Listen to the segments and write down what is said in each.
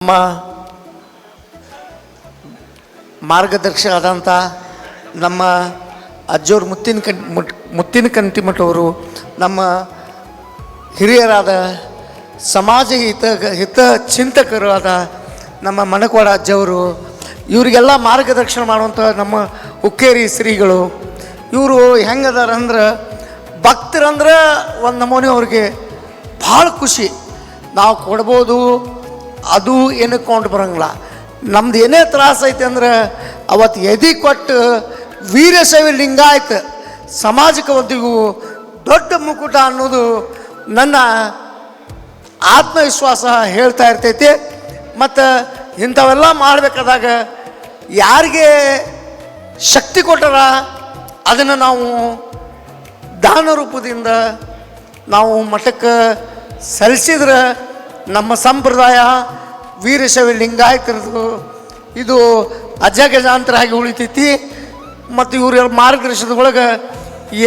ನಮ್ಮ ಮಾರ್ಗದರ್ಶಕ ಆದಂಥ ನಮ್ಮ ಅಜ್ಜೋರು ಮುತ್ತಿನ ಕಂಟಿಮಠವರು, ನಮ್ಮ ಹಿರಿಯರಾದ ಸಮಾಜ ಹಿತ ಚಿಂತಕರು ಆದ ನಮ್ಮ ಮಣಕೋಡ ಅಜ್ಜವರು, ಇವರಿಗೆಲ್ಲ ಮಾರ್ಗದರ್ಶನ ಮಾಡುವಂಥ ನಮ್ಮ ಹುಕ್ಕೇರಿ ಶ್ರೀಗಳು. ಇವರು ಹೆಂಗದಾರ ಅಂದ್ರೆ ಭಕ್ತರಂದ್ರೆ ಒಂದು ನಮೂನೆ ಅವ್ರಿಗೆ ಭಾಳ ಖುಷಿ. ನಾವು ಕೊಡ್ಬೋದು, ಅದು ಏನಕ್ಕೆ ಕೊಂಡು ಬರೋಂಗಿಲ್ಲ. ನಮ್ದು ಏನೇ ತ್ರಾಸ ಐತೆ ಅಂದ್ರೆ ಅವತ್ತು ಎದೆ ಕೊಟ್ಟು ವೀರಶೈವ ಲಿಂಗಾಯತ ಸಮಾಜಕ್ಕೆ ಒಂದಿಗೂ ದೊಡ್ಡ ಮುಕುಟ ಅನ್ನೋದು ನನ್ನ ಆತ್ಮವಿಶ್ವಾಸ ಹೇಳ್ತಾ ಇರ್ತೈತಿ. ಮತ್ತು ಇಂಥವೆಲ್ಲ ಮಾಡಬೇಕಾದಾಗ ಯಾರಿಗೆ ಶಕ್ತಿ ಕೊಟ್ಟಾರ ಅದನ್ನು ನಾವು ದಾನ ರೂಪದಿಂದ ನಾವು ಮಠಕ್ಕೆ ಸಲ್ಲಿಸಿದ್ರೆ ನಮ್ಮ ಸಂಪ್ರದಾಯ ವೀರಶೈವ ಲಿಂಗಾಯತರದು ಇದು ಅಜಗಜಾಂತರಾಗಿ ಉಳಿತೈತಿ. ಮತ್ತು ಇವ್ರ ಮಾರ್ಗದರ್ಶನದೊಳಗೆ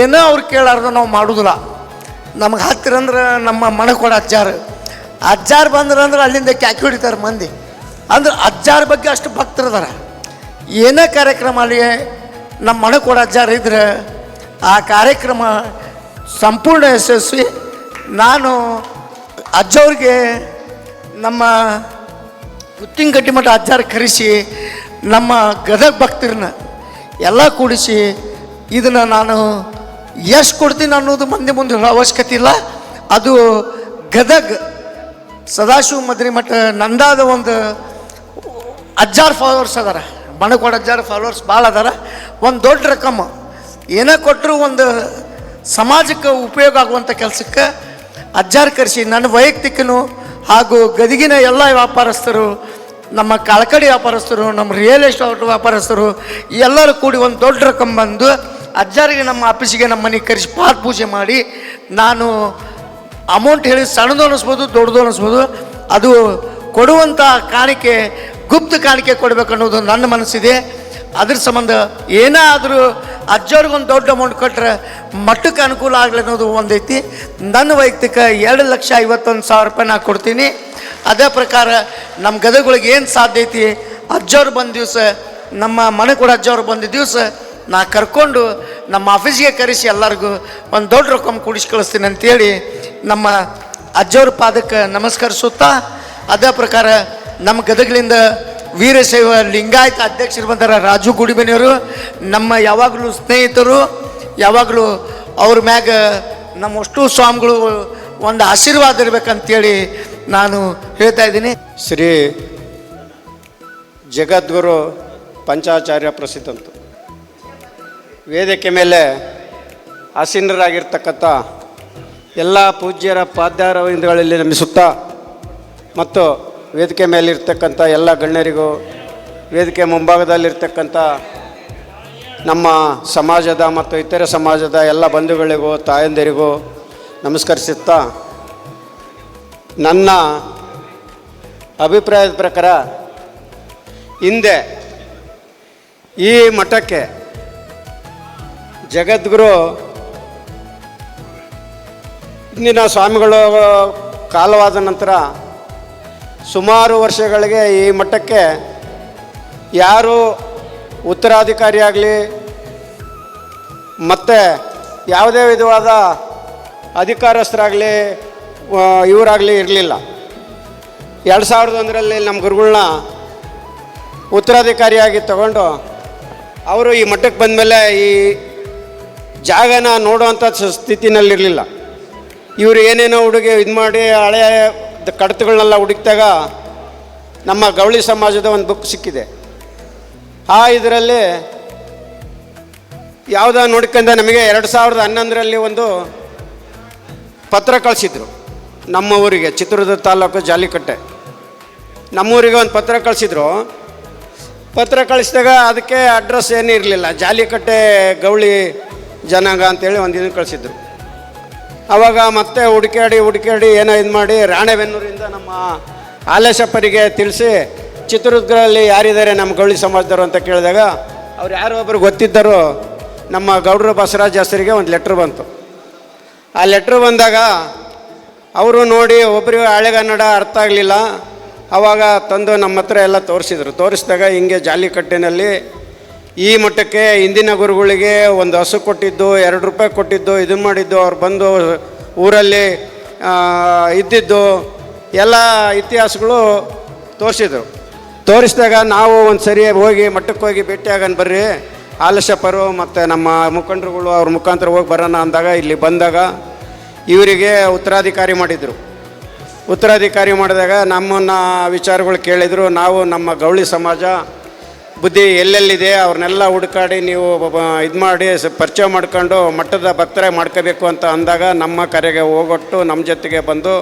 ಏನೋ ಅವ್ರು ಕೇಳಾರ್ದು ನಾವು ಮಾಡೋದಿಲ್ಲ. ನಮಗೆ ಹತ್ತಿರ ಅಂದ್ರೆ ನಮ್ಮ ಮಣಕೋಡ ಅಜ್ಜಾರು ಬಂದ್ರಂದ್ರೆ ಅಲ್ಲಿಂದ ಕ್ಯಾಕಿ ಹೊಡಿತಾರೆ ಮಂದಿ. ಅಂದ್ರೆ ಅಜ್ಜಾರ ಬಗ್ಗೆ ಅಷ್ಟು ಭಕ್ತರದಾರ. ಏನೇ ಕಾರ್ಯಕ್ರಮ ಅಲ್ಲಿ ನಮ್ಮ ಮಣಕೋಡ ಅಜ್ಜಾರು ಇದ್ರೆ ಆ ಕಾರ್ಯಕ್ರಮ ಸಂಪೂರ್ಣ ಯಶಸ್ವಿ. ನಾನು ಅಜ್ಜವ್ರಿಗೆ ನಮ್ಮ ಮುತ್ತಿನಕಟ್ಟಿ ಮಠ ಅಜ್ಜಾರ ಕರೆಸಿ ನಮ್ಮ ಗದಗ ಭಕ್ತರನ್ನ ಎಲ್ಲ ಕೂಡಿಸಿ ಇದನ್ನು ನಾನು ಎಷ್ಟು ಕೊಡ್ತೀನಿ ಅನ್ನೋದು ಮಂದಿ ಮುಂದೆ ಹೇಳೋ ಅವಶ್ಯಕತೆ ಇಲ್ಲ. ಅದು ಗದಗ ಸದಾಶಿವ ಮದ್ರಿ ಮಠ ನಂದಾದ ಒಂದು ಅಜ್ಜಾರು ಫಾಲೋವರ್ಸ್ ಅದಾರ, ಮಣಕೋಡ ಅಜ್ಜಾರು ಫಾಲೋವರ್ಸ್ ಭಾಳ ಅದಾರ. ಒಂದು ದೊಡ್ಡ ರಕಮ್ ಏನೇ ಕೊಟ್ಟರು ಒಂದು ಸಮಾಜಕ್ಕೆ ಉಪಯೋಗ ಆಗುವಂಥ ಕೆಲಸಕ್ಕೆ ಅಜ್ಜಾರು ಕರೆಸಿ ನನ್ನ ವೈಯಕ್ತಿಕನು ಹಾಗೂ ಗದಗಿನ ಎಲ್ಲ ವ್ಯಾಪಾರಸ್ಥರು, ನಮ್ಮ ಕಳಕಡಿ ವ್ಯಾಪಾರಸ್ಥರು, ನಮ್ಮ ರಿಯಲ್ ಎಸ್ಟೇಟ್ ವ್ಯಾಪಾರಸ್ಥರು ಎಲ್ಲರೂ ಕೂಡಿ ಒಂದು ದೊಡ್ಡ ರಕಮ್ ಬಂದು ಅಜ್ಜಾರಿಗೆ ನಮ್ಮ ಆಫೀಸಿಗೆ ನಮ್ಮ ಮನೆಗೆ ಕರೆಸಿ ಪಾದ ಪೂಜೆ ಮಾಡಿ ನಾನು ಅಮೌಂಟ್ ಹೇಳಿ ಸಣ್ಣದು ಅನ್ನಿಸ್ಬೋದು ದೊಡ್ಡದು ಅನ್ನಿಸ್ಬೋದು, ಅದು ಕೊಡುವಂಥ ಕಾಣಿಕೆ ಗುಪ್ತ ಕಾಣಿಕೆ ಕೊಡಬೇಕು ಅನ್ನೋದು ನನ್ನ ಮನಸ್ಸಿದೆ. ಅದ್ರ ಸಂಬಂಧ ಏನಾದರೂ ಅಜ್ಜವ್ರಿಗೊಂದು ದೊಡ್ಡ ಅಮೌಂಟ್ ಕೊಟ್ಟರೆ ಮಟ್ಟಕ್ಕೆ ಅನುಕೂಲ ಆಗಲಿ ಅನ್ನೋದು ಒಂದೈತಿ. ನನ್ನ ವೈಯಕ್ತಿಕ 2,51,000 ರೂಪಾಯಿ ನಾನು ಕೊಡ್ತೀನಿ. ಅದೇ ಪ್ರಕಾರ ನಮ್ಮ ಗದಗಳಿಗೆ ಏನು ಸಾಧ್ಯ ಐತಿ, ಅಜ್ಜವ್ರು ಬಂದ ದಿವಸ ನಮ್ಮ ಮಣಕೋಡ ಅಜ್ಜವ್ರು ಬಂದ ದಿವಸ ನಾ ಕರ್ಕೊಂಡು ನಮ್ಮ ಆಫೀಸಿಗೆ ಕರೆಸಿ ಎಲ್ಲರಿಗೂ ಒಂದು ದೊಡ್ಡ ರೊಕ್ಕ ಕೂಡಿಸಿ ಕಳಿಸ್ತೀನಿ ಅಂತೇಳಿ ನಮ್ಮ ಅಜ್ಜವ್ರ ಪಾದಕ್ಕೆ ನಮಸ್ಕರಿಸುತ್ತಾ, ಅದೇ ಪ್ರಕಾರ ನಮ್ಮ ಗದಗಲಿಂದ ವೀರಶೈವ ಲಿಂಗಾಯತ ಅಧ್ಯಕ್ಷರು ಬಂದಾರ ರಾಜು ಗುಡಿಬೆನಿಯವರು, ನಮ್ಮ ಯಾವಾಗಲೂ ಸ್ನೇಹಿತರು, ಯಾವಾಗಲೂ ಅವ್ರ ಮ್ಯಾಗ ನಮ್ಮಷ್ಟು ಸ್ವಾಮಿಗಳು ಒಂದು ಆಶೀರ್ವಾದ ಇರಬೇಕಂತೇಳಿ ನಾನು ಹೇಳ್ತಾ ಇದ್ದೀನಿ. ಶ್ರೀ ಜಗದ್ಗುರು ಪಂಚಾಚಾರ್ಯ ಪ್ರಸಿದ್ಧಂತು ವೇದಿಕೆ ಮೇಲೆ ಆಸೀನರಾಗಿರ್ತಕ್ಕಂಥ ಎಲ್ಲ ಪೂಜ್ಯರ ಪಾದಾರವಿಂದಗಳಲ್ಲಿ ನಮಿಸುತ್ತಾ ಮತ್ತು ವೇದಿಕೆ ಮೇಲಿರ್ತಕ್ಕಂಥ ಎಲ್ಲ ಗಣ್ಯರಿಗೂ, ವೇದಿಕೆ ಮುಂಭಾಗದಲ್ಲಿರ್ತಕ್ಕಂಥ ನಮ್ಮ ಸಮಾಜದ ಮತ್ತು ಇತರೆ ಸಮಾಜದ ಎಲ್ಲ ಬಂಧುಗಳಿಗೂ ತಾಯಂದಿರಿಗೂ ನಮಸ್ಕರಿಸುತ್ತಾ, ನನ್ನ ಅಭಿಪ್ರಾಯದ ಪ್ರಕಾರ ಹಿಂದೆ ಈ ಮಠಕ್ಕೆ ಜಗದ್ಗುರು ಇಂದಿನ ಸ್ವಾಮಿಗಳು ಕಾಲವಾದ ನಂತರ ಸುಮಾರು ವರ್ಷಗಳಿಗೆ ಈ ಮಠಕ್ಕೆ ಯಾರು ಉತ್ತರಾಧಿಕಾರಿಯಾಗಲಿ ಮತ್ತು ಯಾವುದೇ ವಿಧವಾದ ಅಧಿಕಾರಸ್ಥರಾಗಲಿ ಇವರಾಗಲಿ ಇರಲಿಲ್ಲ. 2001ರಲ್ಲಿ ನಮ್ಮ ಗುರುಗಳನ್ನ ಉತ್ತರಾಧಿಕಾರಿಯಾಗಿ ತಗೊಂಡು ಅವರು ಈ ಮಠಕ್ಕೆ ಬಂದಮೇಲೆ ಈ ಜಾಗನ ನೋಡುವಂಥ ಸ್ಥಿತಿನಲ್ಲಿರಲಿಲ್ಲ. ಇವರು ಏನೇನೋ ಹುಡುಗಿ ಇದು ಮಾಡಿ ಹಳೆಯ ಕಡತಗಳನ್ನೆಲ್ಲ ಹುಡುಕಿದಾಗ ನಮ್ಮ ಗೌಳಿ ಸಮಾಜದ ಒಂದು ಬುಕ್ ಸಿಕ್ಕಿದೆ. ಆ ಇದರಲ್ಲಿ ಯಾವುದೋ ನೋಡ್ಕೊಂಡ ನಮಗೆ 2011ರಲ್ಲಿ ಒಂದು ಪತ್ರ ಕಳಿಸಿದ್ರು ನಮ್ಮ ಊರಿಗೆ, ಚಿತ್ರದುರ್ಗ ತಾಲೂಕು ಜಾಲಿಕಟ್ಟೆ ನಮ್ಮೂರಿಗೆ ಒಂದು ಪತ್ರ ಕಳಿಸಿದ್ರು. ಪತ್ರ ಕಳಿಸಿದಾಗ ಅದಕ್ಕೆ ಅಡ್ರೆಸ್ ಏನೂ ಇರಲಿಲ್ಲ, ಜಾಲಿಕಟ್ಟೆ ಗೌಳಿ ಜನಾಂಗ ಅಂತೇಳಿ ಒಂದು ಇದನ್ನು ಕಳಿಸಿದ್ರು. ಆವಾಗ ಮತ್ತೆ ಹುಡುಕಾಡಿ ಏನೋ ಇದು ಮಾಡಿ ರಾಣೆಬೆನ್ನೂರಿಂದ ನಮ್ಮ ಹಾಲೇಶಪ್ಪರಿಗೆ ತಿಳಿಸಿ ಚಿತ್ರದುರ್ಗದಲ್ಲಿ ಯಾರಿದ್ದಾರೆ ನಮ್ಮ ಗೌಳಿ ಸಮಾಜದವರು ಅಂತ ಕೇಳಿದಾಗ ಅವ್ರು ಯಾರೋ ಒಬ್ಬರು ಗೊತ್ತಿದ್ದರು ನಮ್ಮ ಗೌಡ್ರ ಬಸವರಾಜ್ ಶಾಸ್ತ್ರಿಗೆ ಒಂದು ಲೆಟ್ರ್ ಬಂತು. ಆ ಲೆಟ್ರ್ ಬಂದಾಗ ಅವರು ನೋಡಿ ಒಬ್ಬರಿಗೆ ಹಳೆಗನ್ನಡ ಅರ್ಥ ಆಗಲಿಲ್ಲ, ಆವಾಗ ತಂದು ನಮ್ಮ ಹತ್ರ ಎಲ್ಲ ತೋರಿಸಿದಾಗ ಹಿಂಗೆ ಜಾಲಿಕಟ್ಟಿನಲ್ಲಿ ಈ ಮಟ್ಟಕ್ಕೆ ಹಿಂದಿನ ಗುರುಗಳಿಗೆ ಒಂದು ಹಸು ಕೊಟ್ಟಿದ್ದು, 2 ರೂಪಾಯಿ ಕೊಟ್ಟಿದ್ದು, ಇದನ್ನು ಮಾಡಿದ್ದು, ಅವ್ರು ಬಂದು ಊರಲ್ಲಿ ಇದ್ದಿದ್ದು ಎಲ್ಲ ಇತಿಹಾಸಗಳು ತೋರಿಸಿದಾಗ ನಾವು ಒಂದು ಸರಿ ಹೋಗಿ ಮಟ್ಟಕ್ಕೆ ಹೋಗಿ ಭೇಟಿಯಾಗನ್ ಬರ್ರಿ ಆಲಸ್ಯಪರು ಮತ್ತು ನಮ್ಮ ಮುಖಂಡರುಗಳು ಅವ್ರ ಮುಖಾಂತರ ಹೋಗಿ ಬರೋಣ ಅಂದಾಗ ಇಲ್ಲಿ ಬಂದಾಗ ಇವರಿಗೆ ಉತ್ತರಾಧಿಕಾರಿ ಮಾಡಿದಾಗ ನಮ್ಮನ್ನು ವಿಚಾರಗಳು ಕೇಳಿದರು. ನಾವು ನಮ್ಮ ಗೌಳಿ ಸಮಾಜ ಬುದ್ಧಿ ಎಲ್ಲೆಲ್ಲಿದೆ ಅವ್ರನ್ನೆಲ್ಲ ಹುಡುಕಾಡಿ ನೀವು ಇದು ಮಾಡಿ ಪರಿಚಯ ಮಾಡ್ಕೊಂಡು ಮಟ್ಟದ ಭಕ್ತರ ಮಾಡ್ಕೋಬೇಕು ಅಂತ ಅಂದಾಗ ನಮ್ಮ ಕರೆಗೆ ಹೋಗೊಟ್ಟು ನಮ್ಮ ಜೊತೆಗೆ ಬಂದು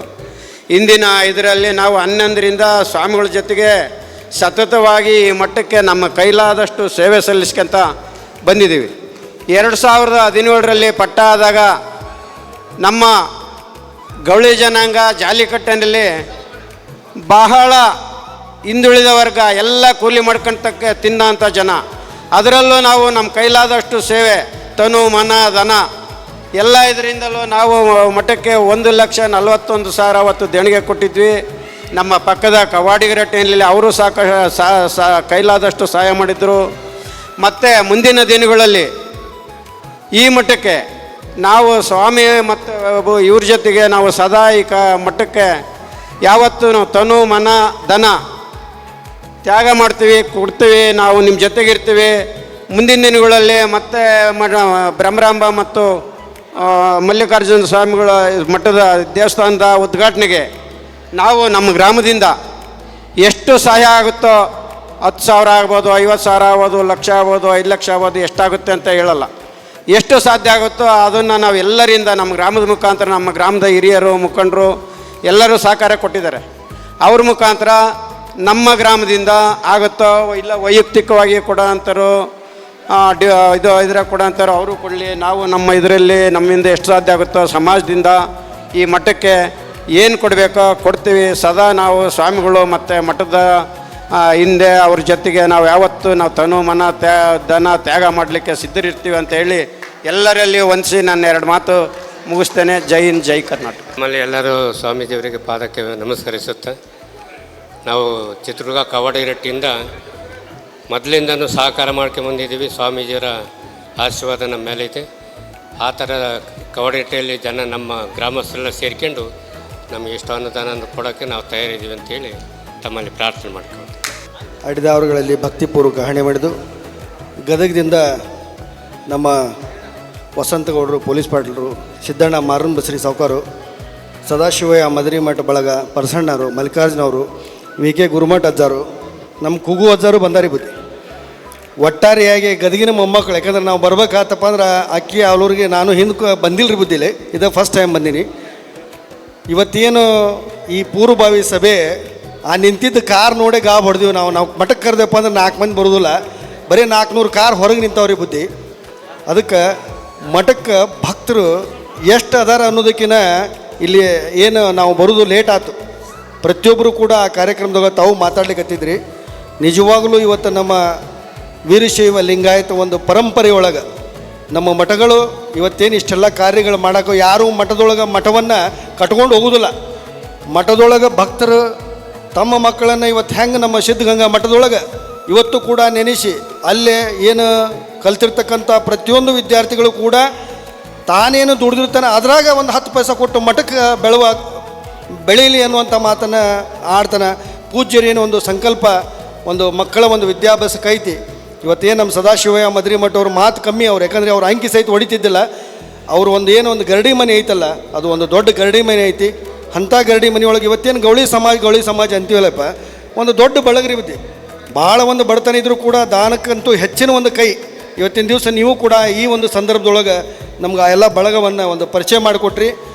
ಇಂದಿನ ಇದರಲ್ಲಿ ನಾವು 11ರಿಂದ ಸ್ವಾಮಿಗಳ ಜೊತೆಗೆ ಸತತವಾಗಿ ಈ ಮಟ್ಟಕ್ಕೆ ನಮ್ಮ ಕೈಲಾದಷ್ಟು ಸೇವೆ ಸಲ್ಲಿಸ್ಕೊಂತ ಬಂದಿದ್ದೀವಿ. 2017ರಲ್ಲಿ ಪಟ್ಟ ಆದಾಗ ನಮ್ಮ ಗೌಳಿ ಜನಾಂಗ ಜಾಲಿಕಟ್ಟಿನಲ್ಲಿ ಬಹಳ ಹಿಂದುಳಿದ ವರ್ಗ, ಎಲ್ಲ ಕೂಲಿ ಮಾಡ್ಕೊಂತಕ್ಕೆ ತಿನ್ನೋಂಥ ಜನ. ಅದರಲ್ಲೂ ನಾವು ನಮ್ಮ ಕೈಲಾದಷ್ಟು ಸೇವೆ ತನು ಮನ ಧನ ಎಲ್ಲ ಇದರಿಂದಲೂ ನಾವು ಮಠಕ್ಕೆ 1,41,000 ಅವತ್ತು ದೇಣಿಗೆ ಕೊಟ್ಟಿದ್ವಿ. ನಮ್ಮ ಪಕ್ಕದ ಕವಾಡಿಗರಟ್ಟೆಯಲ್ಲಿ ಅವರು ಕೈಲಾದಷ್ಟು ಸಹಾಯ ಮಾಡಿದರು. ಮತ್ತು ಮುಂದಿನ ದಿನಗಳಲ್ಲಿ ಈ ಮಠಕ್ಕೆ ನಾವು ಸ್ವಾಮಿ ಮತ್ತು ಇವ್ರ ಜೊತೆಗೆ ನಾವು ಸದಾ ಈ ಮಠಕ್ಕೆ ಯಾವತ್ತೂ ತನು ಮನ ಧನ ತ್ಯಾಗ ಮಾಡ್ತೀವಿ, ಕೊಡ್ತೀವಿ. ನಾವು ನಿಮ್ಮ ಜೊತೆಗಿರ್ತೀವಿ. ಮುಂದಿನ ದಿನಗಳಲ್ಲಿ ಮತ್ತೆ ಬ್ರಹ್ಮರಾಂಬ ಮತ್ತು ಮಲ್ಲಿಕಾರ್ಜುನ ಸ್ವಾಮಿಗಳ ಮಠದ ದೇವಸ್ಥಾನದ ಉದ್ಘಾಟನೆಗೆ ನಾವು ನಮ್ಮ ಗ್ರಾಮದಿಂದ ಎಷ್ಟು ಸಹಾಯ ಆಗುತ್ತೋ 10,000 ಆಗ್ಬೋದು, 50,000 ಆಗ್ಬೋದು, 1,00,000 ಆಗ್ಬೋದು, 5,00,000 ಆಗ್ಬೋದು, ಎಷ್ಟಾಗುತ್ತೆ ಅಂತ ಹೇಳಲ್ಲ. ಎಷ್ಟು ಸಾಧ್ಯ ಆಗುತ್ತೋ ಅದನ್ನು ನಾವು ಎಲ್ಲರಿಂದ ನಮ್ಮ ಗ್ರಾಮದ ಮುಖಾಂತರ ನಮ್ಮ ಗ್ರಾಮದ ಹಿರಿಯರು ಮುಖಂಡರು ಎಲ್ಲರೂ ಸಹಕಾರ ಕೊಟ್ಟಿದ್ದಾರೆ. ಅವ್ರ ಮುಖಾಂತರ ನಮ್ಮ ಗ್ರಾಮದಿಂದ ಆಗುತ್ತೋ ಇಲ್ಲ ವೈಯಕ್ತಿಕವಾಗಿ ಕೊಡೋಂಥರು ಇದ್ರಾಗ ಕೊಡೋಂಥವ್ರು ಅವರು ಕೊಡಲಿ. ನಾವು ನಮ್ಮ ಇದರಲ್ಲಿ ನಮ್ಮಿಂದ ಎಷ್ಟು ಸಾಧ್ಯ ಆಗುತ್ತೋ ಸಮಾಜದಿಂದ ಈ ಮಠಕ್ಕೆ ಏನು ಕೊಡಬೇಕೋ ಕೊಡ್ತೀವಿ. ಸದಾ ನಾವು ಸ್ವಾಮಿಗಳು ಮತ್ತು ಮಠದ ಹಿಂದೆ ಅವ್ರ ಜೊತೆಗೆ ನಾವು ಯಾವತ್ತೂ ನಾವು ತನು ಮನ ಧನ ತ್ಯಾಗ ಮಾಡಲಿಕ್ಕೆ ಸಿದ್ಧರಿರ್ತೀವಿ ಅಂತ ಹೇಳಿ ಎಲ್ಲರಲ್ಲಿ ಹೊಂದಿಸಿ ನಾನು 2 ಮಾತು ಮುಗಿಸ್ತೇನೆ. ಜೈ ಹಿಂದ್, ಜೈ ಕರ್ನಾಟಕ. ನಮ್ಮಲ್ಲಿ ಎಲ್ಲರೂ ಸ್ವಾಮೀಜಿಯವರಿಗೆ ಪಾದಕ್ಕೆ ನಮಸ್ಕರಿಸುತ್ತಾ, ನಾವು ಚಿತ್ರದುರ್ಗ ಕವಾಡಿರಟ್ಟಿಯಿಂದ ಮೊದಲಿಂದನೂ ಸಹಕಾರ ಮಾಡ್ಕೊಂಬಂದಿದ್ದೀವಿ. ಸ್ವಾಮೀಜಿಯವರ ಆಶೀರ್ವಾದ ನಮ್ಮ ಮೇಲೆ ಇದೆ. ಆ ಥರ ಕವಾಡಿರಟ್ಟಿಯಲ್ಲಿ ಜನ ನಮ್ಮ ಗ್ರಾಮಸ್ಥರೆಲ್ಲ ಸೇರ್ಕೊಂಡು ನಮಗೆ ಎಷ್ಟು ಅನುದಾನ ಕೊಡೋಕ್ಕೆ ನಾವು ತಯಾರಿದ್ದೀವಿ ಅಂತೇಳಿ ತಮ್ಮಲ್ಲಿ ಪ್ರಾರ್ಥನೆ ಮಾಡ್ಕೊಂಡು ಅಡಿದಾವರುಗಳಲ್ಲಿ ಭಕ್ತಿಪೂರ್ವಕ ಹಣೆ ಮಾಡಿದು ಗದಗದಿಂದ ನಮ್ಮ ವಸಂತಗೌಡರು, ಪೊಲೀಸ್ ಪಾಟೀಲರು, ಸಿದ್ದಣ್ಣ ಮಾರನ್ ಬಸರಿ ಸಾವುಕಾರು, ಸದಾಶಿವಯ್ಯ ಮದರಿಮಠ ಬಳಗ, ಪರಸಣ್ಣವರು, ಮಲ್ಲಿಕಾರ್ಜುನವರು, ವಿ ಕೆ ಗುರುಮಠ ಅಜ್ಜಾರು, ನಮ್ಮ ಕೂಗು ಅಜ್ಜಾರು ಬಂದಾರಿ ಬುದ್ಧಿ. ಒಟ್ಟಾರೆಯಾಗಿ ಗದಗಿನ ಮೊಮ್ಮಕ್ಕಳು. ಯಾಕಂದ್ರೆ ನಾವು ಬರ್ಬೇಕಾತಪ್ಪ ಅಂದ್ರೆ ಅಕ್ಕಿ ಅವಳೂರಿಗೆ ನಾನು ಹಿಂದೆ ಬಂದಿಲ್ಲ ರೀ ಬುದ್ಧಿಲೆ, ಇದೇ ಫಸ್ಟ್ ಟೈಮ್ ಬಂದೀನಿ. ಇವತ್ತೇನು ಈ ಪೂರ್ವಭಾವಿ ಸಭೆ ಆ ನಿಂತಿದ್ದ ಕಾರ್ ನೋಡೇ ಗಾಬ್ ಹೊಡೆದೀವಿ ನಾವು. ಮಠಕ್ಕೆ ಕರೆದಪ್ಪ ಅಂದ್ರೆ 4 ಮಂದಿ ಬರೋದಿಲ್ಲ, ಬರೀ 400 ಕಾರ್ ಹೊರಗೆ ನಿಂತವ್ರಿ ಬುದ್ಧಿ. ಅದಕ್ಕೆ ಮಠಕ್ಕೆ ಭಕ್ತರು ಎಷ್ಟು ಅದಾರ ಅನ್ನೋದಕ್ಕಿಂತ ಇಲ್ಲಿ ಏನು ನಾವು ಬರೋದು ಲೇಟ್ ಆಯ್ತು. ಪ್ರತಿಯೊಬ್ಬರು ಕೂಡ ಆ ಕಾರ್ಯಕ್ರಮದಾಗ ತಾವು ಮಾತಾಡ್ಲಿಕ್ಕತ್ತಿದ್ರಿ. ನಿಜವಾಗಲೂ ಇವತ್ತು ನಮ್ಮ ವೀರಶೈವ ಲಿಂಗಾಯತ ಒಂದು ಪರಂಪರೆಯೊಳಗೆ ನಮ್ಮ ಮಠಗಳು ಇವತ್ತೇನು ಇಷ್ಟೆಲ್ಲ ಕಾರ್ಯಗಳು ಮಾಡೋಕೆ ಯಾರೂ ಮಠದೊಳಗೆ ಮಠವನ್ನು ಕಟ್ಕೊಂಡು ಹೋಗೋದಿಲ್ಲ. ಮಠದೊಳಗೆ ಭಕ್ತರು ತಮ್ಮ ಮಕ್ಕಳನ್ನು ಇವತ್ತು ಹೆಂಗೆ ನಮ್ಮ ಸಿದ್ಧಗಂಗಾ ಮಠದೊಳಗೆ ಇವತ್ತು ಕೂಡ ನೆನೆಸಿ ಅಲ್ಲೇ ಏನು ಕಲ್ತಿರ್ತಕ್ಕಂಥ ಪ್ರತಿಯೊಂದು ವಿದ್ಯಾರ್ಥಿಗಳು ಕೂಡ ತಾನೇನು ದುಡಿದಿರ್ತಾನೆ ಅದ್ರಾಗ ಒಂದು 10 ಪೈಸೆ ಕೊಟ್ಟು ಮಠಕ್ಕೆ ಬೆಳೀಲಿ ಅನ್ನುವಂಥ ಮಾತನ್ನು ಆಡ್ತಾನೆ. ಪೂಜ್ಯರೇನು ಒಂದು ಸಂಕಲ್ಪ, ಒಂದು ಮಕ್ಕಳ ಒಂದು ವಿದ್ಯಾಭ್ಯಾಸಕ್ಕೆ ಐತಿ. ಇವತ್ತೇನು ನಮ್ಮ ಸದಾಶಿವಯ್ಯ ಮದರಿಮಠ ಅವ್ರ ಮಾತು ಕಮ್ಮಿ ಅವ್ರು, ಯಾಕಂದರೆ ಅವ್ರು ಅಂಕಿ ಸಹಿತ ಹೊಡಿತಿದ್ದಿಲ್ಲ. ಅವರು ಒಂದು ಗರಡಿ ಮನೆ ಐತಲ್ಲ, ಅದು ಒಂದು ದೊಡ್ಡ ಗರಡಿ ಮನೆ ಐತಿ. ಅಂಥ ಗರಡಿ ಮನೆಯೊಳಗೆ ಇವತ್ತೇನು ಗೌಳಿ ಸಮಾಜ ಅಂತೀವಲ್ಲಪ್ಪ, ಒಂದು ದೊಡ್ಡ ಬಳಗರಿ ಬುದ್ಧಿ. ಭಾಳ ಒಂದು ಬಡತನ ಇದ್ದರೂ ಕೂಡ ದಾನಕ್ಕಂತೂ ಹೆಚ್ಚಿನ ಒಂದು ಕೈ. ಇವತ್ತಿನ ದಿವಸ ನೀವು ಕೂಡ ಈ ಒಂದು ಸಂದರ್ಭದೊಳಗೆ ನಮ್ಗೆ ಆ ಎಲ್ಲ ಬಳಗವನ್ನು ಒಂದು ಪರಿಚಯ ಮಾಡಿಕೊಟ್ರಿ.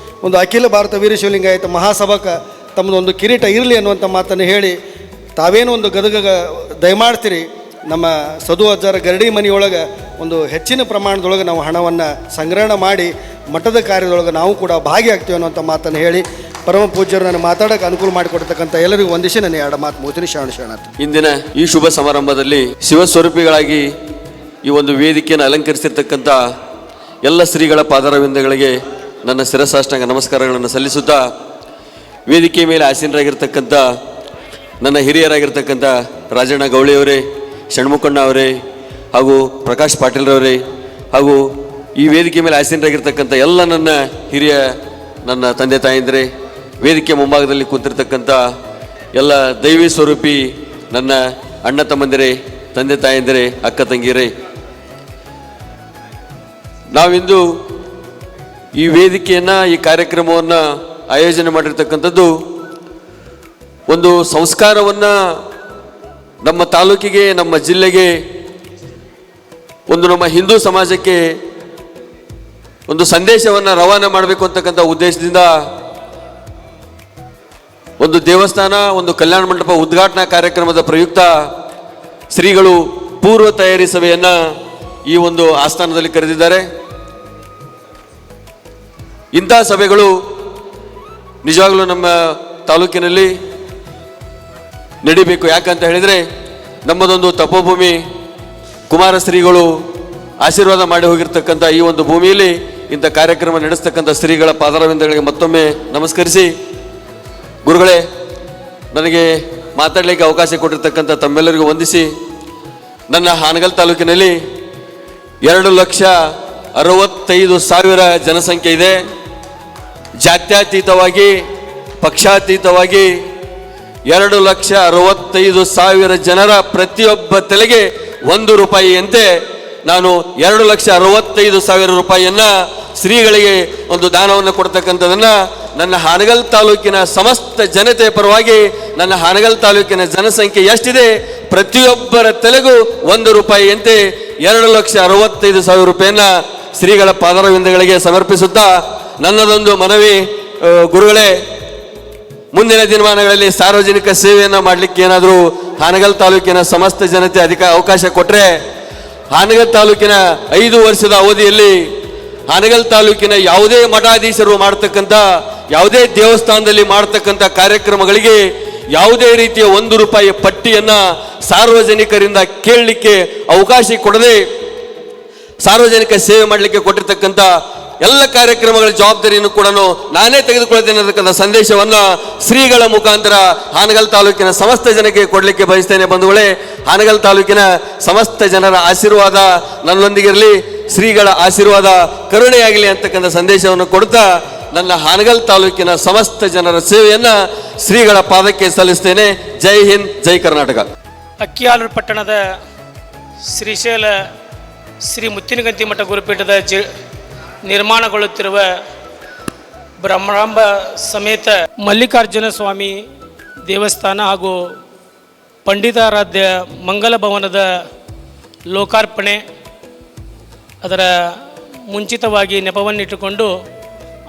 ಒಂದು ಅಖಿಲ ಭಾರತ ವೀರಶೈವಲಿಂಗಾಯತ ಮಹಾಸಭಾಕ್ಕೆ ತಮ್ಮದೊಂದು ಕಿರೀಟ ಇರಲಿ ಅನ್ನುವಂಥ ಮಾತನ್ನು ಹೇಳಿ, ತಾವೇನು ಒಂದು ಗದಗ ದಯಮಾಡ್ತೀರಿ ನಮ್ಮ ಸದು ಅಜ್ಜರ ಗರಡಿ ಮನೆಯೊಳಗೆ ಒಂದು ಹೆಚ್ಚಿನ ಪ್ರಮಾಣದೊಳಗೆ ನಾವು ಹಣವನ್ನು ಸಂಗ್ರಹಣೆ ಮಾಡಿ ಮಠದ ಕಾರ್ಯದೊಳಗೆ ನಾವು ಕೂಡ ಭಾಗಿಯಾಗ್ತೀವಿ ಅನ್ನುವಂಥ ಮಾತನ್ನು ಹೇಳಿ, ಪರಮ ಪೂಜ್ಯರು ನಾನು ಮಾತಾಡೋಕ್ಕೆ ಅನುಕೂಲ ಮಾಡಿಕೊಡ್ತಕ್ಕಂಥ ಎಲ್ಲರಿಗೂ ವಂದಿಸಿ ನಾನು 2 ಮಾತು ಮುಗಿತೀನಿ. ಶರಣ. ಇಂದಿನ ಈ ಶುಭ ಸಮಾರಂಭದಲ್ಲಿ ಶಿವಸ್ವರೂಪಿಗಳಾಗಿ ಈ ಒಂದು ವೇದಿಕೆಯನ್ನು ಅಲಂಕರಿಸಿರ್ತಕ್ಕಂಥ ಎಲ್ಲ ಶ್ರೀಗಳ ಪಾದಾರವಿಂದಗಳಿಗೆ ನನ್ನ ಶಿರಸಾಷ್ಟಾಂಗ ನಮಸ್ಕಾರಗಳನ್ನು ಸಲ್ಲಿಸುತ್ತಾ, ವೇದಿಕೆ ಮೇಲೆ ಆಸೀನರಾಗಿರ್ತಕ್ಕಂಥ ನನ್ನ ಹಿರಿಯರಾಗಿರ್ತಕ್ಕಂಥ ರಾಜಣ್ಣ ಗೌಳಿಯವರೇ, ಷಣ್ಮುಖಣ್ಣ ಅವರೇ, ಹಾಗೂ ಪ್ರಕಾಶ್ ಪಾಟೀಲ್ರವರೇ, ಹಾಗೂ ಈ ವೇದಿಕೆ ಮೇಲೆ ಆಸೀನರಾಗಿರ್ತಕ್ಕಂಥ ಎಲ್ಲ ನನ್ನ ಹಿರಿಯ ನನ್ನ ತಂದೆ ತಾಯಂದಿರೇ, ವೇದಿಕೆ ಮುಂಭಾಗದಲ್ಲಿ ಕೂತಿರ್ತಕ್ಕಂಥ ಎಲ್ಲ ದೈವಿ ಸ್ವರೂಪಿ ನನ್ನ ಅಣ್ಣ ತಮ್ಮಂದಿರೇ, ತಂದೆ ತಾಯಂದಿರೇ, ಅಕ್ಕ ತಂಗಿಯರೇ, ನಾವಿಂದು ಈ ವೇದಿಕೆಯನ್ನು, ಈ ಕಾರ್ಯಕ್ರಮವನ್ನು ಆಯೋಜನೆ ಮಾಡಿರ್ತಕ್ಕಂಥದ್ದು ಒಂದು ಸಂಸ್ಕಾರವನ್ನು ನಮ್ಮ ತಾಲೂಕಿಗೆ, ನಮ್ಮ ಜಿಲ್ಲೆಗೆ, ಒಂದು ನಮ್ಮ ಹಿಂದೂ ಸಮಾಜಕ್ಕೆ ಒಂದು ಸಂದೇಶವನ್ನು ರವಾನೆ ಮಾಡಬೇಕು ಅಂತಕ್ಕಂಥ ಉದ್ದೇಶದಿಂದ ಒಂದು ದೇವಸ್ಥಾನ, ಒಂದು ಕಲ್ಯಾಣ ಮಂಟಪ ಉದ್ಘಾಟನಾ ಕಾರ್ಯಕ್ರಮದ ಪ್ರಯುಕ್ತ ಶ್ರೀಗಳು ಪೂರ್ವ ತಯಾರಿ ಸಭೆಯನ್ನು ಈ ಒಂದು ಆಸ್ಥಾನದಲ್ಲಿ ಕರೆದಿದ್ದಾರೆ. ಇಂಥ ಸಭೆಗಳು ನಿಜವಾಗಲೂ ನಮ್ಮ ತಾಲೂಕಿನಲ್ಲಿ ನಡಿಬೇಕು. ಯಾಕಂತ ಹೇಳಿದರೆ ನಮ್ಮದೊಂದು ತಪೋಭೂಮಿ, ಕುಮಾರ ಶ್ರೀಗಳು ಆಶೀರ್ವಾದ ಮಾಡಿ ಹೋಗಿರ್ತಕ್ಕಂಥ ಈ ಒಂದು ಭೂಮಿಯಲ್ಲಿ ಇಂಥ ಕಾರ್ಯಕ್ರಮ ನಡೆಸ್ತಕ್ಕಂಥ ಶ್ರೀಗಳ ಪಾದಾರವಿಂದಗಳಿಗೆ ಮತ್ತೊಮ್ಮೆ ನಮಸ್ಕರಿಸಿ, ಗುರುಗಳೇ, ನನಗೆ ಮಾತಾಡಲಿಕ್ಕೆ ಅವಕಾಶ ಕೊಟ್ಟಿರ್ತಕ್ಕಂಥ ತಮ್ಮೆಲ್ಲರಿಗೂ ವಂದಿಸಿ, ನನ್ನ ಹಾನಗಲ್ ತಾಲೂಕಿನಲ್ಲಿ 2,65,000 ಜನಸಂಖ್ಯೆ ಇದೆ. ಜಾತ್ಯತೀತವಾಗಿ, ಪಕ್ಷಾತೀತವಾಗಿ 2,65,000 ಜನರ ಪ್ರತಿಯೊಬ್ಬ ತಲೆಗೆ ₹1 ನಾನು 2,65,000 ರೂಪಾಯಿಯನ್ನು ಶ್ರೀಗಳಿಗೆ ಒಂದು ದಾನವನ್ನು ಕೊಡ್ತಕ್ಕಂಥದ್ದನ್ನು ನನ್ನ ಹಾನಗಲ್ ತಾಲೂಕಿನ ಸಮಸ್ತ ಜನತೆಯ ಪರವಾಗಿ, ನನ್ನ ಹಾನಗಲ್ ತಾಲೂಕಿನ ಜನಸಂಖ್ಯೆ ಎಷ್ಟಿದೆ ಪ್ರತಿಯೊಬ್ಬರ ತಲೆಗೂ ₹1 2,65,000 ರೂಪಾಯಿಯನ್ನು ಶ್ರೀಗಳ ಪಾದಾರವಿಂದಗಳಿಗೆ ಸಮರ್ಪಿಸುತ್ತಾ, ನನ್ನದೊಂದು ಮನವಿ, ಗುರುಗಳೇ, ಮುಂದಿನ ದಿನಮಾನಗಳಲ್ಲಿ ಸಾರ್ವಜನಿಕ ಸೇವೆಯನ್ನು ಮಾಡಲಿಕ್ಕೆ ಏನಾದರೂ ಹಾನಗಲ್ ತಾಲೂಕಿನ ಸಮಸ್ತ ಜನತೆ ಅವಕಾಶ ಕೊಟ್ಟರೆ, ಹಾನಗಲ್ ತಾಲೂಕಿನ 5 ವರ್ಷದ ಅವಧಿಯಲ್ಲಿ ಹಾನಗಲ್ ತಾಲೂಕಿನ ಯಾವುದೇ ಮಠಾಧೀಶರು ಮಾಡ್ತಕ್ಕಂಥ, ಯಾವುದೇ ದೇವಸ್ಥಾನದಲ್ಲಿ ಮಾಡ್ತಕ್ಕಂಥ ಕಾರ್ಯಕ್ರಮಗಳಿಗೆ ಯಾವುದೇ ರೀತಿಯ ₹1 ಪಟ್ಟಿಯನ್ನು ಸಾರ್ವಜನಿಕರಿಂದ ಕೇಳಲಿಕ್ಕೆ ಅವಕಾಶ ಕೊಡದೆ ಸಾರ್ವಜನಿಕ ಸೇವೆ ಮಾಡಲಿಕ್ಕೆ ಕೊಟ್ಟಿರ್ತಕ್ಕಂಥ ಎಲ್ಲ ಕಾರ್ಯಕ್ರಮಗಳ ಜವಾಬ್ದಾರಿಯನ್ನು ಕೂಡ ನಾನೇ ತೆಗೆದುಕೊಳ್ಳುತ್ತೇನೆ ಅನ್ನತಕ್ಕಂಥ ಸಂದೇಶವನ್ನು ಶ್ರೀಗಳ ಮುಖಾಂತರ ಹಾನಗಲ್ ತಾಲೂಕಿನ ಸಮಸ್ತ ಜನಕ್ಕೆ ಕೊಡಲಿಕ್ಕೆ ಬಯಸ್ತೇನೆ. ಬಂಧುಗಳೇ, ಹಾನಗಲ್ ತಾಲೂಕಿನ ಸಮಸ್ತ ಜನರ ಆಶೀರ್ವಾದ ನನ್ನೊಂದಿಗಿರಲಿ, ಶ್ರೀಗಳ ಆಶೀರ್ವಾದ ಕರುಣೆಯಾಗಲಿ ಅಂತಕ್ಕಂಥ ಸಂದೇಶವನ್ನು ಕೊಡ್ತಾ ನನ್ನ ಹಾನಗಲ್ ತಾಲೂಕಿನ ಸಮಸ್ತ ಜನರ ಸೇವೆಯನ್ನು ಶ್ರೀಗಳ ಪಾದಕ್ಕೆ ಸಲ್ಲಿಸ್ತೇನೆ. ಜೈ ಹಿಂದ್, ಜೈ ಕರ್ನಾಟಕ. ಅಕ್ಕಿಯಾಲೂರು ಪಟ್ಟಣದ ಶ್ರೀಶೈಲ ಶ್ರೀ ಮುತ್ತಿನಗಂತಿ ಮಠ ಗುರುಪೀಠದ ನಿರ್ಮಾಣಗೊಳ್ಳುತ್ತಿರುವ ಬ್ರಹ್ಮಾಂಬ ಸಮೇತ ಮಲ್ಲಿಕಾರ್ಜುನ ಸ್ವಾಮಿ ದೇವಸ್ಥಾನ ಹಾಗೂ ಪಂಡಿತಾರಾಧ್ಯ ಮಂಗಲ ಭವನದ ಲೋಕಾರ್ಪಣೆ, ಅದರ ಮುಂಚಿತವಾಗಿ ನೆಪವನ್ನಿಟ್ಟುಕೊಂಡು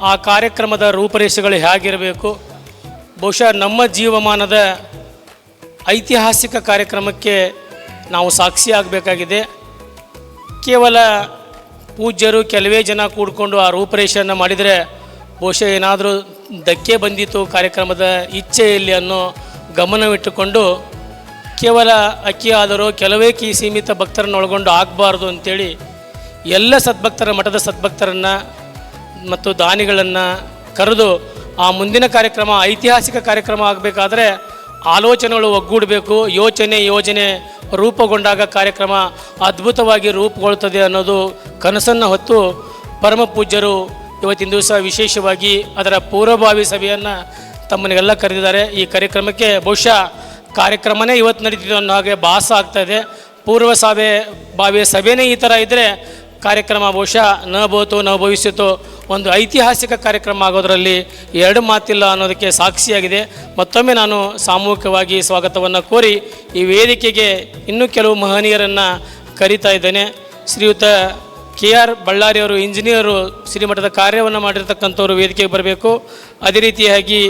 ಆ ಕಾರ್ಯಕ್ರಮದ ರೂಪರೇಷೆಗಳು ಹೇಗಿರಬೇಕು, ಬಹುಶಃ ನಮ್ಮ ಜೀವಮಾನದ ಐತಿಹಾಸಿಕ ಕಾರ್ಯಕ್ರಮಕ್ಕೆ ನಾವು ಸಾಕ್ಷಿಯಾಗಬೇಕಾಗಿದೆ. ಕೇವಲ ಪೂಜ್ಯರು ಕೆಲವೇ ಜನ ಕೂಡಿಕೊಂಡು ಆ ರೂಪರೇಷೆಯನ್ನು ಮಾಡಿದರೆ ಬಹುಶಃ ಏನಾದರೂ ಧಕ್ಕೆ ಬಂದಿತ್ತು ಕಾರ್ಯಕ್ರಮದ ಇಚ್ಛೆಯಲ್ಲಿ ಅನ್ನೋ ಗಮನವಿಟ್ಟುಕೊಂಡು, ಕೇವಲ ಅಕ್ಕಿ ಆದರೂ ಕೆಲವೇ ಸೀಮಿತ ಭಕ್ತರನ್ನು ಒಳಗೊಂಡು ಆಗಬಾರ್ದು ಅಂಥೇಳಿ ಎಲ್ಲ ಸದ್ಭಕ್ತರ, ಮಠದ ಸದ್ಭಕ್ತರನ್ನು ಮತ್ತು ದಾನಿಗಳನ್ನು ಕರೆದು ಆ ಮುಂದಿನ ಕಾರ್ಯಕ್ರಮ ಐತಿಹಾಸಿಕ ಕಾರ್ಯಕ್ರಮ ಆಗಬೇಕಾದ್ರೆ ಆಲೋಚನೆಗಳು ಒಗ್ಗೂಡಬೇಕು. ಯೋಜನೆ ರೂಪುಗೊಂಡಾಗ ಕಾರ್ಯಕ್ರಮ ಅದ್ಭುತವಾಗಿ ರೂಪುಗೊಳ್ಳುತ್ತದೆ ಅನ್ನೋದು ಕನಸನ್ನು ಹೊತ್ತು ಪರಮ ಪೂಜ್ಯರು ಇವತ್ತಿನ ದಿವಸ ವಿಶೇಷವಾಗಿ ಅದರ ಪೂರ್ವಭಾವಿ ಸಭೆಯನ್ನು ತಮ್ಮನಿಗೆಲ್ಲ ಕರೆದಿದ್ದಾರೆ. ಈ ಕಾರ್ಯಕ್ರಮಕ್ಕೆ ಬಹುಶಃ ಕಾರ್ಯಕ್ರಮನೇ ಇವತ್ತು ನಡೀತಿದೆ ಅನ್ನೋ ಹಾಗೆ ಭಾಸ ಆಗ್ತಾಯಿದೆ. ಭಾವಿಯ ಸಭೆಯೇ ಈ ಥರ ಇದ್ದರೆ ಕಾರ್ಯಕ್ರಮ ಬಹುಶಃ ನ ಭವಿಷ್ಯತ್ತು ಒಂದು ಐತಿಹಾಸಿಕ ಕಾರ್ಯಕ್ರಮ ಆಗೋದರಲ್ಲಿ ಎರಡು ಮಾತಿಲ್ಲ ಅನ್ನೋದಕ್ಕೆ ಸಾಕ್ಷಿಯಾಗಿದೆ. ಮತ್ತೊಮ್ಮೆ ನಾನು ಸಾಮೂಹಿಕವಾಗಿ ಸ್ವಾಗತವನ್ನು ಕೋರಿ ಈ ವೇದಿಕೆಗೆ ಇನ್ನೂ ಕೆಲವು ಮಹನೀಯರನ್ನು ಕರೀತಾ ಇದ್ದೇನೆ. ಶ್ರೀಯುತ KR ಬಳ್ಳಾರಿಯವರು, ಇಂಜಿನಿಯರು, ಶ್ರೀಮಠದ ಕಾರ್ಯವನ್ನು ಮಾಡಿರ್ತಕ್ಕಂಥವ್ರು ವೇದಿಕೆಗೆ ಬರಬೇಕು. ಅದೇ ರೀತಿಯಾಗಿ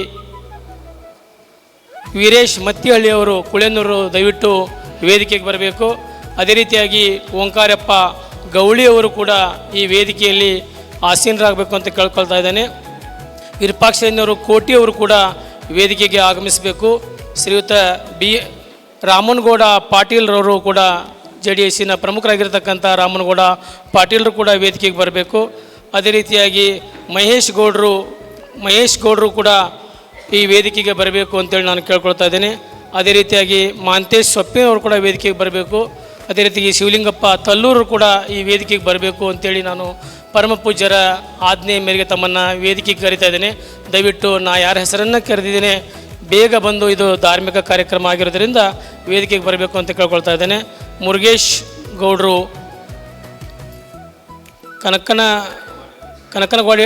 ವೀರೇಶ್ ಮತ್ತಿಹಳ್ಳಿಯವರು, ಕುಳೆನೂರು, ದಯವಿಟ್ಟು ವೇದಿಕೆಗೆ ಬರಬೇಕು. ಅದೇ ರೀತಿಯಾಗಿ ಓಂಕಾರಪ್ಪ ಗೌಳಿಯವರು ಕೂಡ ಈ ವೇದಿಕೆಯಲ್ಲಿ ಆಸೀನರಾಗಬೇಕು ಅಂತ ಕೇಳ್ಕೊಳ್ತಾ ಇದ್ದೇನೆ. ವಿರೂಪಾಕ್ಷಯ್ಯನವರು ಕೋಟಿಯವರು ಕೂಡ ವೇದಿಕೆಗೆ ಆಗಮಿಸಬೇಕು. ಶ್ರೀಯುತ ರಾಮನಗೌಡ ಪಾಟೀಲ್ರವರು ಕೂಡ JDSನ ಪ್ರಮುಖರಾಗಿರ್ತಕ್ಕಂಥ ರಾಮನಗೌಡ ಪಾಟೀಲ್ರು ಕೂಡ ವೇದಿಕೆಗೆ ಬರಬೇಕು. ಅದೇ ರೀತಿಯಾಗಿ ಮಹೇಶ್ ಗೌಡರು ಕೂಡ ಈ ವೇದಿಕೆಗೆ ಬರಬೇಕು ಅಂತೇಳಿ ನಾನು ಕೇಳ್ಕೊಳ್ತಾ ಇದ್ದೇನೆ. ಅದೇ ರೀತಿಯಾಗಿ ಮಾಂತೇಶ್ ಸೊಪ್ಪಿನವರು ಕೂಡ ವೇದಿಕೆಗೆ ಬರಬೇಕು. ಅದೇ ರೀತಿಯಾಗಿ ಶಿವಲಿಂಗಪ್ಪ ತಲ್ಲೂರು ಕೂಡ ಈ ವೇದಿಕೆಗೆ ಬರಬೇಕು ಅಂತೇಳಿ ನಾನು ಪರಮ ಪೂಜ್ಯರ ಆಜ್ಞೆ ಮೇರೆಗೆ ತಮ್ಮನ್ನು ವೇದಿಕೆಗೆ ಕರಿತಾ ಇದ್ದೇನೆ. ದಯವಿಟ್ಟು ನಾ ಯಾರ ಹೆಸರನ್ನು ಕರೆದಿದ್ದೇನೆ ಬೇಗ ಬಂದು ಇದು ಧಾರ್ಮಿಕ ಕಾರ್ಯಕ್ರಮ ಆಗಿರೋದ್ರಿಂದ ವೇದಿಕೆಗೆ ಬರಬೇಕು ಅಂತ ಕೇಳ್ಕೊಳ್ತಾ ಇದ್ದೇನೆ. ಮುರುಗೇಶ್ ಗೌಡರು ಕನಕನಗವಾಡಿ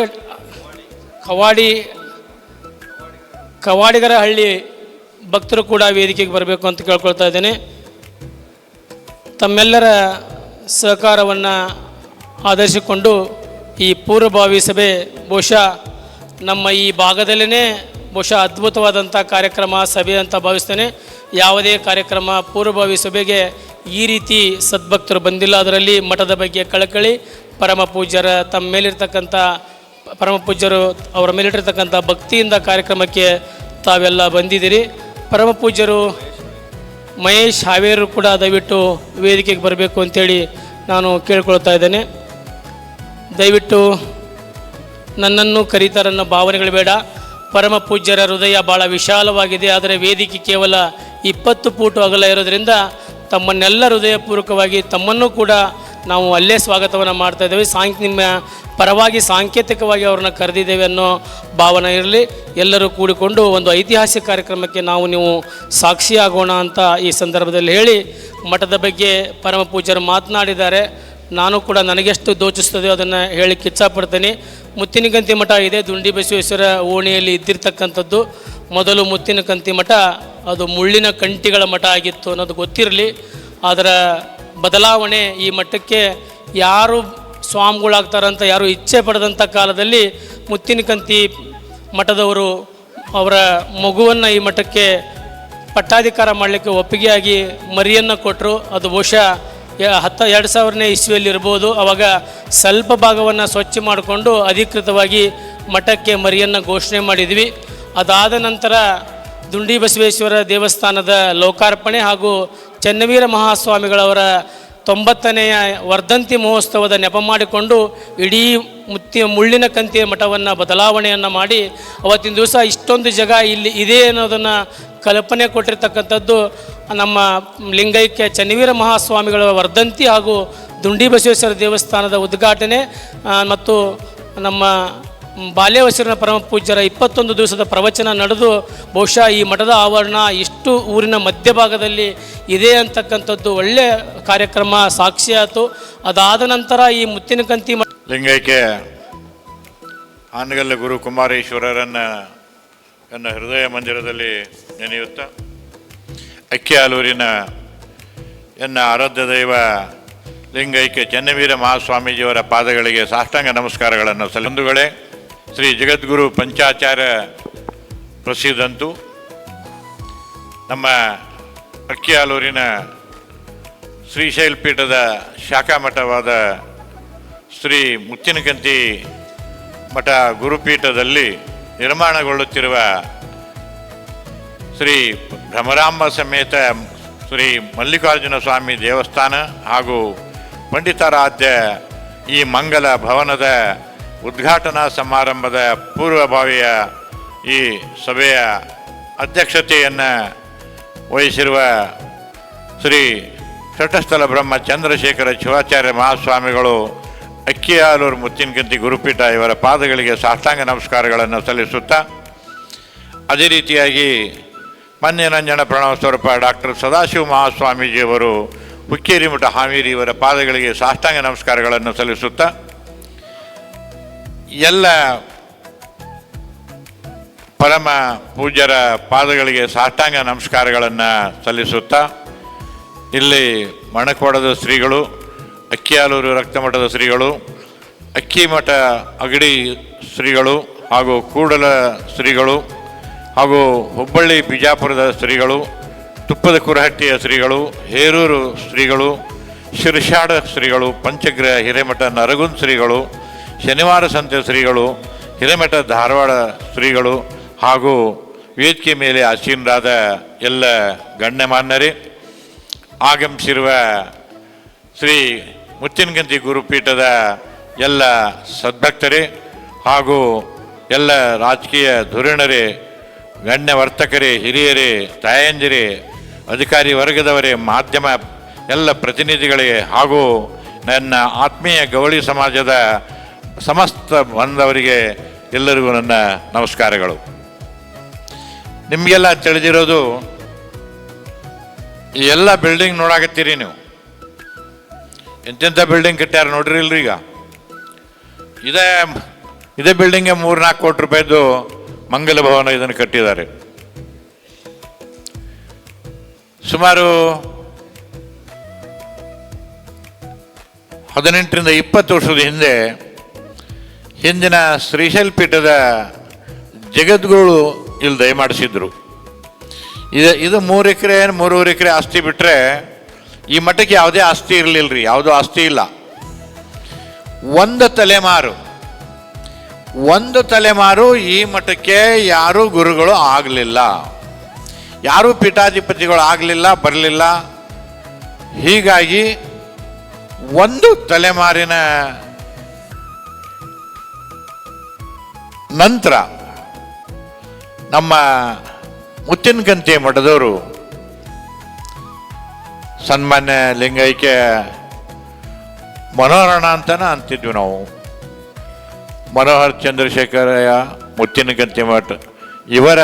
ಕವಾಡಿಗರ ಹಳ್ಳಿ ಭಕ್ತರು ಕೂಡ ವೇದಿಕೆಗೆ ಬರಬೇಕು ಅಂತ ಕೇಳ್ಕೊಳ್ತಾ ಇದ್ದೇನೆ. ತಮ್ಮೆಲ್ಲರ ಸಹಕಾರವನ್ನು ಆಧರಿಸಿಕೊಂಡು ಈ ಪೂರ್ವಭಾವಿ ಸಭೆ ಬಹುಶಃ ನಮ್ಮ ಈ ಭಾಗದಲ್ಲೇ ಬಹುಶಃ ಅದ್ಭುತವಾದಂಥ ಕಾರ್ಯಕ್ರಮ ಸಭೆ ಅಂತ ಭಾವಿಸ್ತೇನೆ. ಯಾವುದೇ ಕಾರ್ಯಕ್ರಮ ಪೂರ್ವಭಾವಿ ಸಭೆಗೆ ಈ ರೀತಿ ಸದ್ಭಕ್ತರು ಬಂದಿಲ್ಲ. ಅದರಲ್ಲಿ ಮಠದ ಬಗ್ಗೆ ಕಳಕಳಿ, ಪರಮ ಪೂಜ್ಯರ ತಮ್ಮ ಮೇಲಿರ್ತಕ್ಕಂಥ ಪರಮ ಪೂಜ್ಯರು ಅವರ ಮೇಲಿಟ್ಟಿರ್ತಕ್ಕಂಥ ಭಕ್ತಿಯಿಂದ ಕಾರ್ಯಕ್ರಮಕ್ಕೆ ತಾವೆಲ್ಲ ಬಂದಿದ್ದೀರಿ. ಪರಮ ಪೂಜ್ಯರು ಮಹೇಶ್ ಹಾವೇರು ಕೂಡ ದಯವಿಟ್ಟು ವೇದಿಕೆಗೆ ಬರಬೇಕು ಅಂತೇಳಿ ನಾನು ಕೇಳ್ಕೊಳ್ತಾ ಇದ್ದೇನೆ. ದಯವಿಟ್ಟು ನನ್ನನ್ನು ಕರೀತಾರನ್ನೋ ಭಾವನೆಗಳು ಬೇಡ. ಪರಮ ಪೂಜ್ಯರ ಹೃದಯ ಭಾಳ ವಿಶಾಲವಾಗಿದೆ. ಆದರೆ ವೇದಿಕೆ ಕೇವಲ 20 ಫೂಟು ಅಗಲ ಇರೋದರಿಂದ ತಮ್ಮನ್ನೆಲ್ಲ ಹೃದಯಪೂರ್ವಕವಾಗಿ ತಮ್ಮನ್ನು ಕೂಡ ನಾವು ಅಲ್ಲೇ ಸ್ವಾಗತವನ್ನು ಮಾಡ್ತಾ ಇದ್ದೇವೆ. ನಿಮ್ಮ ಪರವಾಗಿ ಸಾಂಕೇತಿಕವಾಗಿ ಅವ್ರನ್ನ ಕರೆದಿದ್ದೇವೆ ಅನ್ನೋ ಭಾವನೆ ಇರಲಿ. ಎಲ್ಲರೂ ಕೂಡಿಕೊಂಡು ಒಂದು ಐತಿಹಾಸಿಕ ಕಾರ್ಯಕ್ರಮಕ್ಕೆ ನೀವು ಸಾಕ್ಷಿಯಾಗೋಣ ಅಂತ ಈ ಸಂದರ್ಭದಲ್ಲಿ ಹೇಳಿ, ಮಠದ ಬಗ್ಗೆ ಪರಮ ಪೂಜ್ಯರು ಮಾತನಾಡಿದ್ದಾರೆ. ನಾನು ಕೂಡ ನನಗೆಷ್ಟು ದೋಚಿಸ್ತದೆಯೋ ಅದನ್ನು ಹೇಳಲಿಕ್ಕೆ ಇಚ್ಛಾಪಡ್ತೇನೆ. ಮುತ್ತಿನಕಂತಿ ಮಠ ಇದೆ, ದುಂಡಿ ಬಸವೇಶ್ವರ ಓಣಿಯಲ್ಲಿ ಇದ್ದಿರ್ತಕ್ಕಂಥದ್ದು. ಮೊದಲು ಮುತ್ತಿನಕಂತಿ ಮಠ ಅದು ಮುಳ್ಳಿನ ಕಂಟಿಗಳ ಮಠ ಆಗಿತ್ತು ಅನ್ನೋದು ಗೊತ್ತಿರಲಿ. ಅದರ ಬದಲಾವಣೆ ಈ ಮಠಕ್ಕೆ ಯಾರು ಸ್ವಾಮಿಗಳಾಗ್ತಾರಂತ ಯಾರು ಇಚ್ಛೆ ಪಡೆದಂಥ ಕಾಲದಲ್ಲಿ ಮುತ್ತಿನಕಂತಿ ಮಠದವರು ಅವರ ಮಗುವನ್ನು ಈ ಮಠಕ್ಕೆ ಪಟ್ಟಾಧಿಕಾರ ಮಾಡಲಿಕ್ಕೆ ಒಪ್ಪಿಗೆಯಾಗಿ ಮರಿಯನ್ನು ಕೊಟ್ಟರು. ಅದು ಬಹುಶಃ 2000ನೇ ಇಸ್ವಿಯಲ್ಲಿ ಇರ್ಬೋದು. ಆವಾಗ ಸ್ವಲ್ಪ ಭಾಗವನ್ನು ಸ್ವಚ್ಛ ಮಾಡಿಕೊಂಡು ಅಧಿಕೃತವಾಗಿ ಮಠಕ್ಕೆ ಮರಿಯನ್ನು ಘೋಷಣೆ ಮಾಡಿದ್ವಿ. ಅದಾದ ನಂತರ ದುಂಡಿ ಬಸವೇಶ್ವರ ದೇವಸ್ಥಾನದ ಲೋಕಾರ್ಪಣೆ ಹಾಗೂ ಚೆನ್ನವೀರ ಮಹಾಸ್ವಾಮಿಗಳವರ 90ನೇಯ ವರ್ಧಂತಿ ಮಹೋತ್ಸವದ ನೆಪ ಮಾಡಿಕೊಂಡು ಇಡೀ ಮುಳ್ಳಿನ ಕಂತಿಯ ಮಠವನ್ನು ಬದಲಾವಣೆಯನ್ನು ಮಾಡಿ ಅವತ್ತಿನ ದಿವಸ ಇಷ್ಟೊಂದು ಜಾಗ ಇಲ್ಲಿ ಇದೆ ಅನ್ನೋದನ್ನು ಕಲ್ಪನೆ ಕೊಟ್ಟಿರ್ತಕ್ಕಂಥದ್ದು ನಮ್ಮ ಲಿಂಗೈಕ್ಯ ಚೆನ್ನವೀರ ಮಹಾಸ್ವಾಮಿಗಳ ವರ್ಧಂತಿ ಹಾಗೂ ದುಂಡಿ ಬಸವೇಶ್ವರ ದೇವಸ್ಥಾನದ ಉದ್ಘಾಟನೆ ಮತ್ತು ನಮ್ಮ ಬಾಲ್ಯವಸಿರನ ಪರಮ ಪೂಜ್ಯರ 21 ದಿವಸದ ಪ್ರವಚನ ನಡೆದು ಬಹುಶಃ ಈ ಮಠದ ಆವರಣ ಇಷ್ಟು ಊರಿನ ಮಧ್ಯಭಾಗದಲ್ಲಿ ಇದೆ ಅಂತಕ್ಕಂಥದ್ದು ಒಳ್ಳೆಯ ಕಾರ್ಯಕ್ರಮ ಸಾಕ್ಷಿಯಾಯಿತು. ಅದಾದ ನಂತರ ಈ ಮುತ್ತಿನಕಂತಿ ಲಿಂಗೈಕ್ಯ ಆನಗಲ್ಲ ಗುರು ಕುಮಾರೇಶ್ವರರನ್ನು ನನ್ನ ಹೃದಯ ಮಂದಿರದಲ್ಲಿ ನೆನೆಯುತ್ತಾ ಅಕ್ಕಿಯಾಲೂರಿನ ಎನ್ನ ಆರಾಧ್ಯ ದೈವ ಲಿಂಗೈಕ್ಯ ಚೆನ್ನವೀರ ಮಹಾಸ್ವಾಮೀಜಿಯವರ ಪಾದಗಳಿಗೆ ಸಾಷ್ಟಾಂಗ ನಮಸ್ಕಾರಗಳನ್ನು ಬಂಧುಗಳೇ, ಶ್ರೀ ಜಗದ್ಗುರು ಪಂಚಾಚಾರ್ಯ ಪ್ರಸಿದ್ಧಂತೂ ನಮ್ಮ ಅಕ್ಕಿಯಾಲೂರಿನ ಶ್ರೀಶೈಲ ಪೀಠದ ಶಾಖಾ ಮಠವಾದ ಶ್ರೀ ಮುತ್ತಿನಕಂತಿ ಮಠ ಗುರುಪೀಠದಲ್ಲಿ ನಿರ್ಮಾಣಗೊಳ್ಳುತ್ತಿರುವ ಶ್ರೀ ಭ್ರಮರಾಂಬ ಸಮೇತ ಶ್ರೀ ಮಲ್ಲಿಕಾರ್ಜುನ ಸ್ವಾಮಿ ದೇವಸ್ಥಾನ ಹಾಗೂ ಪಂಡಿತಾರಾಧ್ಯ ಈ ಮಂಗಲ ಭವನದ ಉದ್ಘಾಟನಾ ಸಮಾರಂಭದ ಪೂರ್ವಭಾವಿಯ ಈ ಸಭೆಯ ಅಧ್ಯಕ್ಷತೆಯನ್ನು ವಹಿಸಿರುವ ಶ್ರೀ ಷಟಸ್ಥಲ ಬ್ರಹ್ಮ ಚಂದ್ರಶೇಖರ ಶಿವಾಚಾರ್ಯ ಮಹಾಸ್ವಾಮಿಗಳು ಅಕ್ಕಿಯಾಲೂರು ಮುತ್ತಿನಕಂತಿ ಗುರುಪೀಠ ಇವರ ಪಾದಗಳಿಗೆ ಸಾಷ್ಟಾಂಗ ನಮಸ್ಕಾರಗಳನ್ನು ಸಲ್ಲಿಸುತ್ತಾ, ಅದೇ ರೀತಿಯಾಗಿ ಮನ್ಯರಂಜನ ಪ್ರಣವ ಸ್ವರೂಪ ಡಾಕ್ಟರ್ ಸದಾಶಿವ ಮಹಾಸ್ವಾಮೀಜಿಯವರು ಹುಕ್ಕೇರಿ ಮಠ ಹಾವೇರಿ ಇವರ ಪಾದಗಳಿಗೆ ಸಾಷ್ಟಾಂಗ ನಮಸ್ಕಾರಗಳನ್ನು ಸಲ್ಲಿಸುತ್ತಾ, ಎಲ್ಲ ಪರಮ ಪೂಜ್ಯರ ಪಾದಗಳಿಗೆ ಸಾಷ್ಟಾಂಗ ನಮಸ್ಕಾರಗಳನ್ನು ಸಲ್ಲಿಸುತ್ತಾ, ಇಲ್ಲಿ ಮಣಕೋಡದ ಶ್ರೀಗಳು, ಅಕ್ಕಿಯಾಲೂರು ರಕ್ತಮಠದ ಶ್ರೀಗಳು, ಅಕ್ಕಿಮಠ ಅಗಡಿ ಶ್ರೀಗಳು ಹಾಗೂ ಕೂಡಲ ಶ್ರೀಗಳು ಹಾಗೂ ಹುಬ್ಬಳ್ಳಿ ಬಿಜಾಪುರದ ಶ್ರೀಗಳು, ತುಪ್ಪದ ಕುರಹಟ್ಟಿಯ ಶ್ರೀಗಳು, ಹೇರೂರು ಶ್ರೀಗಳು, ಶಿರ್ಷಾಡ ಶ್ರೀಗಳು, ಪಂಚಗ್ರಹ ಹಿರೇಮಠ ನರಗುಂದ್ ಶ್ರೀಗಳು, ಶನಿವಾರ ಸಂತೆ ಶ್ರೀಗಳು, ಹಿರೇಮಠ ಧಾರವಾಡ ಶ್ರೀಗಳು ಹಾಗೂ ವೇದಿಕೆ ಮೇಲೆ ಆಸೀನರಾದ ಎಲ್ಲ ಗಣ್ಯಮಾನ್ಯರೇ, ಆಗಮಿಸಿರುವ ಶ್ರೀ ಮುತ್ತಿನಕಂತಿ ಗುರುಪೀಠದ ಎಲ್ಲ ಸದ್ಭಕ್ತರೇ ಹಾಗೂ ಎಲ್ಲ ರಾಜಕೀಯ ಧುರೀಣರೇ, ಗಣ್ಯ ವರ್ತಕರೇ, ಹಿರಿಯರೇ, ತಾಯಂದಿರೇ, ಅಧಿಕಾರಿ ವರ್ಗದವರೇ, ಮಾಧ್ಯಮ ಎಲ್ಲ ಪ್ರತಿನಿಧಿಗಳಿಗೆ ಹಾಗೂ ನನ್ನ ಆತ್ಮೀಯ ಗವಳಿ ಸಮಾಜದ ಸಮಸ್ತ ಬಂದವರಿಗೆ ಎಲ್ಲರಿಗೂ ನನ್ನ ನಮಸ್ಕಾರಗಳು. ನಿಮಗೆಲ್ಲ ತಿಳಿದಿರೋದು, ಈ ಎಲ್ಲ ಬಿಲ್ಡಿಂಗ್ ನೋಡಾಕತ್ತೀರಿ ನೀವು. ಎಂತೆಂಥ ಬಿಲ್ಡಿಂಗ್ ಕಟ್ಟ್ಯಾರ ನೋಡ್ರಿ ಇಲ್ರಿ. ಈಗ ಇದೇ ಬಿಲ್ಡಿಂಗ್ಗೆ 3-4 ಕೋಟಿ ರೂಪಾಯಿದು ಮಂಗಲ ಭವನ ಇದನ್ನು ಕಟ್ಟಿದ್ದಾರೆ. ಸುಮಾರು 18-20 ವರ್ಷದ ಹಿಂದಿನ ಶ್ರೀಶೈಲ ಪೀಠದ ಜಗದ್ಗುರು ಇಲ್ಲಿ ದಯಮಾಡಿಸಿದ್ರು. ಇದು 3 ಎಕರೆ 3.5 ಎಕರೆ ಆಸ್ತಿ ಬಿಟ್ಟರೆ ಈ ಮಠಕ್ಕೆ ಯಾವುದೇ ಆಸ್ತಿ ಇರಲಿಲ್ಲ ರೀ. ಯಾವುದೂ ಆಸ್ತಿ ಇಲ್ಲ. ಒಂದು ತಲೆಮಾರು ಈ ಮಠಕ್ಕೆ ಯಾರೂ ಗುರುಗಳು ಆಗಲಿಲ್ಲ, ಯಾರೂ ಪೀಠಾಧಿಪತಿಗಳು ಆಗಲಿಲ್ಲ, ಬರಲಿಲ್ಲ. ಹೀಗಾಗಿ ಒಂದು ತಲೆಮಾರಿನ ನಂತರ ನಮ್ಮ ಮುತ್ತಿನಕಂತಿ ಮಠದವರು ಸನ್ಮಾನ್ಯ ಲಿಂಗೈಕ್ಯ ಮನೋಹರಣ ಅಂತನ ಅಂತಿದ್ವಿ ನಾವು. ಮನೋಹರ್ ಚಂದ್ರಶೇಖರಯ್ಯ ಮುತ್ತಿನಕಂತಿ ಮಠ ಇವರ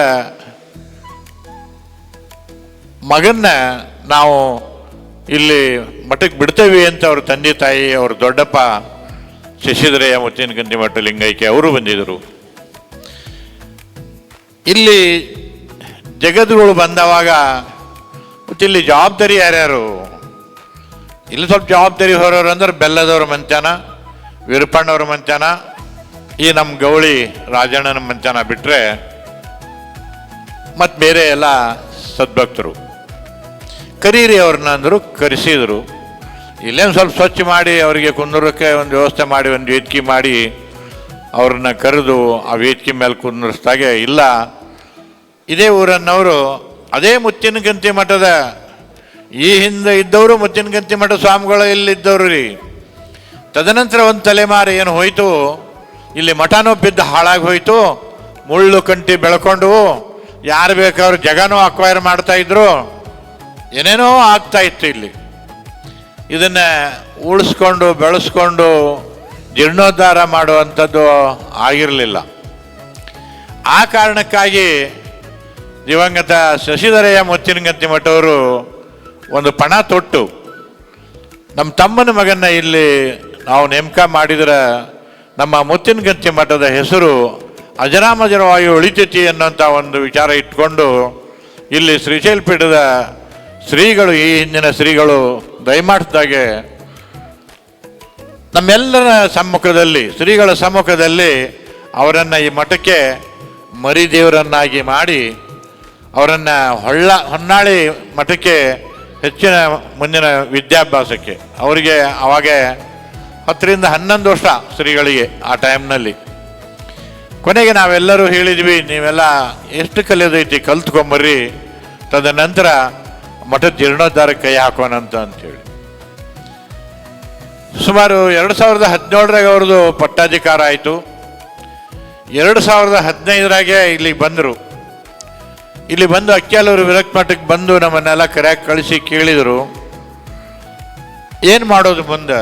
ಮಗನ್ನ ನಾವು ಇಲ್ಲಿ ಮಠಕ್ಕೆ ಬಿಡ್ತೇವೆ ಅಂತ ಅವ್ರ ತಂದೆ ತಾಯಿ, ಅವ್ರ ದೊಡ್ಡಪ್ಪ ಶಶಿಧರಯ್ಯ ಮುತ್ತಿನಕಂತಿ ಮಠ ಲಿಂಗೈಕ್ಯ ಅವರು ಬಂದಿದ್ದರು. ಇಲ್ಲಿ ಜಗದ್ಗುರು ಬಂದವಾಗ ಮತ್ತು ಇಲ್ಲಿ ಜವಾಬ್ದಾರಿ ಯಾರ್ಯಾರು, ಇಲ್ಲಿ ಸ್ವಲ್ಪ ಜವಾಬ್ದಾರಿ ಹೊರೋರು ಅಂದ್ರೆ ಬೆಲ್ಲದವ್ರ ಮಂಚಾನ, ವೀರಪ್ಪಣ್ಣವ್ರ ಮಂಚಾನ, ಈ ನಮ್ಮ ಗೌಳಿ ರಾಜಣ್ಣನ ಮಂಚಾನ ಬಿಟ್ಟರೆ ಮತ್ತು ಬೇರೆ ಎಲ್ಲ ಸದ್ಭಕ್ತರು. ಕರೀರಿ ಅವ್ರನ್ನ ಅಂದರು, ಕರೆಸಿದರು. ಇಲ್ಲೇನು ಸ್ವಲ್ಪ ಸ್ವಚ್ಛ ಮಾಡಿ ಅವರಿಗೆ ಕುಂದೂರಕ್ಕೆ ಒಂದು ವ್ಯವಸ್ಥೆ ಮಾಡಿ ಒಂದು ವೇದಿಕೆ ಮಾಡಿ ಅವ್ರನ್ನ ಕರೆದು ಆ ವೇದಿಕೆ ಮೇಲೆ ಕುಂದರ್ಸ್ದಾಗೆ ಇಲ್ಲ, ಇದೇ ಊರನ್ನವರು ಅದೇ ಮುತ್ತಿನಕಂತಿ ಮಠದ ಈ ಹಿಂದೆ ಇದ್ದವರು ಮುತ್ತಿನಕಂತಿ ಮಠ ಸ್ವಾಮಿಗಳು ಇಲ್ಲಿದ್ದವರು ರೀ. ತದನಂತರ ಒಂದು ತಲೆಮಾರು ಏನು ಹೋಯಿತು, ಇಲ್ಲಿ ಮಠನೂ ಬಿದ್ದು ಹಾಳಾಗಿ ಹೋಯಿತು, ಮುಳ್ಳು ಕಂಟಿ ಬೆಳ್ಕೊಂಡು ಯಾರು ಬೇಕಾದ್ರೂ ಜಗನೂ ಅಕ್ವೈರ್ ಮಾಡ್ತಾಯಿದ್ರು, ಏನೇನೋ ಆಗ್ತಾ ಇತ್ತು. ಇಲ್ಲಿ ಇದನ್ನು ಉಳಿಸ್ಕೊಂಡು ಬೆಳೆಸ್ಕೊಂಡು ಜೀರ್ಣೋದ್ಧಾರ ಮಾಡುವಂಥದ್ದು ಆಗಿರಲಿಲ್ಲ. ಆ ಕಾರಣಕ್ಕಾಗಿ ದಿವಂಗತ ಶಶಿಧರಯ್ಯ ಮುತ್ತಿನಕಂತಿ ಮಠವರು ಒಂದು ಪಣ ತೊಟ್ಟು ನಮ್ಮ ತಮ್ಮನ ಮಗನ್ನ ಇಲ್ಲಿ ನಾವು ನೇಮಕ ಮಾಡಿದ್ರೆ ನಮ್ಮ ಮುತ್ತಿನಕಂತಿ ಮಠದ ಹೆಸರು ಅಜರಾಮಜರವಾಗಿ ಉಳಿತೈತಿ ಅನ್ನೋಂಥ ಒಂದು ವಿಚಾರ ಇಟ್ಕೊಂಡು ಇಲ್ಲಿ ಶ್ರೀಶೈಲ ಪೀಠದ ಶ್ರೀಗಳು, ಈ ಹಿಂದಿನ ಶ್ರೀಗಳು ದಯಮಾಡಿಸಿದಾಗೆ ನಮ್ಮೆಲ್ಲರ ಸಮ್ಮುಖದಲ್ಲಿ, ಶ್ರೀಗಳ ಸಮ್ಮುಖದಲ್ಲಿ ಅವರನ್ನು ಈ ಮಠಕ್ಕೆ ಮರಿದೇವರನ್ನಾಗಿ ಮಾಡಿ ಅವರನ್ನು ಹೊನ್ನಾಳಿ ಮಠಕ್ಕೆ ಹೆಚ್ಚಿನ ಮುಂದಿನ ವಿದ್ಯಾಭ್ಯಾಸಕ್ಕೆ ಅವರಿಗೆ ಅವಾಗ 10-11 ವರ್ಷ ಶ್ರೀಗಳಿಗೆ ಆ ಟೈಮ್ನಲ್ಲಿ. ಕೊನೆಗೆ ನಾವೆಲ್ಲರೂ ಹೇಳಿದ್ವಿ, ನೀವೆಲ್ಲ ಎಷ್ಟು ಕಲಿಯೋದೈತಿ ಕಲ್ತ್ಕೊಂಬರ್ರಿ, ತದನಂತರ ಮಠದ ಜೀರ್ಣೋದ್ಧಾರಕ್ಕೆ ಕೈ ಹಾಕೋಣಂತ ಅಂತೇಳಿ. ಸುಮಾರು 2017ರಾಗ ಅವ್ರದ್ದು ಪಟ್ಟಾಧಿಕಾರ ಆಯಿತು. 2015ರಾಗೆ ಇಲ್ಲಿಗೆ ಬಂದರು. ಇಲ್ಲಿ ಬಂದು ಅಕ್ಕಿಯಾಲೂರು ವಿರಕ್ತ ಮಠಕ್ಕೆ ಬಂದು ನಮ್ಮನ್ನೆಲ್ಲ ಕರೆಯಾಗಿ ಕಳಿಸಿ ಕೇಳಿದರು, ಏನು ಮಾಡೋದು ಮುಂದೆ,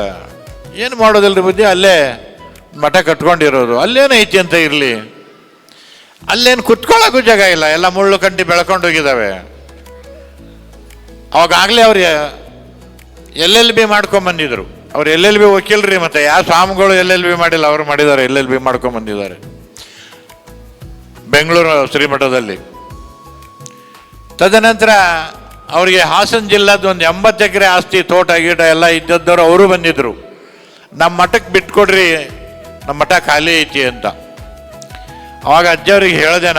ಏನು ಮಾಡೋದಿಲ್ಲರಿ ಬುದ್ಧಿ, ಅಲ್ಲೇ ಮಠ ಕಟ್ಕೊಂಡಿರೋದು, ಅಲ್ಲೇನೈತಿ ಅಂತ ಇರಲಿ, ಅಲ್ಲೇನು ಕುತ್ಕೊಳ್ಳೋಕ್ಕೂ ಜಾಗ ಇಲ್ಲ, ಎಲ್ಲ ಮುಳ್ಳು ಕಂಟಿ ಬೆಳ್ಕೊಂಡು ಹೋಗಿದ್ದಾವೆ. ಅವಾಗಲೇ ಅವ್ರು LLB ಮಾಡ್ಕೊಂಬಂದಿದ್ರು. ಅವ್ರು LLB ವಕೀಲ್ರಿ, ಮತ್ತು ಯಾವ ಸ್ವಾಮಿಗಳು LLB ಮಾಡಿಲ್ಲ, ಅವರು ಮಾಡಿದ್ದಾರೆ, LLB ಮಾಡ್ಕೊಂಬಂದಿದ್ದಾರೆ ಬೆಂಗಳೂರು ಶ್ರೀಮಠದಲ್ಲಿ. ತದನಂತರ ಅವರಿಗೆ ಹಾಸನ ಜಿಲ್ಲಾದ ಒಂದು 80 ಎಕರೆ ಆಸ್ತಿ, ತೋಟ ಗೀಟ ಎಲ್ಲ ಇದ್ದದ್ದವರು ಅವರು ಬಂದಿದ್ದರು. ನಮ್ಮ ಮಠಕ್ಕೆ ಬಿಟ್ಕೊಡ್ರಿ, ನಮ್ಮ ಮಠ ಖಾಲಿ ಐತಿ ಅಂತ. ಅವಾಗ ಅಜ್ಜವ್ರಿಗೆ ಹೇಳಿದೆ,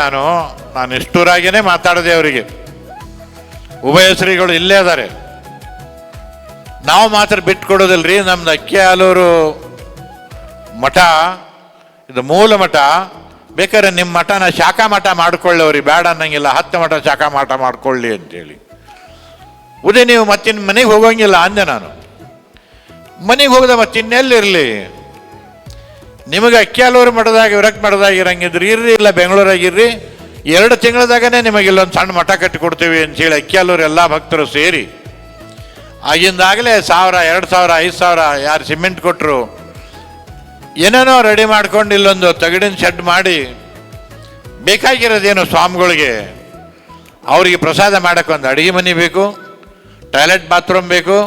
ನಾನು ಇಷ್ಟೂರಾಗೇ ಮಾತಾಡಿದೆ ಅವರಿಗೆ, ಉಭಯ ಶ್ರೀಗಳು ಇಲ್ಲೇ ಅದಾರೆ, ನಾವು ಮಾತ್ರ ಬಿಟ್ಕೊಡೋದಿಲ್ರಿ, ನಮ್ದು ಅಕ್ಕಿಯಾಲೂರು ಮಠ ಇದು ಮೂಲ ಮಠ, ಬೇಕಾದ್ರೆ ನಿಮ್ಮ ಮಠನ ಶಾಖಾ ಮಠ ಮಾಡ್ಕೊಳ್ಳಿ, ಅವ್ರಿಗೆ ಬೇಡ ಅನ್ನಂಗಿಲ್ಲ, 10 ಮಠ ಶಾಖಾ ಮಠ ಮಾಡ್ಕೊಳ್ಳಿ ಅಂತೇಳಿ. ಉದಯ ನೀವು ಮತ್ತಿನ ಮನೆಗೆ ಹೋಗೋಂಗಿಲ್ಲ ಅಂದೆ ನಾನು. ಮನೆಗೆ ಹೋಗದ ಮತ್ತಿನ್ನೆಲ್ಲಿರಲಿ, ನಿಮಗೆ ಅಕ್ಕಿಯಾಲೂರು ಮಠದಾಗ ವಿರಕ್ತ ಮಠದಾಗ ಇರಂಗಿದ್ರಿ ಇರ್ರಿ, ಇಲ್ಲ ಬೆಂಗಳೂರಾಗಿರ್ರಿ, 2 ತಿಂಗಳದಾಗನೇ ನಿಮಗೆ ಇಲ್ಲೊಂದು ಸಣ್ಣ ಮಠ ಕಟ್ಟಿಕೊಡ್ತೀವಿ ಅಂತೇಳಿ ಅಕ್ಕಿಯಲ್ಲೂರು ಎಲ್ಲ ಭಕ್ತರು ಸೇರಿ ಆಗಿಂದಾಗಲೇ 1000, 2000, 5000 ಯಾರು ಸಿಮೆಂಟ್ ಕೊಟ್ಟರು, ಏನೇನೋ ರೆಡಿ ಮಾಡ್ಕೊಂಡು ಇಲ್ಲೊಂದು ತಗಡಿನ ಶೆಡ್ ಮಾಡಿ ಬೇಕಾಗಿರೋದೇನು ಸ್ವಾಮಿಗಳಿಗೆ ಅವರಿಗೆ ಪ್ರಸಾದ ಮಾಡೋಕ್ಕೆ ಒಂದು ಅಡುಗೆ ಮನೆ ಬೇಕು, ಟಾಯ್ಲೆಟ್ ಬಾತ್ರೂಮ್ ಬೇಕು,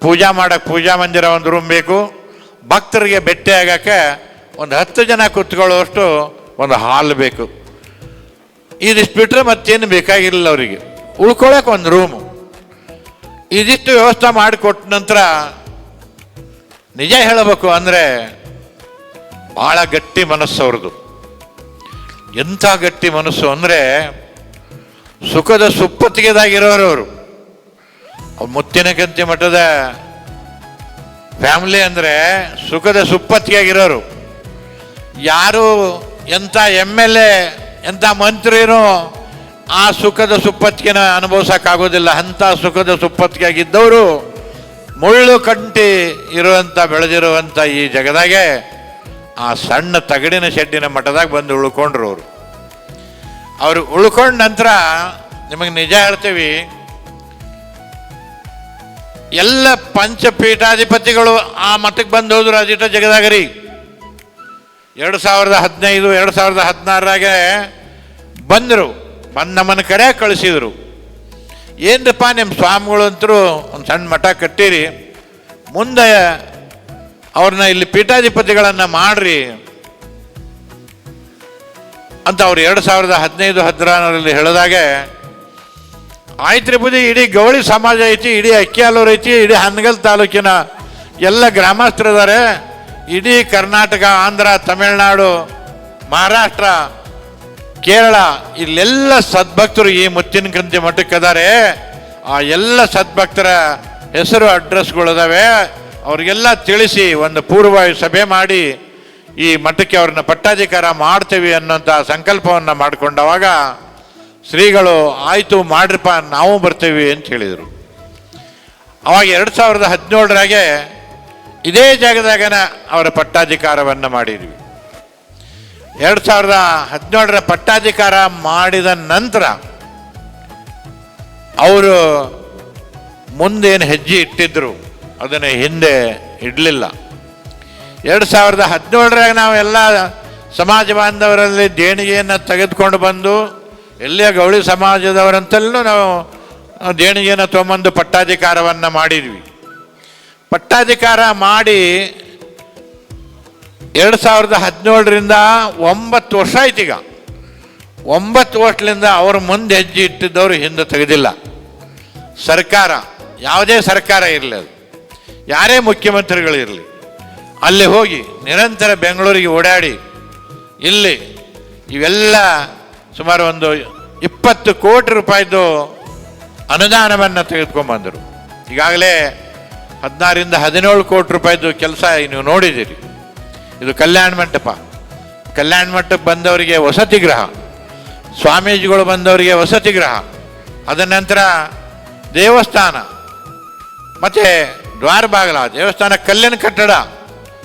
ಪೂಜಾ ಮಾಡೋಕ್ಕೆ ಪೂಜಾ ಮಂದಿರ ಒಂದು ರೂಮ್ ಬೇಕು, ಭಕ್ತರಿಗೆ ಭೇಟಿ ಆಗೋಕ್ಕೆ ಒಂದು 10 ಜನ ಕೂತ್ಕೊಳ್ಳುವಷ್ಟು ಒಂದು ಹಾಲ್ ಬೇಕು. ಇದಿಷ್ಟು ಬಿಟ್ಟರೆ ಮತ್ತೇನು ಬೇಕಾಗಿರಲಿಲ್ಲ ಅವರಿಗೆ. ಉಳ್ಕೊಳ್ಳೋಕೆ ಒಂದು ರೂಮು. ಇದಿಷ್ಟು ವ್ಯವಸ್ಥೆ ಮಾಡಿಕೊಟ್ಟ ನಂತರ ನಿಜ ಹೇಳಬೇಕು ಅಂದರೆ ಭಾಳ ಗಟ್ಟಿ ಮನಸ್ಸು ಅವ್ರದ್ದು. ಎಂಥ ಗಟ್ಟಿ ಮನಸ್ಸು ಅಂದರೆ ಸುಖದ ಸುಪ್ಪತ್ತಿಗೆದಾಗಿರೋರು ಅವರು. ಮುತ್ತಿನಕಂತಿ ಮಠದ ಫ್ಯಾಮಿಲಿ ಅಂದರೆ ಸುಖದ ಸುಪ್ಪತ್ತಿಗೆಯಾಗಿರೋರು. ಯಾರು ಎಂಥ MLA ಎಂಥ ಮಂತ್ರಿನೂ ಆ ಸುಖದ ಸುಪ್ಪತ್ತಿಗೆನ ಅನುಭವಿಸೋಕ್ಕಾಗೋದಿಲ್ಲ. ಅಂಥ ಸುಖದ ಸುಪ್ಪತ್ತಿಗೆಯಾಗಿದ್ದವರು ಮುಳ್ಳು ಕಂಟಿ ಇರುವಂಥ ಬೆಳೆದಿರುವಂಥ ಈ ಜಗದಾಗೆ ಆ ಸಣ್ಣ ತಗಡಿನ ಶೆಡ್ಡಿನ ಮಠದಾಗ ಬಂದು ಉಳ್ಕೊಂಡ್ರು ಅವರು ಉಳ್ಕೊಂಡ ನಂತರ ನಿಮಗೆ ನಿಜ ಹೇಳ್ತೀವಿ, ಎಲ್ಲ ಪಂಚಪೀಠಾಧಿಪತಿಗಳು ಆ ಮಠಕ್ಕೆ ಬಂದು ಹೋದ್ರು. ಅದಿಟ ಜಗದಾಗರಿ 2015, 2016 ಬಂದರು. ಬಂದು ನಮ್ಮನ್ನು ಕರೆ ಕಳಿಸಿದರು. ಏನಪ್ಪ ನಿಮ್ಮ ಸ್ವಾಮಿಗಳು ಅಂತರೂ ಒಂದು ಸಣ್ಣ ಮಠ ಕಟ್ಟಿರಿ, ಮುಂದೆ ಅವ್ರನ್ನ ಇಲ್ಲಿ ಪೀಠಾಧಿಪತಿಗಳನ್ನು ಮಾಡ್ರಿ ಅಂತ ಅವ್ರು 2015, 2016 ಹೇಳಿದಾಗೆ ಆಯ್ತು ಬುದ್ಧಿ. ಇಡೀ ಗವಳಿ ಸಮಾಜ ಐತಿ, ಇಡೀ ಅಕ್ಕಿಯಾಲೂರು ಐತಿ, ಇಡೀ ಹನಗಲ್ ತಾಲೂಕಿನ ಎಲ್ಲ ಗ್ರಾಮಸ್ಥರಿದ್ದಾರೆ, ಇಡೀ ಕರ್ನಾಟಕ, ಆಂಧ್ರ, ತಮಿಳುನಾಡು, ಮಹಾರಾಷ್ಟ್ರ, ಕೇರಳ ಇಲ್ಲೆಲ್ಲ ಸದ್ಭಕ್ತರು ಈ ಮುತ್ತಿನಕಂತಿ ಮಠಕ್ಕೆ ಅದಾರೆ. ಆ ಎಲ್ಲ ಸದ್ಭಕ್ತರ ಹೆಸರು ಅಡ್ರೆಸ್ಗಳಿದಾವೆ. ಅವ್ರಿಗೆಲ್ಲ ತಿಳಿಸಿ ಒಂದು ಪೂರ್ವಭಾವಿ ಸಭೆ ಮಾಡಿ ಈ ಮಠಕ್ಕೆ ಅವ್ರನ್ನ ಪಟ್ಟಾಧಿಕಾರ ಮಾಡ್ತೀವಿ ಅನ್ನೋಂಥ ಸಂಕಲ್ಪವನ್ನು ಮಾಡಿಕೊಂಡವಾಗ ಶ್ರೀಗಳು ಆಯಿತು ಮಾಡ್ರಿಪ್ಪ ನಾವು ಬರ್ತೀವಿ ಅಂತ ಹೇಳಿದರು. ಅವಾಗ 2017 ಇದೇ ಜಾಗದಾಗನ ಅವರ ಪಟ್ಟಾಧಿಕಾರವನ್ನು ಮಾಡಿದ್ವಿ. 2017 ಪಟ್ಟಾಧಿಕಾರ ಮಾಡಿದ ನಂತರ ಅವರು ಮುಂದೇನು ಹೆಜ್ಜೆ ಇಟ್ಟಿದ್ರು ಅದನ್ನು ಹಿಂದೆ ಇಡಲಿಲ್ಲ. 2017 ನಾವೆಲ್ಲ ಸಮಾಜ ಬಾಂಧವರಲ್ಲಿ ದೇಣಿಗೆಯನ್ನು ತೆಗೆದುಕೊಂಡು ಬಂದು ಎಲ್ಲಿಯ ಗೌಳಿ ಸಮಾಜದವರಂತಲ್ಲೂ ನಾವು ದೇಣಿಗೆಯನ್ನು ತೊಗೊಂಬಂದು ಪಟ್ಟಾಧಿಕಾರವನ್ನು ಮಾಡಿದ್ವಿ. ಪಟ್ಟಾಧಿಕಾರ ಮಾಡಿ 2017 9 ವರ್ಷ ಆಯ್ತು. ಈಗ 9 ವರ್ಷದಿಂದ ಅವರು ಮುಂದೆ ಹೆಜ್ಜೆ ಇಟ್ಟಿದ್ದವರು ಹಿಂದೆ ತೆಗೆದಿಲ್ಲ. ಸರ್ಕಾರ ಯಾವುದೇ ಸರ್ಕಾರ ಇರಲಿ, ಅದು ಯಾರೇ ಮುಖ್ಯಮಂತ್ರಿಗಳಿರಲಿ, ಅಲ್ಲಿ ಹೋಗಿ ನಿರಂತರ ಬೆಂಗಳೂರಿಗೆ ಓಡಾಡಿ ಇಲ್ಲಿ ಇವೆಲ್ಲ ಸುಮಾರು ಒಂದು 20 ಕೋಟಿ ರೂಪಾಯಿದು ಅನುದಾನವನ್ನು ತೆಗೆದುಕೊಂಡ್ಬಂದರು. ಈಗಾಗಲೇ 16 17 ಕೋಟಿ ರೂಪಾಯಿದು ಕೆಲಸ ನೀವು ನೋಡಿದ್ದೀರಿ. ಇದು ಕಲ್ಯಾಣ ಮಂಟಪ. ಕಲ್ಯಾಣ ಮಂಟಪ ಬಂದವರಿಗೆ ವಸತಿ ಗೃಹ, ಸ್ವಾಮೀಜಿಗಳು ಬಂದವರಿಗೆ ವಸತಿ ಗೃಹ, ಅದ ನಂತರ ದೇವಸ್ಥಾನ, ಮತ್ತು ದ್ವಾರ ಬಾಗಲ, ದೇವಸ್ಥಾನ ಕಲ್ಲಿನ ಕಟ್ಟಡ.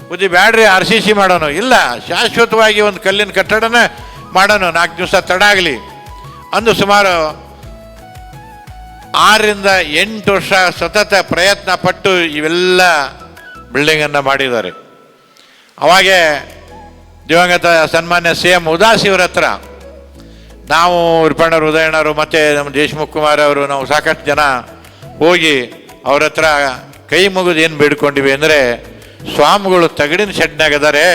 ಬುದ್ಧಿ ಬ್ಯಾಡ್ರಿ RCC ಮಾಡೋಣ, ಇಲ್ಲ ಶಾಶ್ವತವಾಗಿ ಒಂದು ಕಲ್ಲಿನ ಕಟ್ಟಡನ ಮಾಡೋಣ, 4 ದಿವಸ ತಡ ಆಗಲಿ ಅಂದು ಸುಮಾರು 6 ರಿಂದ 8 ವರ್ಷ ಸತತ ಪ್ರಯತ್ನ ಪಟ್ಟು ಇವೆಲ್ಲ ಬಿಲ್ಡಿಂಗನ್ನು ಮಾಡಿದ್ದಾರೆ. ಅವಾಗೆ ದಿವಂಗತ ಸನ್ಮಾನ್ಯ CM ಉದಾಸಿಯವರ ಹತ್ರ ನಾವು ವಿಪಣ್ಣರು, ಉದಯಣ್ಣವರು ಮತ್ತು ನಮ್ಮ ದೇಶಮುಖ್ ಕುಮಾರ್ ಅವರು ನಾವು ಸಾಕಷ್ಟು ಜನ ಹೋಗಿ ಅವ್ರ ಹತ್ರ ಕೈ ಮುಗಿದು ಏನು ಬೇಡ್ಕೊಂಡಿವಿ ಅಂದರೆ, ಸ್ವಾಮಿಗಳು ತಗಡಿನ ಶೆಡ್ನಾಗಿದ್ದಾರೆ,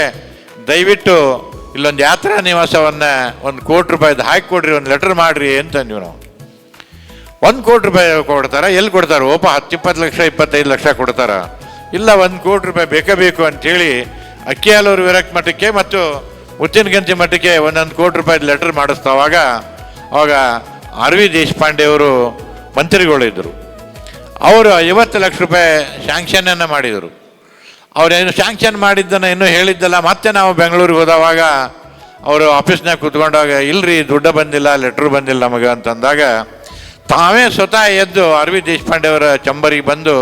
ದಯವಿಟ್ಟು ಇಲ್ಲೊಂದು ಯಾತ್ರಾ ನಿವಾಸವನ್ನು 1 ಕೋಟಿ ರೂಪಾಯಿದು ಹಾಕಿಕೊಡ್ರಿ, ಒಂದು ಲೆಟ್ರ್ ಮಾಡಿರಿ ಅಂತಂದ್ವಿ ನಾವು. 1 ಕೋಟಿ ರೂಪಾಯಿ ಕೊಡ್ತಾರೆ, ಎಲ್ಲಿ ಕೊಡ್ತಾರೆ? 10-20 ಲಕ್ಷ 25 ಲಕ್ಷ ಕೊಡ್ತಾರೆ. ಇಲ್ಲ 1 ಕೋಟಿ ರೂಪಾಯಿ ಬೇಕೇ ಬೇಕು ಅಂಥೇಳಿ ಅಕ್ಕಿಯಾಲೂರು ವಿರಕ್ತ ಮಠಕ್ಕೆ ಮತ್ತು ಮುತ್ತಿನಕಂತಿ ಮಠಕ್ಕೆ 1 ಕೋಟಿ ರೂಪಾಯಿ ಲೆಟರ್ ಮಾಡಿಸ್ತಾವಾಗ ಅವಾಗ RV ದೇಶಪಾಂಡೆ ಅವರು ಮಂತ್ರಿಗಳಿದ್ದರು. ಅವರು 50 ಲಕ್ಷ ರೂಪಾಯಿ ಶಾಂಕ್ಷನನ್ನು ಮಾಡಿದರು. ಅವರೇನು ಶಾಂಕ್ಷನ್ ಮಾಡಿದ್ದನ್ನು ಇನ್ನೂ ಹೇಳಿದ್ದಲ್ಲ. ಮತ್ತೆ ನಾವು ಬೆಂಗಳೂರಿಗೆ ಹೋದವಾಗ ಅವರು ಆಫೀಸ್ನಾಗ ಕೂತ್ಕೊಂಡಾಗ, ಇಲ್ರಿ ದುಡ್ಡು ಬಂದಿಲ್ಲ, ಲೆಟ್ರ್ ಬಂದಿಲ್ಲ ನಮಗೆ ಅಂತಂದಾಗ ತಾವೇ ಸ್ವತಃ ಎದ್ದು RV ದೇಶಪಾಂಡೆ ಅವರ ಚಂಬರಿಗೆ ಬಂದು,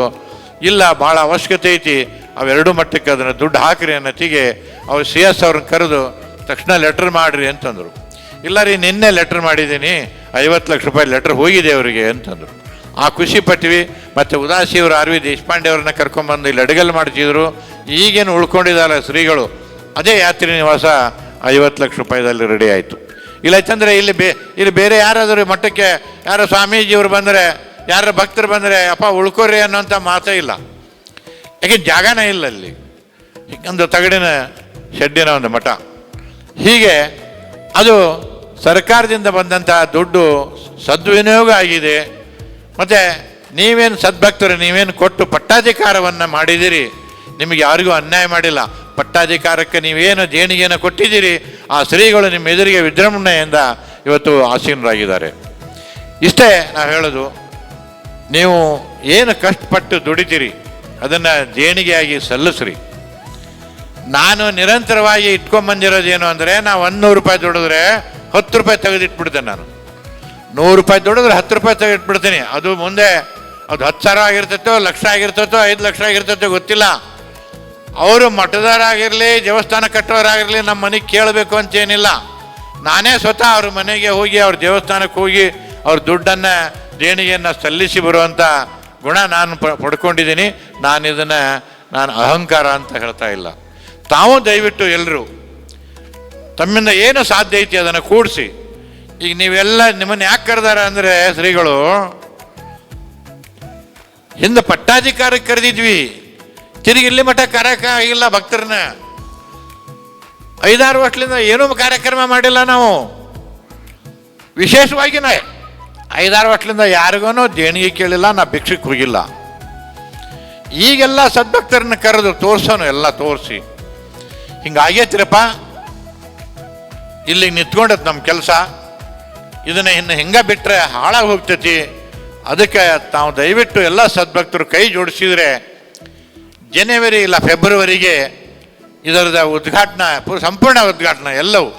ಇಲ್ಲ ಭಾಳ ಅವಶ್ಯಕತೆ ಐತಿ, ಅವೆರಡು ಮಟ್ಟಕ್ಕೆ ಅದನ್ನು ದುಡ್ಡು ಹಾಕ್ರಿ ಅನ್ನೋತ್ತಿಗೆ ಅವ್ರು CS ಅವ್ರನ್ನ ಕರೆದು ತಕ್ಷಣ ಲೆಟ್ರ್ ಮಾಡಿರಿ ಅಂತಂದರು. ಇಲ್ಲ ರೀ ನಿನ್ನೆ ಲೆಟ್ರ್ ಮಾಡಿದ್ದೀನಿ, 50 ಲಕ್ಷ ರೂಪಾಯಿ ಲೆಟ್ರ್ ಹೋಗಿದೆ ಅವರಿಗೆ ಅಂತಂದರು. ಆ ಖುಷಿ ಪಟ್ವಿ. ಮತ್ತು ಉದಾಸಿಯವರು ಆರ್ ವಿ ದೇಶಪಾಂಡೆ ಅವ್ರನ್ನ ಕರ್ಕೊಂಡ್ಬಂದು ಇಲ್ಲಿ ಅಡಗಲ್ ಮಾಡ್ತಿದ್ರು. ಈಗೇನು ಉಳ್ಕೊಂಡಿದ್ದಾರ ಶ್ರೀಗಳು, ಅದೇ ಯಾತ್ರಿ ನಿವಾಸ 50 ಲಕ್ಷ ರೂಪಾಯಿದಲ್ಲಿ ರೆಡಿ ಆಯಿತು. ಇಲ್ಲೈತಂದರೆ ಇಲ್ಲಿ ಬೇರೆ ಯಾರಾದರೂ ಮಠಕ್ಕೆ ಯಾರೋ ಸ್ವಾಮೀಜಿಯವರು ಬಂದರೆ, ಯಾರ ಭಕ್ತರು ಬಂದರೆ ಅಪ್ಪ ಉಳ್ಕೋರಿ ಅನ್ನೋಂಥ ಮಾತೇ ಇಲ್ಲ. ಯಾಕೆ ಜಾಗನೇ ಇಲ್ಲ ಅಲ್ಲಿ. ಒಂದು ತಗಡಿನ ಶೆಡ್ಡಿನ ಒಂದು ಮಠ. ಹೀಗೆ ಅದು ಸರ್ಕಾರದಿಂದ ಬಂದಂಥ ದುಡ್ಡು ಸದ್ವಿನಿಯೋಗ ಆಗಿದೆ. ಮತ್ತು ನೀವೇನು ಸದ್ಭಕ್ತರು, ನೀವೇನು ಕೊಟ್ಟು ಪಟ್ಟಾಧಿಕಾರವನ್ನು ಮಾಡಿದ್ದೀರಿ, ನಿಮಗೆ ಯಾರಿಗೂ ಅನ್ಯಾಯ ಮಾಡಿಲ್ಲ. ಪಟ್ಟಾಧಿಕಾರಕ್ಕೆ ನೀವೇನು ದೇಣಿಗೆಯನ್ನು ಕೊಟ್ಟಿದ್ದೀರಿ, ಆ ಶ್ರೀಗಳು ನಿಮ್ಮ ಎದುರಿಗೆ ವಿಜೃಂಭಣೆಯಿಂದ ಇವತ್ತು ಆಸೀನರಾಗಿದ್ದಾರೆ. ಇಷ್ಟೇ ನಾವು ಹೇಳೋದು. ನೀವು ಏನು ಕಷ್ಟಪಟ್ಟು ದುಡಿತೀರಿ ಅದನ್ನು ದೇಣಿಗೆಯಾಗಿ ಸಲ್ಲಿಸ್ರಿ. ನಾನು ನಿರಂತರವಾಗಿ ಇಟ್ಕೊಂಬಂದಿರೋದೇನು ಅಂದರೆ, ನಾವು 100 ರೂಪಾಯಿ ದುಡಿದ್ರೆ 10 ರೂಪಾಯಿ ತೆಗೆದಿಟ್ಬಿಡ್ತೇನೆ. ನಾನು 100 ರೂಪಾಯಿ ದುಡಿದ್ರೆ 10 ರೂಪಾಯಿ ತೆಗೆದಿಟ್ಬಿಡ್ತೀನಿ. ಅದು ಮುಂದೆ ಅದು 10,000 ಆಗಿರ್ತೈತೋ, ಲಕ್ಷ ಆಗಿರ್ತೈತೋ, 5 ಲಕ್ಷ ಆಗಿರ್ತೈತೋ ಗೊತ್ತಿಲ್ಲ. ಅವರು ಮಠದಾರಾಗಿರಲಿ, ದೇವಸ್ಥಾನ ಕಟ್ಟೋರಾಗಿರಲಿ, ನಮ್ಮ ಮನೆಗೆ ಕೇಳಬೇಕು ಅಂತೇನಿಲ್ಲ. ನಾನೇ ಸ್ವತಃ ಅವ್ರ ಮನೆಗೆ ಹೋಗಿ, ಅವ್ರ ದೇವಸ್ಥಾನಕ್ಕೆ ಹೋಗಿ ಅವ್ರ ದುಡ್ಡನ್ನು ದೇಣಿಗೆಯನ್ನು ಸಲ್ಲಿಸಿ ಬರುವಂಥ ಗುಣ ನಾನು ಪಡ್ಕೊಂಡಿದ್ದೀನಿ. ನಾನು ಅಹಂಕಾರ ಅಂತ ಹೇಳ್ತಾ ಇಲ್ಲ. ತಾವು ದಯವಿಟ್ಟು ಎಲ್ಲರೂ ತಮ್ಮಿಂದ ಏನು ಸಾಧ್ಯ ಐತಿ ಅದನ್ನು ಕೂಡಿಸಿ. ಈಗ ನೀವೆಲ್ಲ ನಿಮ್ಮನ್ನು ಯಾಕೆ ಕರೆದಾರ ಅಂದರೆ, ಶ್ರೀಗಳು ಹಿಂದೆ ಪಟ್ಟಾಧಿಕಾರಕ್ಕೆ ಕರೆದಿದ್ವಿ, ತಿರುಗಿ ಇಲ್ಲಿ ಮಠ ಕರೆಯಕ್ಕಾಗಿಲ್ಲ ಭಕ್ತರನ್ನ. 5-6 ವರ್ಷದಿಂದ ಏನೂ ಕಾರ್ಯಕ್ರಮ ಮಾಡಿಲ್ಲ ನಾವು. ವಿಶೇಷವಾಗಿ 5-6 ವರ್ಷದಿಂದ ಯಾರಿಗೂ ದೇಣಿಗೆ ಕೇಳಿಲ್ಲ, ನಾ ಭಿಕ್ಷಕ್ಕೆ ಹೋಗಿಲ್ಲ. ಈಗೆಲ್ಲ ಸದ್ಭಕ್ತರನ್ನ ಕರೆದು ತೋರ್ಸೋನು, ಎಲ್ಲ ತೋರಿಸಿ ಹಿಂಗಾಗೈತಿರಪ್ಪ, ಇಲ್ಲಿಗೆ ನಿಂತ್ಕೊಂಡತ್ ನಮ್ಮ ಕೆಲಸ, ಇದನ್ನು ಇನ್ನು ಹಿಂಗೆ ಬಿಟ್ಟರೆ ಹಾಳಾಗಿ ಹೋಗ್ತೈತಿ. ಅದಕ್ಕೆ ತಾವು ದಯವಿಟ್ಟು ಎಲ್ಲ ಸದ್ಭಕ್ತರು ಕೈ ಜೋಡಿಸಿದರೆ ಜನವರಿ ಇಲ್ಲ ಫೆಬ್ರವರಿಗೆ ಇದರದ ಉದ್ಘಾಟನಾ, ಸಂಪೂರ್ಣ ಉದ್ಘಾಟನಾ ಎಲ್ಲವೂ.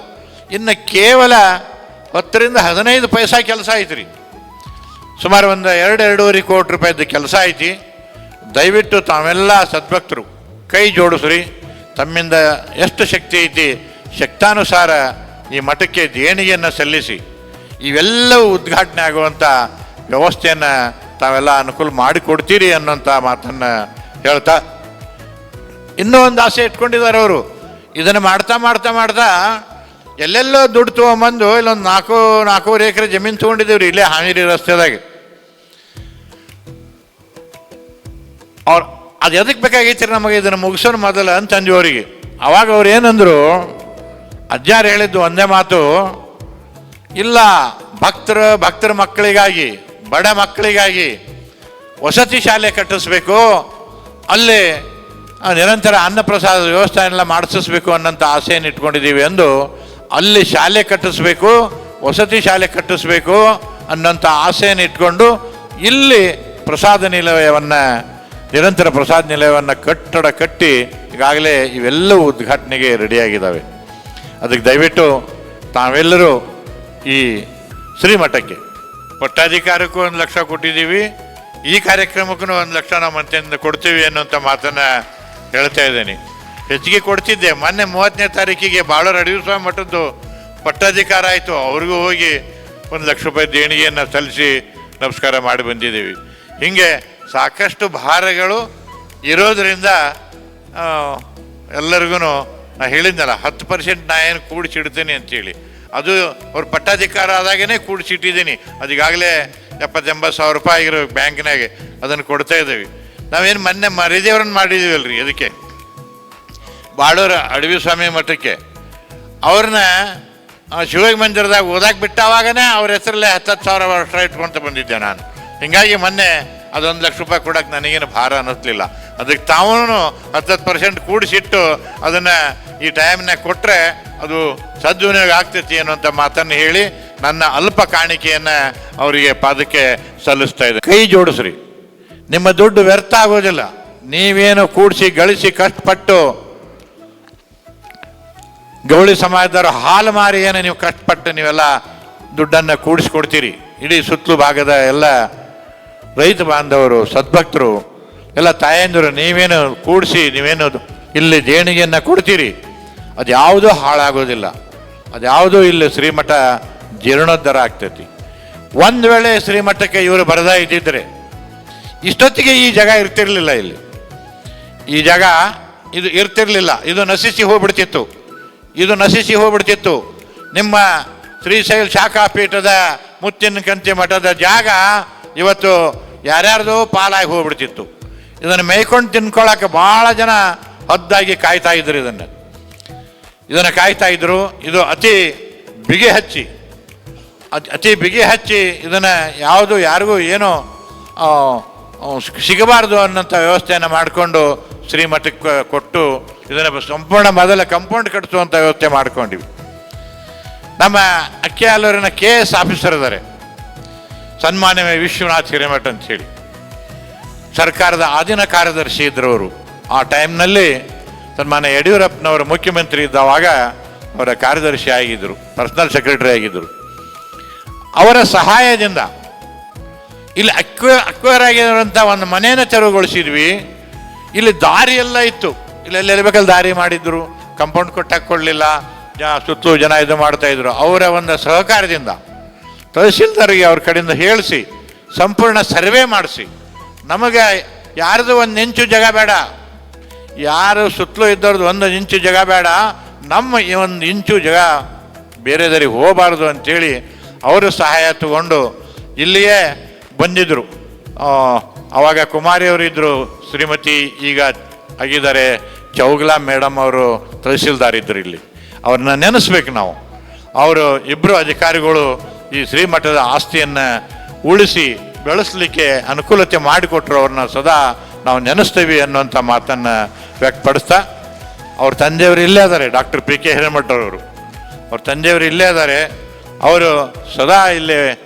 ಇನ್ನು ಕೇವಲ 10ರಿಂದ 15 ಪೈಸಾ ಕೆಲಸ ಐತ್ರಿ. ಸುಮಾರು ಒಂದು 2-2.5 ಕೋಟಿ ರೂಪಾಯಿದ್ದು ಕೆಲಸ ಐತಿ. ದಯವಿಟ್ಟು ತಾವೆಲ್ಲ ಸದ್ಭಕ್ತರು ಕೈ ಜೋಡಿಸ್ರಿ. ತಮ್ಮಿಂದ ಎಷ್ಟು ಶಕ್ತಿ ಐತಿ ಶಕ್ತಾನುಸಾರ ಈ ಮಠಕ್ಕೆ ದೇಣಿಗೆಯನ್ನು ಸಲ್ಲಿಸಿ ಇವೆಲ್ಲವೂ ಉದ್ಘಾಟನೆ ಆಗುವಂಥ ವ್ಯವಸ್ಥೆಯನ್ನು ತಾವೆಲ್ಲ ಅನುಕೂಲ ಮಾಡಿಕೊಡ್ತೀರಿ ಅನ್ನೋಂಥ ಮಾತನ್ನು ಹೇಳ್ತಾ, ಇನ್ನೂ ಒಂದು ಆಸೆ ಇಟ್ಕೊಂಡಿದ್ದಾರೆ ಅವರು. ಇದನ್ನು ಮಾಡ್ತಾ ಮಾಡ್ತಾ ಮಾಡ್ತಾ ಎಲ್ಲೆಲ್ಲೋ ದುಡ್ಡು ತೊಗೊಂಬಂದು ಇಲ್ಲೊಂದು 4-4.5 ಎಕರೆ ಜಮೀನು ತೊಗೊಂಡಿದ್ದೀವ್ರಿ ಇಲ್ಲೇ ಹಾವೇರಿ ರಸ್ತೆದಾಗೆ. ಅವ್ರು ಅದು ಎದಕ್ಕೆ ಬೇಕಾಗೈತಿ ನಮಗೆ ಇದನ್ನು ಮುಗಿಸೋಣ ಮೊದಲು ಅಂತಂದ್ವಿ ಅವರಿಗೆ. ಅವಾಗ ಅವ್ರು ಏನಂದರು, ಅಜ್ಜಾರು ಹೇಳಿದ್ದು ಒಂದೇ ಮಾತು, ಇಲ್ಲ ಭಕ್ತರ ಮಕ್ಕಳಿಗಾಗಿ, ಬಡ ಮಕ್ಕಳಿಗಾಗಿ ವಸತಿ ಶಾಲೆ ಕಟ್ಟಿಸ್ಬೇಕು, ಅಲ್ಲಿ ನಿರಂತರ ಅನ್ನಪ್ರಸಾದ ವ್ಯವಸ್ಥೆ ಎಲ್ಲ ಮಾಡಿಸ್ಬೇಕು ಅನ್ನೋಂಥ ಆಸೆಯನ್ನು ಇಟ್ಕೊಂಡಿದ್ದೀವಿ ಎಂದು ಅಲ್ಲಿ ಶಾಲೆ ಕಟ್ಟಿಸ್ಬೇಕು, ವಸತಿ ಶಾಲೆ ಕಟ್ಟಿಸ್ಬೇಕು ಅನ್ನೋಂಥ ಆಸೆಯನ್ನು ಇಟ್ಕೊಂಡು ಇಲ್ಲಿ ಪ್ರಸಾದ ನಿಲಯವನ್ನು, ನಿರಂತರ ಪ್ರಸಾದ ನಿಲಯವನ್ನು ಕಟ್ಟಡ ಕಟ್ಟಿ ಈಗಾಗಲೇ ಇವೆಲ್ಲವೂ ಉದ್ಘಾಟನೆಗೆ ರೆಡಿಯಾಗಿದ್ದಾವೆ. ಅದಕ್ಕೆ ದಯವಿಟ್ಟು ತಾವೆಲ್ಲರೂ ಈ ಶ್ರೀಮಠಕ್ಕೆ ಪಟ್ಟಾಧಿಕಾರಕ್ಕೂ 1 ಲಕ್ಷ ಕೊಟ್ಟಿದ್ದೀವಿ, ಈ ಕಾರ್ಯಕ್ರಮಕ್ಕೂ 1 ಲಕ್ಷ ನಾವು ಮಂತೆಯಿಂದ ಕೊಡ್ತೀವಿ ಅನ್ನೋಂಥ ಮಾತನ್ನು ಹೇಳ್ತಾ ಇದ್ದೀನಿ. ಹೆಚ್ಚಿಗೆ ಕೊಡ್ತಿದ್ದೆ. ಮೊನ್ನೆ 30ನೇ ತಾರೀಕಿಗೆ ಬಾಳೂರು ಅಡವಿಸ್ವಾಮಿ ಮಠದ್ದು ಪಟ್ಟಾಧಿಕಾರ ಆಯಿತು. ಅವ್ರಿಗೂ ಹೋಗಿ 1 ಲಕ್ಷ ರೂಪಾಯಿ ದೇಣಿಗೆಯನ್ನು ಸಲ್ಲಿಸಿ ನಮಸ್ಕಾರ ಮಾಡಿ ಬಂದಿದ್ದೀವಿ. ಹೀಗೆ ಸಾಕಷ್ಟು ಭಾರಗಳು ಇರೋದರಿಂದ ಎಲ್ಲರಿಗೂ ನಾ ಹೇಳಿದ್ನಲ್ಲ 10% ನಾ ಏನು ಕೂಡಿಸಿಡ್ತೀನಿ ಅಂತೇಳಿ, ಅದು ಅವ್ರ ಪಟ್ಟಾಧಿಕಾರ ಆದಾಗೇ ಕೂಡಿಸಿಟ್ಟಿದ್ದೀನಿ. ಅದೀಗಾಗಲೇ 70-80 ಸಾವಿರ ರೂಪಾಯಿ ಆಗಿರೋ ಬ್ಯಾಂಕ್ನಾಗೆ ಅದನ್ನು ಕೊಡ್ತಾ ಇದ್ದೀವಿ. ನಾವೇನು ಮೊನ್ನೆ ಮರಿದೇವ್ರನ್ನ ಮಾಡಿದ್ದೀವಲ್ರಿ, ಅದಕ್ಕೆ ಬಾಳೂರು ಅಡವಿಸ್ವಾಮಿ ಮಠಕ್ಕೆ ಅವ್ರನ್ನ ಶಿವಯೋಗಿ ಮಂದಿರದಾಗ ಓದಾಕೆ ಬಿಟ್ಟಾವಾಗನೇ ಅವ್ರ ಹೆಸರಲ್ಲೇ 10 ಸಾವಿರ ವರ್ಷ ಇಟ್ಕೊತ ಬಂದಿದ್ದೆ ನಾನು. ಹೀಗಾಗಿ ಮೊನ್ನೆ ಅದು 1 ಲಕ್ಷ ರೂಪಾಯಿ ಕೊಡೋಕೆ ನನಗೇನು ಭಾರ ಅನ್ನಿಸ್ಲಿಲ್ಲ. ಅದಕ್ಕೆ ತಾವೂ 10% ಕೂಡಿಸಿಟ್ಟು ಅದನ್ನು ಈ ಟೈಮ್ನಾಗ ಕೊಟ್ಟರೆ ಅದು ಸದ್ವಿನಿಯೋಗ ಆಗ್ತೈತಿ ಅನ್ನೋಂಥ ಮಾತನ್ನು ಹೇಳಿ ನನ್ನ ಅಲ್ಪ ಕಾಣಿಕೆಯನ್ನು ಅವರಿಗೆ ಪಾದಕ್ಕೆ ಸಲ್ಲಿಸ್ತಾ ಇದೆ. ಕೈ ಜೋಡಿಸ್ರಿ, ನಿಮ್ಮ ದುಡ್ಡು ವ್ಯರ್ಥ ಆಗೋದಿಲ್ಲ. ನೀವೇನು ಕೂಡಿಸಿ ಗಳಿಸಿ ಕಷ್ಟಪಟ್ಟು ಗೌಳಿ ಸಮಾಜದವರು ಹಾಲು ಮಾರಿ ಏನು ನೀವು ಕಷ್ಟಪಟ್ಟು ನೀವೆಲ್ಲ ದುಡ್ಡನ್ನು ಕೂಡಿಸ್ಕೊಡ್ತೀರಿ. ಇಡೀ ಸುತ್ತಲೂ ಭಾಗದ ಎಲ್ಲ ರೈತ ಬಾಂಧವರು, ಸದ್ಭಕ್ತರು, ಎಲ್ಲ ತಾಯಂದಿರು ನೀವೇನು ಕೂಡಿಸಿ ನೀವೇನು ಇಲ್ಲಿ ದೇಣಿಗೆಯನ್ನು ಕೊಡ್ತೀರಿ, ಅದು ಯಾವುದೂ ಹಾಳಾಗೋದಿಲ್ಲ. ಅದ್ಯಾವುದೂ ಇಲ್ಲಿ ಶ್ರೀಮಠ ಜೀರ್ಣೋದ್ಧಾರ ಆಗ್ತೈತಿ. ಒಂದು ವೇಳೆ ಶ್ರೀಮಠಕ್ಕೆ ಇವರು ಬರದೇ ಇದ್ದಿದ್ರೆ ಇಷ್ಟೊತ್ತಿಗೆ ಈ ಜಾಗ ಇರ್ತಿರ್ಲಿಲ್ಲ. ಇಲ್ಲಿ ಈ ಜಾಗ ಇದು ಇರ್ತಿರ್ಲಿಲ್ಲ. ಇದು ನಶಿಸಿ ಹೋಗ್ಬಿಡ್ತಿತ್ತು. ನಿಮ್ಮ ಶ್ರೀಶೈಲ ಶಾಖಾಪೀಠದ ಮುತ್ತಿನ ಕಂತಿ ಮಠದ ಜಾಗ ಇವತ್ತು ಯಾರ್ಯಾರ್ದೋ ಪಾಲಾಗಿ ಹೋಗ್ಬಿಡ್ತಿತ್ತು. ಇದನ್ನು ಮೇಯ್ಕೊಂಡು ತಿನ್ಕೊಳ್ಳೋಕೆ ಭಾಳ ಜನ ಹದ್ದಾಗಿ ಕಾಯ್ತಾ ಇದ್ರು. ಇದನ್ನು ಕಾಯ್ತಾ ಇದ್ರು. ಇದು ಅತಿ ಬಿಗಿ ಹಚ್ಚಿ ಇದನ್ನು ಯಾವುದು ಯಾರಿಗೂ ಏನೋ ಸಿಗಬಾರ್ದು ಅನ್ನೋಂಥ ವ್ಯವಸ್ಥೆಯನ್ನು ಮಾಡಿಕೊಂಡು ಶ್ರೀಮಠಕ್ಕೆ ಕೊಟ್ಟು ಇದನ್ನು ಸಂಪೂರ್ಣ ಮೊದಲ ಕಂಪೌಂಡ್ ಕಟ್ಟಿಸುವಂಥ ವ್ಯವಸ್ಥೆ ಮಾಡ್ಕೊಂಡಿವಿ. ನಮ್ಮ ಅಕ್ಕಿಯಾಲೂರಿನ KS ಆಫೀಸರ್ ಇದ್ದಾರೆ, ಸನ್ಮಾನ್ಯ ವಿಶ್ವನಾಥ್ ಹಿರೇಮಠ ಅಂಥೇಳಿ, ಸರ್ಕಾರದ ಆದಿನ ಕಾರ್ಯದರ್ಶಿ ಇದ್ದರು ಅವರು. ಆ ಟೈಮ್ನಲ್ಲಿ ಸನ್ಮಾನ್ಯ ಯಡಿಯೂರಪ್ಪನವರು ಮುಖ್ಯಮಂತ್ರಿ ಇದ್ದವಾಗ ಅವರ ಕಾರ್ಯದರ್ಶಿ ಆಗಿದ್ದರು, ಪರ್ಸನಲ್ ಸೆಕ್ರೆಟರಿ ಆಗಿದ್ದರು. ಅವರ ಸಹಾಯದಿಂದ ಇಲ್ಲಿ ಅಕ್ವೈರ್ ಆಗಿರುವಂಥ ಒಂದು ಮನೆಯನ್ನು ತೆರವುಗೊಳಿಸಿದ್ವಿ. ಇಲ್ಲಿ ದಾರಿ ಎಲ್ಲ ಇತ್ತು, ಇಲ್ಲೆಲ್ಲಿ ಬೇಕಲ್ಲಿ ದಾರಿ ಮಾಡಿದ್ರು, ಕಂಪೌಂಡ್ ಕೊಟ್ಟಾಕೊಳ್ಳಿಲ್ಲ, ಸುತ್ತಲೂ ಜನ ಇದು ಮಾಡ್ತಾಯಿದ್ರು. ಅವರ ಒಂದು ಸಹಕಾರದಿಂದ ತಹಸೀಲ್ದಾರ್ಗೆ ಅವ್ರ ಕಡೆಯಿಂದ ಹೇಳಿಸಿ ಸಂಪೂರ್ಣ ಸರ್ವೆ ಮಾಡಿಸಿ, ನಮಗೆ ಯಾರ್ದು ಒಂದು ಇಂಚು ಜಾಗ ಬೇಡ, ಯಾರು ಸುತ್ತಲೂ ಇದ್ದವ್ರದ್ದು 1 ಇಂಚು ಜಾಗ ಬೇಡ, ನಮ್ಮ ಈ 1 ಇಂಚು ಜಾಗ ಬೇರೆದರಿಗೆ ಹೋಗಬಾರ್ದು ಅಂಥೇಳಿ ಅವರು ಸಹಾಯ ತಗೊಂಡು ಇಲ್ಲಿಯೇ ಬಂದಿದ್ದರು. ಆವಾಗ ಕುಮಾರಿಯವರು ಇದ್ದರು, ಶ್ರೀಮತಿ ಈಗ ಆಗಿದ್ದಾರೆ ಚೌಗಲಾ ಮೇಡಮ್ ಅವರು ತಹಸೀಲ್ದಾರ್ ಇದ್ದರು. ಇಲ್ಲಿ ಅವ್ರನ್ನ ನೆನೆಸ್ಬೇಕು ನಾವು. ಅವರು ಇಬ್ಬರು ಅಧಿಕಾರಿಗಳು ಈ ಶ್ರೀಮಠದ ಆಸ್ತಿಯನ್ನು ಉಳಿಸಿ ಬೆಳೆಸಲಿಕ್ಕೆ ಅನುಕೂಲತೆ ಮಾಡಿಕೊಟ್ರು. ಅವ್ರನ್ನ ಸದಾ ನಾವು ನೆನೆಸ್ತೀವಿ ಅನ್ನುವಂಥ ಮಾತನ್ನು ವ್ಯಕ್ತಪಡಿಸ್ತಾ, ಅವ್ರ ತಂದೆಯವರು ಇಲ್ಲೇ ಇದ್ದಾರೆ, ಡಾಕ್ಟರ್ PK ಹಿರೇಮಠರವರು. ಅವ್ರ ತಂದೆಯವರು ಇಲ್ಲೇ ಇದ್ದಾರೆ. ಅವರು ಸದಾ ಇಲ್ಲೇ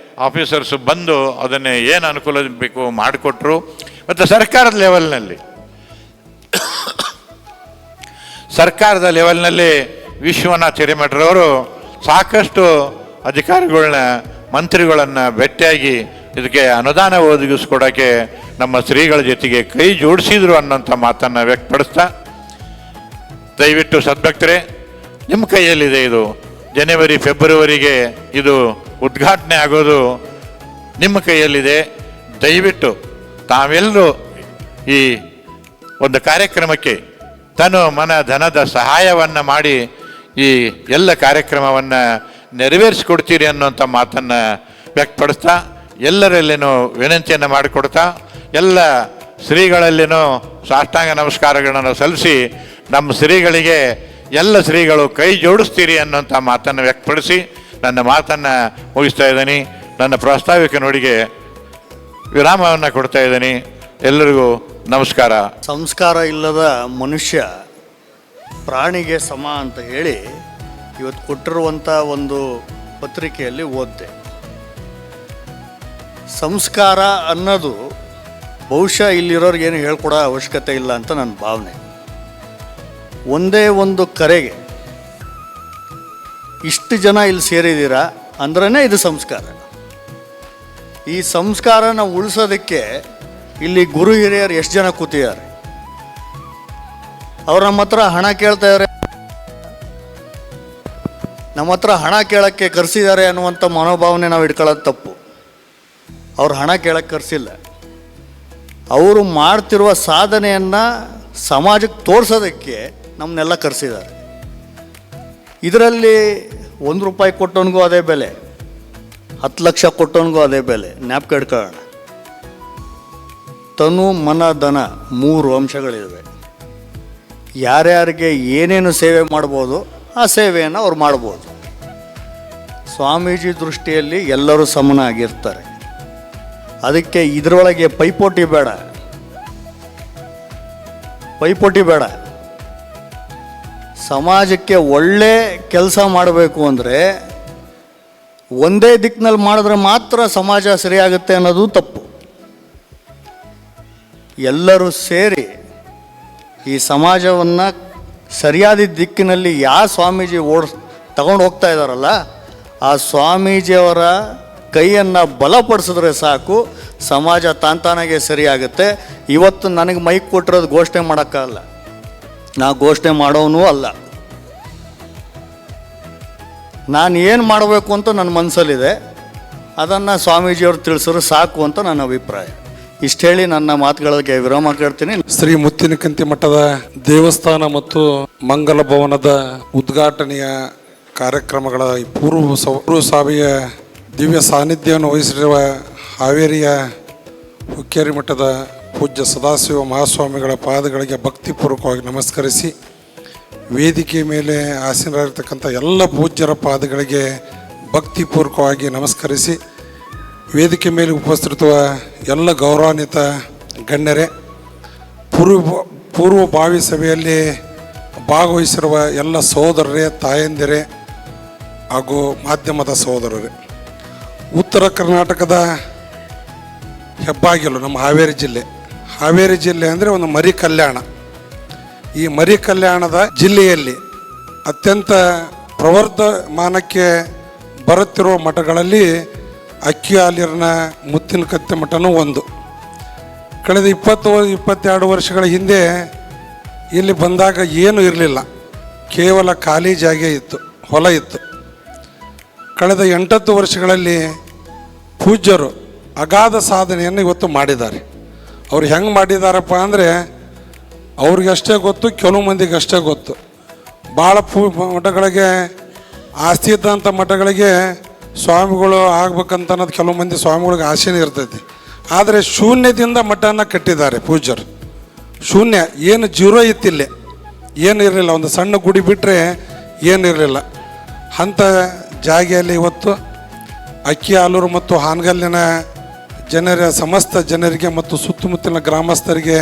ಆಫೀಸರ್ಸ್ ಬಂದು ಅದನ್ನು ಏನು ಅನುಕೂಲ ಬೇಕು ಮಾಡಿಕೊಟ್ರು. ಮತ್ತು ಸರ್ಕಾರದ ಲೆವೆಲ್ನಲ್ಲಿ ವಿಶ್ವನಾಥ್ ಹಿರೇಮಠರವರು ಸಾಕಷ್ಟು ಅಧಿಕಾರಿಗಳನ್ನ, ಮಂತ್ರಿಗಳನ್ನು ಭೇಟಿಯಾಗಿ ಇದಕ್ಕೆ ಅನುದಾನ ಒದಗಿಸ್ಕೊಡೋಕ್ಕೆ ನಮ್ಮ ಶ್ರೀಗಳ ಜೊತೆಗೆ ಕೈ ಜೋಡಿಸಿದ್ರು ಅನ್ನೋಂಥ ಮಾತನ್ನು ವ್ಯಕ್ತಪಡಿಸ್ತಾ, ದಯವಿಟ್ಟು ಸದ್ಭಕ್ತರೇ, ನಿಮ್ಮ ಕೈಯಲ್ಲಿದೆ ಇದು. ಜನವರಿ ಫೆಬ್ರವರಿಗೆ ಇದು ಉದ್ಘಾಟನೆ ಆಗೋದು ನಿಮ್ಮ ಕೈಯಲ್ಲಿದೆ. ದಯವಿಟ್ಟು ತಾವೆಲ್ಲರೂ ಈ ಒಂದು ಕಾರ್ಯಕ್ರಮಕ್ಕೆ ಮನ ಧನದ ಸಹಾಯವನ್ನು ಮಾಡಿ ಈ ಎಲ್ಲ ಕಾರ್ಯಕ್ರಮವನ್ನು ನೆರವೇರಿಸಿಕೊಡ್ತೀರಿ ಅನ್ನೋಂಥ ಮಾತನ್ನು ವ್ಯಕ್ತಪಡಿಸ್ತಾ, ಎಲ್ಲರಲ್ಲಿನೂ ವಿನಂತಿಯನ್ನು ಮಾಡಿಕೊಡ್ತಾ, ಎಲ್ಲ ಶ್ರೀಗಳಲ್ಲಿನೂ ಸಾಷ್ಟಾಂಗ ನಮಸ್ಕಾರಗಳನ್ನು ಸಲ್ಲಿಸಿ ನಮ್ಮ ಶ್ರೀಗಳಿಗೆ ಎಲ್ಲ ಶ್ರೀಗಳು ಕೈ ಜೋಡಿಸ್ತೀರಿ ಅನ್ನೋಂಥ ಮಾತನ್ನು ವ್ಯಕ್ತಪಡಿಸಿ ನನ್ನ ಮಾತನ್ನು ಮುಗಿಸ್ತಾ ಇದ್ದೀನಿ. ನನ್ನ ಪ್ರಾಸ್ತಾವಿಕ ನುಡಿಗೆ ವಿರಾಮವನ್ನು ಕೊಡ್ತಾ ಇದ್ದೀನಿ. ಎಲ್ಲರಿಗೂ ನಮಸ್ಕಾರ. ಸಂಸ್ಕಾರ ಇಲ್ಲದ ಮನುಷ್ಯ ಪ್ರಾಣಿಗೆ ಸಮ ಅಂತ ಹೇಳಿ ಇವತ್ತು ಕೊಟ್ಟಿರುವಂಥ ಒಂದು ಪತ್ರಿಕೆಯಲ್ಲಿ ಓದಿದೆ. ಸಂಸ್ಕಾರ ಅನ್ನೋದು ಬಹುಶಃ ಇಲ್ಲಿರೋರಿಗೇನು ಹೇಳ್ಕೊಡೋ ಅವಶ್ಯಕತೆ ಇಲ್ಲ ಅಂತ ನನ್ನ ಭಾವನೆ. ಒಂದೇ ಒಂದು ಕರೆಗೆ ಇಷ್ಟು ಜನ ಇಲ್ಲಿ ಸೇರಿದ್ದೀರಾ ಅಂದ್ರೇ ಇದು ಸಂಸ್ಕಾರ. ಈ ಸಂಸ್ಕಾರನ ಉಳಿಸೋದಕ್ಕೆ ಇಲ್ಲಿ ಗುರು ಹಿರಿಯರು ಎಷ್ಟು ಜನ ಕೂತಿದ್ದಾರೆ. ಅವ್ರು ನಮ್ಮ ಹತ್ರ ಹಣ ಕೇಳ್ತಾ ಇದ್ದಾರೆ, ನಮ್ಮ ಹತ್ರ ಹಣ ಕೇಳೋಕ್ಕೆ ಕರೆಸಿದ್ದಾರೆ ಅನ್ನುವಂಥ ಮನೋಭಾವನೆ ನಾವು ಇಟ್ಕೊಳ್ಳೋದು ತಪ್ಪು. ಅವ್ರು ಹಣ ಕೇಳೋಕ್ಕೆ ಕರೆಸಿಲ್ಲ, ಅವರು ಮಾಡ್ತಿರುವ ಸಾಧನೆಯನ್ನು ಸಮಾಜಕ್ಕೆ ತೋರಿಸೋದಕ್ಕೆ ನಮ್ಮನ್ನೆಲ್ಲ ಕರೆಸಿದ್ದಾರೆ. ಇದರಲ್ಲಿ 1 ರೂಪಾಯಿ ಕೊಟ್ಟವನಿಗೂ ಅದೇ ಬೆಲೆ, 10 ಲಕ್ಷ ಕೊಟ್ಟವನಿಗೂ ಅದೇ ಬೆಲೆ. ಜ್ಞಾಪಕ ಇಟ್ಕೊಳ್ಳೋಣ. ತನು ಮನ ಧನ 3 ಅಂಶಗಳಿವೆ. ಯಾರ್ಯಾರಿಗೆ ಏನೇನು ಸೇವೆ ಮಾಡ್ಬೋದು ಆ ಸೇವೆಯನ್ನು ಅವ್ರು ಮಾಡ್ಬೋದು. ಸ್ವಾಮೀಜಿ ದೃಷ್ಟಿಯಲ್ಲಿ ಎಲ್ಲರೂ ಸಮನಾಗಿರ್ತಾರೆ. ಅದಕ್ಕೆ ಇದರೊಳಗೆ ಪೈಪೋಟಿ ಬೇಡ. ಸಮಾಜಕ್ಕೆ ಒಳ್ಳೆ ಕೆಲಸ ಮಾಡಬೇಕು ಅಂದರೆ ಒಂದೇ ದಿಕ್ಕಿನಲ್ಲಿ ಮಾಡಿದ್ರೆ ಮಾತ್ರ ಸಮಾಜ ಸರಿಯಾಗುತ್ತೆ ಅನ್ನೋದು ತಪ್ಪು. ಎಲ್ಲರೂ ಸೇರಿ ಈ ಸಮಾಜವನ್ನು ಸರಿಯಾದ ದಿಕ್ಕಿನಲ್ಲಿ ಯಾವ ಸ್ವಾಮೀಜಿ ತಗೊಂಡು ಹೋಗ್ತಾ ಇದ್ದಾರಲ್ಲ, ಆ ಸ್ವಾಮೀಜಿಯವರ ಕೈಯನ್ನು ಬಲಪಡಿಸಿದ್ರೆ ಸಾಕು, ಸಮಾಜ ತಾನಾಗೆ ಸರಿಯಾಗುತ್ತೆ. ಇವತ್ತು ನನಗೆ ಮೈಕ್ ಕೊಟ್ಟಿರೋದು ಘೋಷಣೆ ಮಾಡೋಕ್ಕಾಗಲ್ಲ, ನಾ ಘೋಷಣೆ ಮಾಡೋನೂ ಅಲ್ಲ. ನಾನು ಏನು ಮಾಡಬೇಕು ಅಂತ ನನ್ನ ಮನಸ್ಸಲ್ಲಿದೆ, ಅದನ್ನು ಸ್ವಾಮೀಜಿಯವರು ತಿಳಿಸಿದ್ರು ಸಾಕು ಅಂತ ನನ್ನ ಅಭಿಪ್ರಾಯ. ಇಷ್ಟು ಹೇಳಿ ನನ್ನ ಮಾತುಗಳಿಗೆ ವಿರಾಮ ಕೇಳ್ತೀನಿ. ಶ್ರೀ ಮುತ್ತಿನಕಂತಿ ಮಠದ ದೇವಸ್ಥಾನ ಮತ್ತು ಮಂಗಲ ಭವನದ ಉದ್ಘಾಟನೆಯ ಕಾರ್ಯಕ್ರಮಗಳ ಪೂರ್ವ ಸಭೆಯ ದಿವ್ಯ ಸಾನ್ನಿಧ್ಯವನ್ನು ವಹಿಸಿರುವ ಹಾವೇರಿಯ ಹುಕ್ಕೇರಿ ಮಠದ ಪೂಜ್ಯ ಸದಾಶಿವ ಮಹಾಸ್ವಾಮಿಗಳ ಪಾದಗಳಿಗೆ ಭಕ್ತಿಪೂರ್ವಕವಾಗಿ ನಮಸ್ಕರಿಸಿ, ವೇದಿಕೆ ಮೇಲೆ ಆಸೀನರಾಗಿರ್ತಕ್ಕಂಥ ಎಲ್ಲ ಪೂಜ್ಯರ ಪಾದಗಳಿಗೆ ಭಕ್ತಿಪೂರ್ವಕವಾಗಿ ನಮಸ್ಕರಿಸಿ, ವೇದಿಕೆ ಮೇಲೆ ಉಪಸ್ಥಿತಿರುವ ಎಲ್ಲ ಗೌರವಾನ್ವಿತ ಗಣ್ಯರೇ, ಪೂರ್ವಭಾವಿ ಸಭೆಯಲ್ಲಿ ಭಾಗವಹಿಸಿರುವ ಎಲ್ಲ ಸಹೋದರರೇ, ತಾಯಂದಿರೇ ಹಾಗೂ ಮಾಧ್ಯಮದ ಸಹೋದರರೇ, ಉತ್ತರ ಕರ್ನಾಟಕದ ಹೆಬ್ಬಾಗಿಲು ನಮ್ಮ ಹಾವೇರಿ ಜಿಲ್ಲೆ. ಹಾವೇರಿ ಜಿಲ್ಲೆ ಅಂದರೆ ಒಂದು ಮರಿ ಕಲ್ಯಾಣ. ಈ ಮರಿ ಕಲ್ಯಾಣದ ಜಿಲ್ಲೆಯಲ್ಲಿ ಅತ್ಯಂತ ಪ್ರವರ್ಧಮಾನಕ್ಕೆ ಬರುತ್ತಿರುವ ಮಠಗಳಲ್ಲಿ ಅಕ್ಕಿ ಹಾಲಿನ ಮುತ್ತಿನಕಂತಿ ಮಠನೂ ಒಂದು. ಕಳೆದ 20-22 ವರ್ಷಗಳ ಹಿಂದೆ ಇಲ್ಲಿ ಬಂದಾಗ ಏನೂ ಇರಲಿಲ್ಲ, ಕೇವಲ ಖಾಲಿ ಜಾಗ ಇತ್ತು, ಹೊಲ ಇತ್ತು. ಕಳೆದ 8 ವರ್ಷಗಳಲ್ಲಿ ಪೂಜ್ಯರು ಅಗಾಧ ಸಾಧನೆಯನ್ನು ಇವತ್ತು ಮಾಡಿದ್ದಾರೆ. ಅವ್ರು ಹೆಂಗೆ ಮಾಡಿದಾರಪ್ಪ ಅಂದರೆ ಅವ್ರಿಗಷ್ಟೇ ಗೊತ್ತು, ಕೆಲವು ಮಂದಿಗೆ ಅಷ್ಟೇ ಗೊತ್ತು. ಭಾಳ ಮಠಗಳಿಗೆ ಆಸ್ತಿ ಇದ್ದಂಥ ಮಠಗಳಿಗೆ ಸ್ವಾಮಿಗಳು ಆಗ್ಬೇಕಂತ ಅನ್ನೋದು ಕೆಲವು ಮಂದಿ ಸ್ವಾಮಿಗಳಿಗೆ ಆಸೆನೇ ಇರ್ತೈತಿ. ಆದರೆ ಶೂನ್ಯದಿಂದ ಮಠನ ಕಟ್ಟಿದ್ದಾರೆ ಪೂಜ್ಯರು. ಶೂನ್ಯ, ಏನು ಜೀರೋ ಇತ್ತಿಲ್ಲೇ, ಏನು ಇರಲಿಲ್ಲ, ಒಂದು ಸಣ್ಣ ಗುಡಿ ಬಿಟ್ಟರೆ ಏನಿರಲಿಲ್ಲ. ಅಂಥ ಜಾಗೆಯಲ್ಲಿ ಇವತ್ತು ಅಕ್ಕಿ ಆಲೂರು ಮತ್ತು ಹಾನಗಲ್ಲಿನ ಜನರ ಸಮಸ್ತ ಜನರಿಗೆ ಮತ್ತು ಸುತ್ತಮುತ್ತಲಿನ ಗ್ರಾಮಸ್ಥರಿಗೆ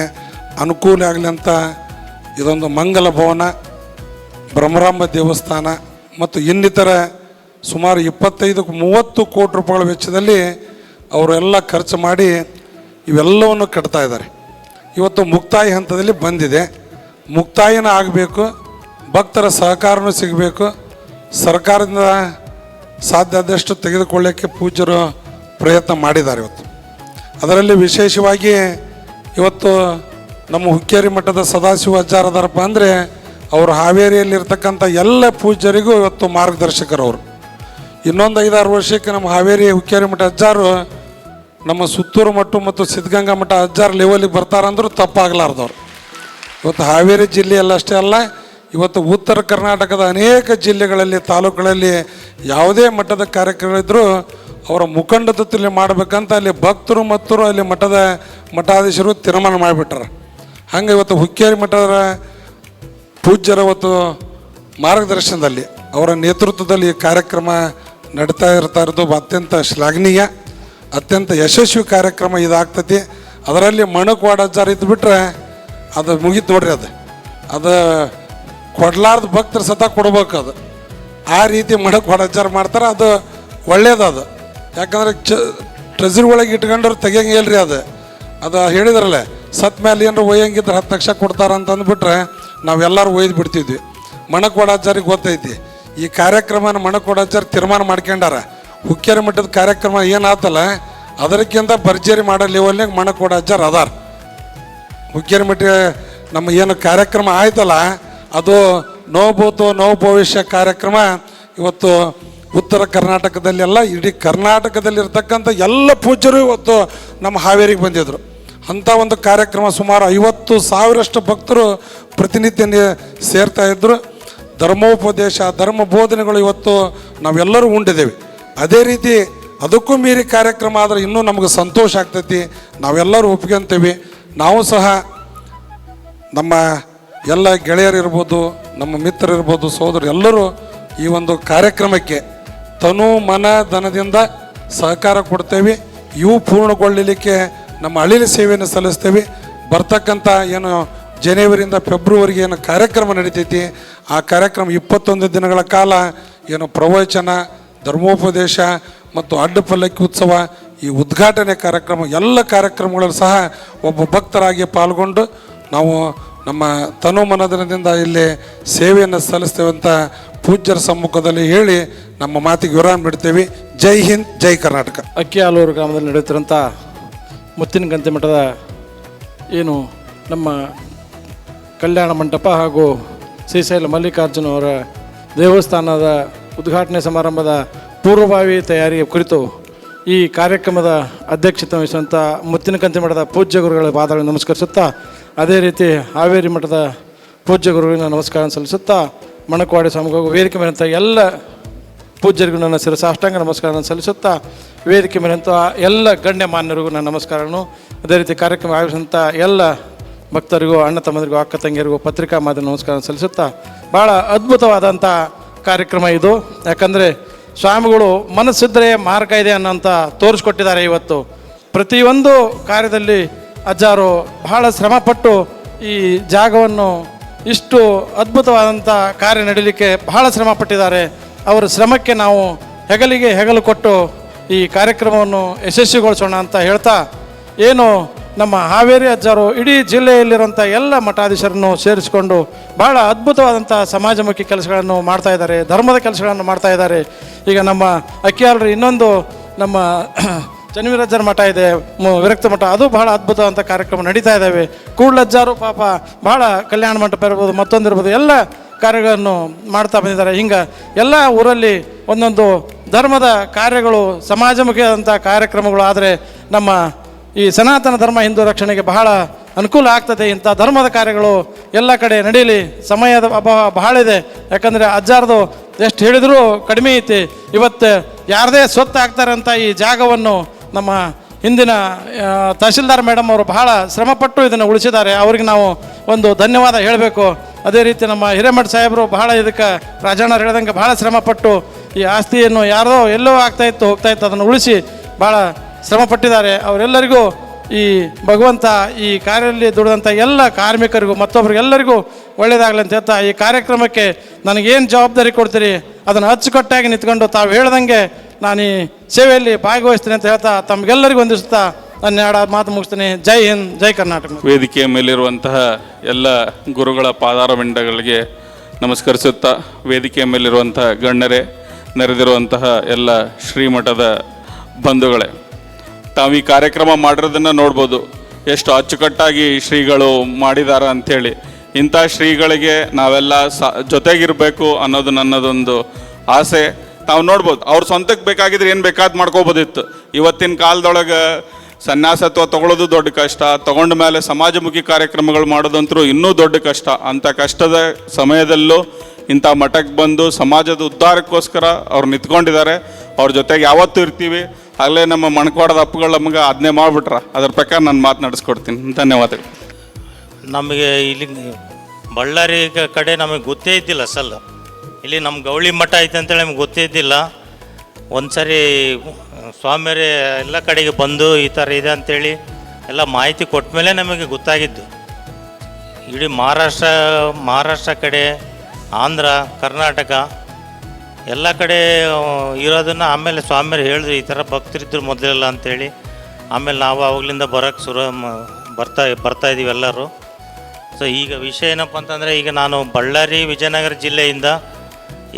ಅನುಕೂಲ ಆಗಲಿ ಅಂತ ಇದೊಂದು ಮಂಗಲ ಭವನ, ಬ್ರಹ್ಮರಾಂಬ ದೇವಸ್ಥಾನ ಮತ್ತು ಇನ್ನಿತರ ಸುಮಾರು 25-30 ಕೋಟಿ ರೂಪಾಯಿಗಳ ವೆಚ್ಚದಲ್ಲಿ ಅವರೆಲ್ಲ ಖರ್ಚು ಮಾಡಿ ಇವೆಲ್ಲವನ್ನು ಕಟ್ತಾ ಇದ್ದಾರೆ. ಇವತ್ತು ಮುಕ್ತಾಯ ಹಂತದಲ್ಲಿ ಬಂದಿದೆ. ಮುಕ್ತಾಯನ ಆಗಬೇಕು, ಭಕ್ತರ ಸಹಕಾರನೂ ಸಿಗಬೇಕು. ಸರ್ಕಾರದಿಂದ ಸಾಧ್ಯ ಆದಷ್ಟು ತೆಗೆದುಕೊಳ್ಳೋಕ್ಕೆ ಪೂಜ್ಯರು ಪ್ರಯತ್ನ ಮಾಡಿದ್ದಾರೆ ಇವತ್ತು. ಅದರಲ್ಲಿ ವಿಶೇಷವಾಗಿ ಇವತ್ತು ನಮ್ಮ ಹುಕ್ಕೇರಿ ಮಠದ ಸದಾಶಿವ ಅಜ್ಜಾರ್ ಅದಾರಪ್ಪ ಅಂದರೆ ಅವರು ಹಾವೇರಿಯಲ್ಲಿರ್ತಕ್ಕಂಥ ಎಲ್ಲ ಪೂಜ್ಯರಿಗೂ ಇವತ್ತು ಮಾರ್ಗದರ್ಶಕರವರು. ಇನ್ನೊಂದು 5-6 ವರ್ಷಕ್ಕೆ ನಮ್ಮ ಹಾವೇರಿ ಹುಕ್ಕೇರಿ ಮಠ ಅಜ್ಜಾರು ನಮ್ಮ ಸುತ್ತೂರು ಮಠ ಮತ್ತು ಸಿದ್ಧಗಂಗಾ ಮಠ ಅಜ್ಜಾರ್ ಲೆವೆಲಿಗೆ ಬರ್ತಾರಂದ್ರೂ ತಪ್ಪಾಗಲಾರ್ದವ್ರು. ಇವತ್ತು ಹಾವೇರಿ ಜಿಲ್ಲೆಯಲ್ಲಷ್ಟೇ ಅಲ್ಲ, ಇವತ್ತು ಉತ್ತರ ಕರ್ನಾಟಕದ ಅನೇಕ ಜಿಲ್ಲೆಗಳಲ್ಲಿ, ತಾಲೂಕುಗಳಲ್ಲಿ ಯಾವುದೇ ಮಠದ ಕಾರ್ಯಕ್ರಮಗಳಿದ್ದರೂ ಅವರ ಮುಖಂಡತ್ವದಲ್ಲಿ ಮಾಡಬೇಕಂತ ಅಲ್ಲಿ ಭಕ್ತರು ಮತ್ತು ಅಲ್ಲಿ ಮಠಾಧೀಶರು ತೀರ್ಮಾನ ಮಾಡಿಬಿಟ್ಟಾರ. ಹಂಗೆ ಇವತ್ತು ಹುಕ್ಕೇರಿ ಮಠದ ಪೂಜ್ಯರ ಇವತ್ತು ಮಾರ್ಗದರ್ಶನದಲ್ಲಿ, ಅವರ ನೇತೃತ್ವದಲ್ಲಿ ಈ ಕಾರ್ಯಕ್ರಮ ನಡೀತಾ ಇರೋದು ಅತ್ಯಂತ ಶ್ಲಾಘನೀಯ, ಅತ್ಯಂತ ಯಶಸ್ವಿ ಕಾರ್ಯಕ್ರಮ ಇದಾಗ್ತತಿ. ಅದರಲ್ಲಿ ಮಣಕ್ವಾಡ ಅಜ್ಜಾರ್ ಇದ್ದುಬಿಟ್ರೆ ಅದು ಮುಗೀತು ನೋಡ್ರಿ. ಅದು ಕೊಡ್ಲಾರ್ದು ಭಕ್ತರು ಸತ ಕೊಡ್ಬೇಕು. ಅದು ಆ ರೀತಿ ಮಣಕ್ವಾಡ ಅಜ್ಜಾರ್ ಮಾಡ್ತಾರೆ. ಅದು ಒಳ್ಳೇದು. ಯಾಕಂದರೆ ಟ್ರೆಜರಿ ಒಳಗೆ ಇಟ್ಕೊಂಡ್ರು ತೆಗಿಯಂಗಿಲ್ರಿ. ಅದು ಹೇಳಿದ್ರಲ್ಲ, ಸತ್ ಮೇಲೆ ಏನಾರು ಒಯ್ಯಂಗಿದ್ರೆ 10 ಲಕ್ಷ ಕೊಡ್ತಾರ ಅಂತ ಅಂದ್ಬಿಟ್ರೆ ನಾವೆಲ್ಲರೂ ಒಯ್ದು ಬಿಡ್ತಿದ್ವಿ. ಮಣಕ್ವಾಡ ಅಜ್ಜಾರಿಗೆ ಗೊತ್ತೈತಿ ಈ ಕಾರ್ಯಕ್ರಮನ. ಮಣಕ್ವಾಡ ಅಜ್ಜಾರ್ ತೀರ್ಮಾನ ಮಾಡ್ಕೊಂಡಾರ. ಹುಕ್ಕೇರಿ ಮಠದ ಕಾರ್ಯಕ್ರಮ ಏನಾತಲ್ಲ ಅದಕ್ಕಿಂತ ಭರ್ಜರಿ ಮಾಡೋ ಲೆವೆಲ್ನಾಗ ಮಣಕ್ವಾಡ ಅಜ್ಜಾರ್ ಅದಾರ. ಹುಕ್ಕೇರಿ ಮಠ ನಮ್ಮ ಏನು ಕಾರ್ಯಕ್ರಮ ಆಯ್ತಲ್ಲ, ಅದು ನೋಭೂತೋ ನೋ ಭವಿಷ್ಯ ಕಾರ್ಯಕ್ರಮ ಇವತ್ತು ಉತ್ತರ ಕರ್ನಾಟಕದಲ್ಲೆಲ್ಲ, ಇಡೀ ಕರ್ನಾಟಕದಲ್ಲಿರ್ತಕ್ಕಂಥ ಎಲ್ಲ ಪೂಜ್ಯರು ಇವತ್ತು ನಮ್ಮ ಹಾವೇರಿಗೆ ಬಂದಿದ್ದರು. ಅಂಥ ಒಂದು ಕಾರ್ಯಕ್ರಮ ಸುಮಾರು 50,000 ಭಕ್ತರು ಪ್ರತಿನಿತ್ಯ ಸೇರ್ತಾಯಿದ್ರು. ಧರ್ಮೋಪದೇಶ, ಧರ್ಮ ಬೋಧನೆಗಳು ಇವತ್ತು ನಾವೆಲ್ಲರೂ ಉಂಡಿದ್ದೇವೆ. ಅದೇ ರೀತಿ ಅದಕ್ಕೂ ಮೀರಿ ಕಾರ್ಯಕ್ರಮ ಆದರೆ ಇನ್ನೂ ನಮಗೆ ಸಂತೋಷ ಆಗ್ತೈತಿ. ನಾವೆಲ್ಲರೂ ಒಪ್ಕೊಂತೀವಿ. ನಾವು ಸಹ ನಮ್ಮ ಎಲ್ಲ ಗೆಳೆಯರಿರ್ಬೋದು, ನಮ್ಮ ಮಿತ್ರರಿರ್ಬೋದು, ಸಹೋದರರು ಎಲ್ಲರೂ ಈ ಒಂದು ಕಾರ್ಯಕ್ರಮಕ್ಕೆ ತನು ಮನ ಧನದಿಂದ ಸಹಕಾರ ಕೊಡ್ತೇವೆ. ಇವು ಪೂರ್ಣಗೊಳ್ಳಲಿಕ್ಕೆ ನಮ್ಮ ಅಳಿಲು ಸೇವೆಯನ್ನು ಸಲ್ಲಿಸ್ತೇವೆ. ಬರ್ತಕ್ಕಂಥ ಏನು ಜನವರಿಯಿಂದ ಫೆಬ್ರವರಿಗೆ ಏನು ಕಾರ್ಯಕ್ರಮ ನಡೀತೈತಿ, ಆ ಕಾರ್ಯಕ್ರಮ 21 ದಿನಗಳ ಕಾಲ ಏನು ಪ್ರವಚನ, ಧರ್ಮೋಪದೇಶ ಮತ್ತು ಅಡ್ಡಪಲ್ಲಕ್ಕಿ ಉತ್ಸವ, ಈ ಉದ್ಘಾಟನೆ ಕಾರ್ಯಕ್ರಮ, ಎಲ್ಲ ಕಾರ್ಯಕ್ರಮಗಳಲ್ಲೂ ಸಹ ಒಬ್ಬ ಭಕ್ತರಾಗಿ ಪಾಲ್ಗೊಂಡು ನಾವು ನಮ್ಮ ತನು ಮನಧನದಿಂದ ಇಲ್ಲಿ ಸೇವೆಯನ್ನು ಸಲ್ಲಿಸ್ತೇವೆ ಅಂತ ಪೂಜ್ಯರ ಸಮ್ಮುಖದಲ್ಲಿ ಹೇಳಿ ನಮ್ಮ ಮಾತಿಗೆ ವಿರಾಮ ಬಿಡ್ತೇವೆ. ಜೈ ಹಿಂದ್, ಜೈ ಕರ್ನಾಟಕ. ಅಕ್ಕಿ ಆಲೂರು ಗ್ರಾಮದಲ್ಲಿ ನಡೆಯುತ್ತಿರುವಂಥ ಮುತ್ತಿನಕಂತಿ ಮಠದ ಏನು ನಮ್ಮ ಕಲ್ಯಾಣ ಮಂಟಪ ಹಾಗೂ ಶ್ರೀಶೈಲ ಮಲ್ಲಿಕಾರ್ಜುನ ಅವರ ದೇವಸ್ಥಾನದ ಉದ್ಘಾಟನೆ ಸಮಾರಂಭದ ಪೂರ್ವಭಾವಿ ತಯಾರಿಯ ಕುರಿತು ಈ ಕಾರ್ಯಕ್ರಮದ ಅಧ್ಯಕ್ಷತೆ ವಹಿಸುವಂಥ ಮುತ್ತಿನಕಂತಿ ಮಠದ ಪೂಜ್ಯ ಗುರುಗಳ ಪಾದಗಳನ್ನು ನಮಸ್ಕರಿಸುತ್ತಾ, ಅದೇ ರೀತಿ ಹಾವೇರಿ ಮಠದ ಪೂಜ್ಯ ಗುರುಗಳಿಗೆ ನಮಸ್ಕಾರ ಸಲ್ಲಿಸುತ್ತಾ, ಮಣಕವಾಡಿ ಸ್ವಾಮಿಗಳು ವೇದಿಕೆ ಮೇಲಂಥ ಎಲ್ಲ ಪೂಜ್ಯರಿಗೂ ನನ್ನ ಶಿರಸಾಷ್ಟಾಂಗ ನಮಸ್ಕಾರವನ್ನು ಸಲ್ಲಿಸುತ್ತಾ, ವೇದಿಕೆ ಮೇಲಂಥ ಎಲ್ಲ ಗಣ್ಯ ಮಾನ್ಯರಿಗೂ ನನ್ನ ನಮಸ್ಕಾರವನ್ನು, ಅದೇ ರೀತಿ ಕಾರ್ಯಕ್ರಮ ಆಯೋಜಿಸಿದಂಥ ಎಲ್ಲ ಭಕ್ತರಿಗೂ, ಅಣ್ಣ ತಮ್ಮಂದರಿಗೂ, ಅಕ್ಕ ತಂಗಿಯರಿಗೂ, ಪತ್ರಿಕಾ ಮಾಧ್ಯಮ ನಮಸ್ಕಾರ ಸಲ್ಲಿಸುತ್ತಾ, ಭಾಳ ಅದ್ಭುತವಾದಂಥ ಕಾರ್ಯಕ್ರಮ ಇದು. ಯಾಕಂದರೆ ಸ್ವಾಮಿಗಳು ಮನಸ್ಸಿದ್ದರೆ ಮಾರ್ಗ ಇದೆ ಅನ್ನೋಂಥ ತೋರಿಸ್ಕೊಟ್ಟಿದ್ದಾರೆ. ಇವತ್ತು ಪ್ರತಿಯೊಂದು ಕಾರ್ಯದಲ್ಲಿ ಅಜ್ಜಾರು ಬಹಳ ಶ್ರಮಪಟ್ಟು ಈ ಜಾಗವನ್ನು ಇಷ್ಟು ಅದ್ಭುತವಾದಂಥ ಕಾರ್ಯ ನಡೀಲಿಕ್ಕೆ ಬಹಳ ಶ್ರಮಪಟ್ಟಿದ್ದಾರೆ. ಅವರ ಶ್ರಮಕ್ಕೆ ನಾವು ಹೆಗಲಿಗೆ ಹೆಗಲು ಕೊಟ್ಟು ಈ ಕಾರ್ಯಕ್ರಮವನ್ನು ಯಶಸ್ವಿಗೊಳಿಸೋಣ ಅಂತ ಹೇಳ್ತಾ, ಏನು ನಮ್ಮ ಹಾವೇರಿ ಅಜ್ಜಾರು ಇಡೀ ಜಿಲ್ಲೆಯಲ್ಲಿರುವಂಥ ಎಲ್ಲ ಮಠಾಧೀಶರನ್ನು ಸೇರಿಸಿಕೊಂಡು ಭಾಳ ಅದ್ಭುತವಾದಂಥ ಸಮಾಜಮುಖಿ ಕೆಲಸಗಳನ್ನು ಮಾಡ್ತಾ ಇದ್ದಾರೆ, ಧರ್ಮದ ಕೆಲಸಗಳನ್ನು ಮಾಡ್ತಾ ಇದ್ದಾರೆ. ಈಗ ನಮ್ಮ ಅಕ್ಕಿಯಾಲ್ರಿ ಇನ್ನೊಂದು ನಮ್ಮ ಚನ್ನವೀರಜ್ಜರ ಮಠ ಇದೆ, ವಿರಕ್ತ ಮಠ, ಅದು ಬಹಳ ಅದ್ಭುತವಾದಂಥ ಕಾರ್ಯಕ್ರಮ ನಡೀತಾ ಇದ್ದಾವೆ. ಕೂಡ್ಲಜ್ಜಾರು ಪಾಪ ಭಾಳ ಕಲ್ಯಾಣ ಮಂಟಪ ಇರ್ಬೋದು, ಮತ್ತೊಂದಿರ್ಬೋದು, ಎಲ್ಲ ಕಾರ್ಯಗಳನ್ನು ಮಾಡ್ತಾ ಬಂದಿದ್ದಾರೆ. ಹಿಂಗೆ ಎಲ್ಲ ಊರಲ್ಲಿ ಒಂದೊಂದು ಧರ್ಮದ ಕಾರ್ಯಗಳು, ಸಮಾಜಮುಖಿಯಾದಂಥ ಕಾರ್ಯಕ್ರಮಗಳು ಆದರೆ ನಮ್ಮ ಈ ಸನಾತನ ಧರ್ಮ ಹಿಂದೂ ರಕ್ಷಣೆಗೆ ಬಹಳ ಅನುಕೂಲ ಆಗ್ತದೆ. ಇಂಥ ಧರ್ಮದ ಕಾರ್ಯಗಳು ಎಲ್ಲ ಕಡೆ ನಡೀಲಿ. ಸಮಯದ ಅಭಾವ ಬಹಳ ಇದೆ. ಯಾಕಂದರೆ ಅಜ್ಜಾರ್ದು ಎಷ್ಟು ಹೇಳಿದರೂ ಕಡಿಮೆ ಐತಿ. ಇವತ್ತು ಯಾರದೇ ಸ್ವತ್ತು ಆಗ್ತಾರೆ ಅಂತ ಈ ಜಾಗವನ್ನು ನಮ್ಮ ಹಿಂದಿನ ತಹಶೀಲ್ದಾರ್ ಮೇಡಮ್ ಅವರು ಬಹಳ ಶ್ರಮಪಟ್ಟು ಇದನ್ನು ಉಳಿಸಿದ್ದಾರೆ. ಅವ್ರಿಗೆ ನಾವು ಒಂದು ಧನ್ಯವಾದ ಹೇಳಬೇಕು. ಅದೇ ರೀತಿ ನಮ್ಮ ಹಿರೇಮಠ ಸಾಹೇಬರು ಬಹಳ ಇದಕ್ಕೆ ರಾಜಣ್ಣವ್ರು ಹೇಳ್ದಂಗೆ ಬಹಳ ಶ್ರಮಪಟ್ಟು ಈ ಆಸ್ತಿಯನ್ನು ಯಾರೋ ಎಲ್ಲೋ ಆಗ್ತಾಯಿತ್ತು ಹೋಗ್ತಾಯಿತ್ತು ಅದನ್ನು ಉಳಿಸಿ ಭಾಳ ಶ್ರಮಪಟ್ಟಿದ್ದಾರೆ. ಅವರೆಲ್ಲರಿಗೂ ಈ ಭಗವಂತ ಈ ಕಾರ್ಯದಲ್ಲಿ ದುಡಿದಂಥ ಎಲ್ಲ ಕಾರ್ಮಿಕರಿಗೂ ಮತ್ತೊಬ್ಬರಿಗೆಲ್ಲರಿಗೂ ಒಳ್ಳೆಯದಾಗಲಿ ಅಂತ ಹೇಳ್ತಾ, ಈ ಕಾರ್ಯಕ್ರಮಕ್ಕೆ ನನಗೇನು ಜವಾಬ್ದಾರಿ ಕೊಡ್ತೀರಿ ಅದನ್ನು ಅಚ್ಚುಕಟ್ಟಾಗಿ ನಿಂತ್ಕೊಂಡು ತಾವು ಹೇಳ್ದಂಗೆ ನಾನು ಈ ಸೇವೆಯಲ್ಲಿ ಭಾಗವಹಿಸ್ತೀನಿ ಅಂತ ಹೇಳ್ತಾ ತಮಗೆಲ್ಲರಿಗೂ ವಂದಿಸುತ್ತಾ ನನ್ನ ಎರಡು ಮಾತು ಮುಗಿಸ್ತೀನಿ. ಜೈ ಹಿಂದ್, ಜೈ ಕರ್ನಾಟಕ. ವೇದಿಕೆಯ ಮೇಲಿರುವಂತಹ ಎಲ್ಲ ಗುರುಗಳ ಪಾದಾರವಿಂದಗಳಿಗೆ ನಮಸ್ಕರಿಸುತ್ತಾ, ವೇದಿಕೆಯ ಮೇಲಿರುವಂತಹ ಗಣ್ಯರೇ, ನೆರೆದಿರುವಂತಹ ಎಲ್ಲ ಶ್ರೀಮಠದ ಬಂಧುಗಳೇ, ತಾವು ಈ ಕಾರ್ಯಕ್ರಮ ಮಾಡಿರೋದನ್ನು ನೋಡ್ಬೋದು, ಎಷ್ಟು ಅಚ್ಚುಕಟ್ಟಾಗಿ ಶ್ರೀಗಳು ಮಾಡಿದ್ದಾರೆ ಅಂಥೇಳಿ. ಇಂಥ ಶ್ರೀಗಳಿಗೆ ನಾವೆಲ್ಲ ಜೊತೆಗಿರಬೇಕು ಅನ್ನೋದು ನನ್ನದೊಂದು ಆಸೆ. ನಾವು ನೋಡ್ಬೋದು, ಅವ್ರ ಸ್ವಂತಕ್ಕೆ ಬೇಕಾಗಿದ್ರೆ ಏನು ಬೇಕಾದ್ ಮಾಡ್ಕೋಬೋದಿತ್ತು. ಇವತ್ತಿನ ಕಾಲದೊಳಗೆ ಸನ್ಯಾಸತ್ವ ತೊಗೊಳ್ಳೋದು ದೊಡ್ಡ ಕಷ್ಟ, ತೊಗೊಂಡ ಮೇಲೆ ಸಮಾಜಮುಖಿ ಕಾರ್ಯಕ್ರಮಗಳು ಮಾಡೋದಂತರೂ ಇನ್ನೂ ದೊಡ್ಡ ಕಷ್ಟ. ಅಂಥ ಕಷ್ಟದ ಸಮಯದಲ್ಲೂ ಇಂಥ ಮಠಕ್ಕೆ ಬಂದು ಸಮಾಜದ ಉದ್ಧಾರಕ್ಕೋಸ್ಕರ ಅವ್ರು ನಿಂತ್ಕೊಂಡಿದ್ದಾರೆ. ಅವ್ರ ಜೊತೆಗೆ ಯಾವತ್ತೂ ಇರ್ತೀವಿ. ಆಗಲೇ ನಮ್ಮ ಮಣಕವಾಡದ ಅಪ್ಪಗಳು ನಮಗೆ ಆಜ್ಞೆ ಮಾಡಿಬಿಟ್ರ, ಅದ್ರ ಪ್ರಕಾರ ನಾನು ಮಾತು ನಡೆಸ್ಕೊಡ್ತೀನಿ. ಧನ್ಯವಾದಗಳು. ನಮಗೆ ಇಲ್ಲಿ ಬಳ್ಳಾರಿ ಕಡೆ ನಮಗೆ ಗೊತ್ತೇ ಇದ್ದಿಲ್ಲ ಸಲ್ಲ. ಇಲ್ಲಿ ನಮ್ಮ ಗೌಳಿ ಮಠ ಐತೆ ಅಂತೇಳಿ ನಮ್ಗೆ ಗೊತ್ತೇ ಇದ್ದಿಲ್ಲ. ಒಂದು ಸರಿ ಸ್ವಾಮಿಯರೇ ಎಲ್ಲ ಕಡೆಗೆ ಬಂದು ಈ ಥರ ಇದೆ ಅಂಥೇಳಿ ಎಲ್ಲ ಮಾಹಿತಿ ಕೊಟ್ಟ ಮೇಲೆ ನಮಗೆ ಗೊತ್ತಾಗಿದ್ದು. ಇಡೀ ಮಹಾರಾಷ್ಟ್ರ ಕಡೆ, ಆಂಧ್ರ, ಕರ್ನಾಟಕ ಎಲ್ಲ ಕಡೆ ಇರೋದನ್ನು ಆಮೇಲೆ ಸ್ವಾಮಿಯರು ಹೇಳಿದ್ರು ಈ ಥರ ಭಕ್ತರಿದ್ದರು ಮೊದಲೆಲ್ಲ ಅಂಥೇಳಿ. ಆಮೇಲೆ ನಾವು ಅವಾಗಲಿಂದ ಬರೋಕ್ಕೆ ಬರ್ತಾ ಇದ್ದೀವಿ ಎಲ್ಲರೂ. ಸೊ ಈಗ ವಿಷಯ ಏನಪ್ಪ ಅಂತಂದರೆ, ಈಗ ನಾನು ಬಳ್ಳಾರಿ ವಿಜಯನಗರ ಜಿಲ್ಲೆಯಿಂದ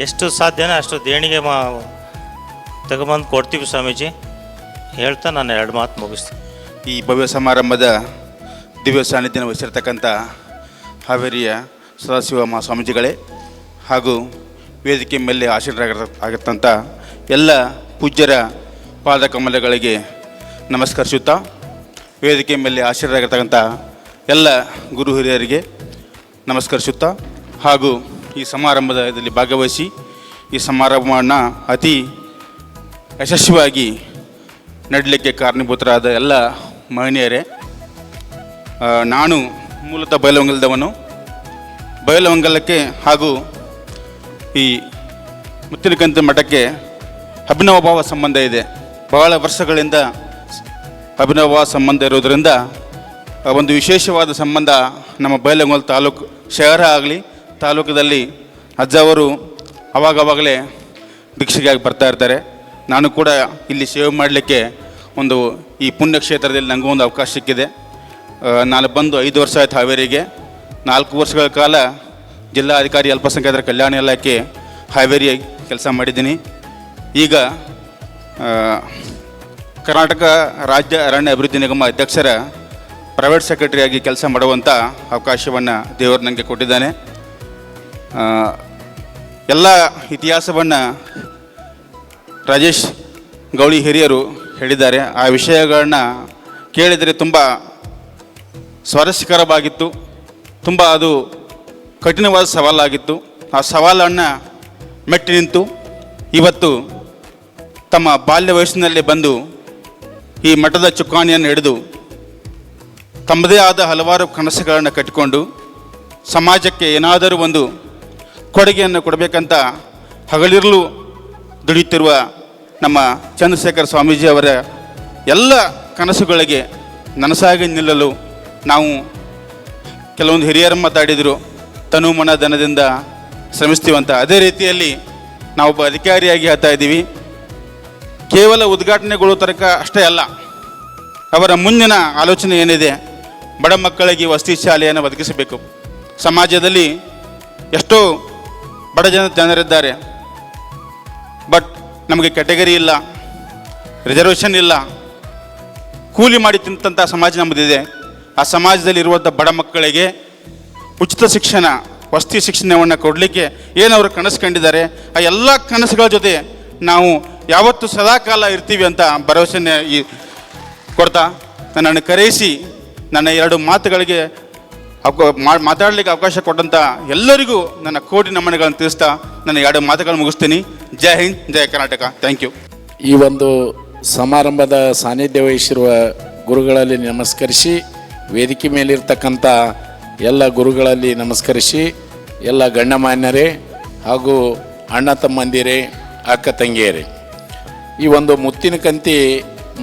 ಎಷ್ಟು ಸಾಧ್ಯನೋ ಅಷ್ಟು ದೇಣಿಗೆ ತಗೊಂಬಂದು ಕೊಡ್ತೀವಿ ಸ್ವಾಮೀಜಿ ಹೇಳ್ತಾ ನಾನು ಎರಡು ಮಾತು ಮುಗಿಸ್ತೀನಿ. ಈ ಭವ್ಯ ಸಮಾರಂಭದ ದಿವ್ಯ ಸಾನ್ನಿಧ್ಯ ವಹಿಸಿರ್ತಕ್ಕಂಥ ಹಾವೇರಿಯ ಸದಾಶಿವ ಮಹಾಸ್ವಾಮೀಜಿಗಳೇ ಹಾಗೂ ವೇದಿಕೆ ಮೇಲೆ ಆಶೀರ್ವಾದರಾಗಿರ್ತಂಥ ಎಲ್ಲ ಪೂಜ್ಯರ ಪಾದಕಮಲಗಳಿಗೆ ನಮಸ್ಕರಿಸುತ್ತಾ, ವೇದಿಕೆ ಮೇಲೆ ಆಶೀರ್ವಾದರಾಗಿರ್ತಕ್ಕಂಥ ಎಲ್ಲ ಗುರು ಹಿರಿಯರಿಗೆ ನಮಸ್ಕರಿಸುತ್ತಾ, ಹಾಗೂ ಈ ಸಮಾರಂಭದಲ್ಲಿ ಭಾಗವಹಿಸಿ ಈ ಸಮಾರಂಭವನ್ನು ಅತಿ ಯಶಸ್ವಿಯಾಗಿ ನಡೀಲಿಕ್ಕೆ ಕಾರಣೀಭೂತರಾದ ಎಲ್ಲ ಮಹನೀಯರೇ, ನಾನು ಮೂಲತಃ ಬೈಲಹೊಂಗಲದವನು. ಬೈಲಹೊಂಗಲಕ್ಕೆ ಹಾಗೂ ಈ ಮುತ್ತಿನಕಂತಿ ಮಠಕ್ಕೆ ಅಭಿನವ ಭಾವ ಸಂಬಂಧ ಇದೆ. ಬಹಳ ವರ್ಷಗಳಿಂದ ಅಭಿನವ ಭಾವ ಸಂಬಂಧ ಇರೋದರಿಂದ ಒಂದು ವಿಶೇಷವಾದ ಸಂಬಂಧ ನಮ್ಮ ಬೈಲಹೊಂಗಲ ತಾಲೂಕು ಶಹರ ಆಗಲಿ ತಾಲೂಕದಲ್ಲಿ ಅಜ್ಜವರು ಅವಾಗವಾಗಲೇ ಭಿಕ್ಷೆಗಾಗಿ ಬರ್ತಾ ಇರ್ತಾರೆ. ನಾನು ಕೂಡ ಇಲ್ಲಿ ಸೇವೆ ಮಾಡಲಿಕ್ಕೆ ಒಂದು ಈ ಪುಣ್ಯಕ್ಷೇತ್ರದಲ್ಲಿ ನನಗೂ ಒಂದು ಅವಕಾಶ ಸಿಕ್ಕಿದೆ. ನಾನು ಬಂದು 5 ವರ್ಷ ಆಯ್ತು ಹಾವೇರಿಗೆ. 4 ವರ್ಷಗಳ ಕಾಲ ಜಿಲ್ಲಾಧಿಕಾರಿ ಅಲ್ಪಸಂಖ್ಯಾತರ ಕಲ್ಯಾಣ ಇಲಾಖೆ ಹಾವೇರಿ ಕೆಲಸ ಮಾಡಿದ್ದೀನಿ. ಈಗ ಕರ್ನಾಟಕ ರಾಜ್ಯ ಅರಣ್ಯ ಅಭಿವೃದ್ಧಿ ನಿಗಮ ಅಧ್ಯಕ್ಷರ ಪ್ರೈವೇಟ್ ಸೆಕ್ರೆಟರಿಯಾಗಿ ಕೆಲಸ ಮಾಡುವಂಥ ಅವಕಾಶವನ್ನು ದೇವರು ನನಗೆ ಕೊಟ್ಟಿದ್ದಾನೆ. ಎಲ್ಲ ಇತಿಹಾಸವನ್ನು ರಾಜೇಶ್ ಗೌಳಿ ಹಿರಿಯರು ಹೇಳಿದ್ದಾರೆ. ಆ ವಿಷಯಗಳನ್ನ ಕೇಳಿದರೆ ತುಂಬ ಸ್ವಾರಸ್ಯಕರವಾಗಿತ್ತು, ತುಂಬ ಅದು ಕಠಿಣವಾದ ಸವಾಲಾಗಿತ್ತು. ಆ ಸವಾಲನ್ನು ಮೆಟ್ಟಿ ನಿಂತು ಇವತ್ತು ತಮ್ಮ ಬಾಲ್ಯ ವಯಸ್ಸಿನಲ್ಲೇ ಬಂದು ಈ ಮಠದ ಚುಕ್ಕಾಣಿಯನ್ನು ಹಿಡಿದು ತಮ್ಮದೇ ಆದ ಹಲವಾರು ಕನಸುಗಳನ್ನು ಕಟ್ಟಿಕೊಂಡು ಸಮಾಜಕ್ಕೆ ಏನಾದರೂ ಒಂದು ಕೊಡುಗೆಯನ್ನು ಕೊಡಬೇಕಂತ ಹಗಲಿರಲು ದುಡಿಯುತ್ತಿರುವ ನಮ್ಮ ಚಂದ್ರಶೇಖರ ಸ್ವಾಮೀಜಿ ಅವರ ಎಲ್ಲ ಕನಸುಗಳಿಗೆ ನನಸಾಗಿ ನಿಲ್ಲಲು ನಾವು ಕೆಲವೊಂದು ಹಿರಿಯರು ಮಾತಾಡಿದರು, ತನು ಮನ ಧನದಿಂದ ಶ್ರಮಿಸ್ತೀವಂತ. ಅದೇ ರೀತಿಯಲ್ಲಿ ನಾವೊಬ್ಬ ಅಧಿಕಾರಿಯಾಗಿ ಹೇಳ್ತಾ ಇದ್ದೀವಿ, ಕೇವಲ ಉದ್ಘಾಟನೆಗಳು ತನಕ ಅಷ್ಟೇ ಅಲ್ಲ, ಅವರ ಮುಂದಿನ ಆಲೋಚನೆ ಏನಿದೆ, ಬಡ ಮಕ್ಕಳಿಗೆ ವಸತಿ ಶಾಲೆಯನ್ನು ಒದಗಿಸಬೇಕು. ಸಮಾಜದಲ್ಲಿ ಎಷ್ಟೋ ಬಡ ಜನರಿದ್ದಾರೆ, ಬಟ್ ನಮಗೆ ಕ್ಯಾಟಗರಿ ಇಲ್ಲ, ರಿಸರ್ವೇಷನ್ ಇಲ್ಲ, ಕೂಲಿ ಮಾಡಿ ತಿಂತಂಥ ಸಮಾಜ ನಮ್ಮದಿದೆ. ಆ ಸಮಾಜದಲ್ಲಿ ಇರುವಂಥ ಬಡ ಮಕ್ಕಳಿಗೆ ಉಚಿತ ಶಿಕ್ಷಣ, ವಸತಿ ಶಿಕ್ಷಣವನ್ನು ಕೊಡಲಿಕ್ಕೆ ಏನವರು ಕನಸು ಕಂಡಿದ್ದಾರೆ, ಆ ಎಲ್ಲ ಕನಸುಗಳ ಜೊತೆ ನಾವು ಯಾವತ್ತೂ ಸದಾಕಾಲ ಇರ್ತೀವಿ ಅಂತ ಭರವಸೆಯನ್ನು ಕೊಡ್ತಾ ನನ್ನನ್ನು ಕರೆಯಿಸಿ ನನ್ನ ಎರಡು ಮಾತುಗಳಿಗೆ ಮಾತಾಡಲಿಕ್ಕೆ ಅವಕಾಶ ಕೊಟ್ಟಂಥ ಎಲ್ಲರಿಗೂ ನನ್ನ ಕೋಟಿ ನಮನಗಳನ್ನು ತಿಳಿಸ್ತಾ ನನ್ನ ಎರಡು ಮಾತುಗಳನ್ನು ಮುಗಿಸ್ತೀನಿ. ಜೈ ಹಿಂದ್, ಜೈ ಕರ್ನಾಟಕ. Thank you. ಈ ಒಂದು ಸಮಾರಂಭದ ಸಾನ್ನಿಧ್ಯ ವಹಿಸಿರುವ ಗುರುಗಳಲ್ಲಿ ನಮಸ್ಕರಿಸಿ, ವೇದಿಕೆ ಮೇಲಿರ್ತಕ್ಕಂಥ ಎಲ್ಲ ಗುರುಗಳಲ್ಲಿ ನಮಸ್ಕರಿಸಿ, ಎಲ್ಲ ಗಣ್ಯಮಾನ್ಯರೇ ಹಾಗೂ ಅಣ್ಣ ತಮ್ಮಂದಿರೇ, ಅಕ್ಕ ತಂಗಿಯರೇ, ಈ ಒಂದು ಮುತ್ತಿನಕಂತಿ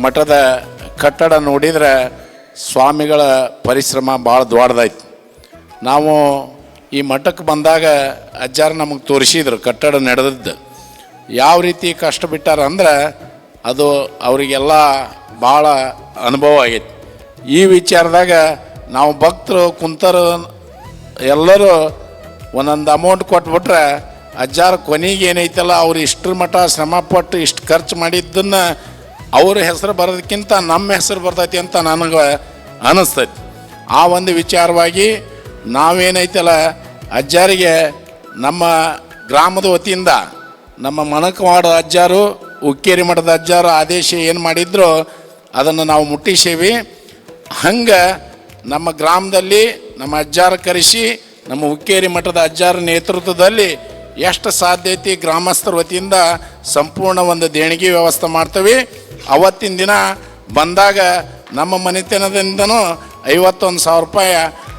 ಮಠದ ಕಟ್ಟಡ ನೋಡಿದ್ರೆ ಸ್ವಾಮಿಗಳ ಪರಿಶ್ರಮ ಭಾಳ ದೊಡ್ಡದಾಯ್ತು. ನಾವು ಈ ಮಠಕ್ಕೆ ಬಂದಾಗ ಅಜ್ಜಾರ ನಮಗೆ ತೋರಿಸಿದ್ರು ಕಟ್ಟಡ ನಡೆದದ್ದು ಯಾವ ರೀತಿ ಕಷ್ಟ ಬಿಟ್ಟಾರ ಅಂದ್ರೆ ಅದು ಅವರಿಗೆಲ್ಲ ಭಾಳ ಅನುಭವ ಆಗೈತಿ. ಈ ವಿಚಾರದಾಗ ನಾವು ಭಕ್ತರು ಕುಂತರು ಎಲ್ಲರೂ ಒಂದೊಂದು ಅಮೌಂಟ್ ಕೊಟ್ಬಿಟ್ರೆ ಅಜ್ಜಾರ ಕೊನೆಗೆ ಏನೈತಲ್ಲ ಅವ್ರು ಇಷ್ಟರ ಮಟ್ಟ ಶ್ರಮಪಟ್ಟು ಇಷ್ಟು ಖರ್ಚು ಮಾಡಿದ್ದನ್ನು ಅವ್ರ ಹೆಸರು ಬರೋದಕ್ಕಿಂತ ನಮ್ಮ ಹೆಸರು ಬರ್ತೈತಿ ಅಂತ ನನಗೆ ಅನ್ನಿಸ್ತೈತಿ. ಆ ಒಂದು ವಿಚಾರವಾಗಿ ನಾವೇನೈತಲ್ಲ ಅಜ್ಜಾರಿಗೆ ನಮ್ಮ ಗ್ರಾಮದ ವತಿಯಿಂದ ನಮ್ಮ ಮಣಕವಾಡ ಅಜ್ಜಾರು, ಉಕ್ಕೇರಿ ಮಠದ ಅಜ್ಜಾರು ಆದೇಶ ಏನು ಮಾಡಿದ್ರು ಅದನ್ನು ನಾವು ಮುಟ್ಟಿಸೇವಿ. ಹಂಗೆ ನಮ್ಮ ಗ್ರಾಮದಲ್ಲಿ ನಮ್ಮ ಅಜ್ಜಾರ ಕರೆಸಿ ನಮ್ಮ ಉಕ್ಕೇರಿ ಮಠದ ಅಜ್ಜಾರ ನೇತೃತ್ವದಲ್ಲಿ ಎಷ್ಟು ಸಾಧ್ಯ ಐತಿ ಗ್ರಾಮಸ್ಥರ ವತಿಯಿಂದ ಸಂಪೂರ್ಣ ಒಂದು ದೇಣಿಗೆ ವ್ಯವಸ್ಥೆ ಮಾಡ್ತೀವಿ. ಅವತ್ತಿನ ದಿನ ಬಂದಾಗ ನಮ್ಮ ಮನೆತನದಿಂದನೂ 51,000 ರೂಪಾಯಿ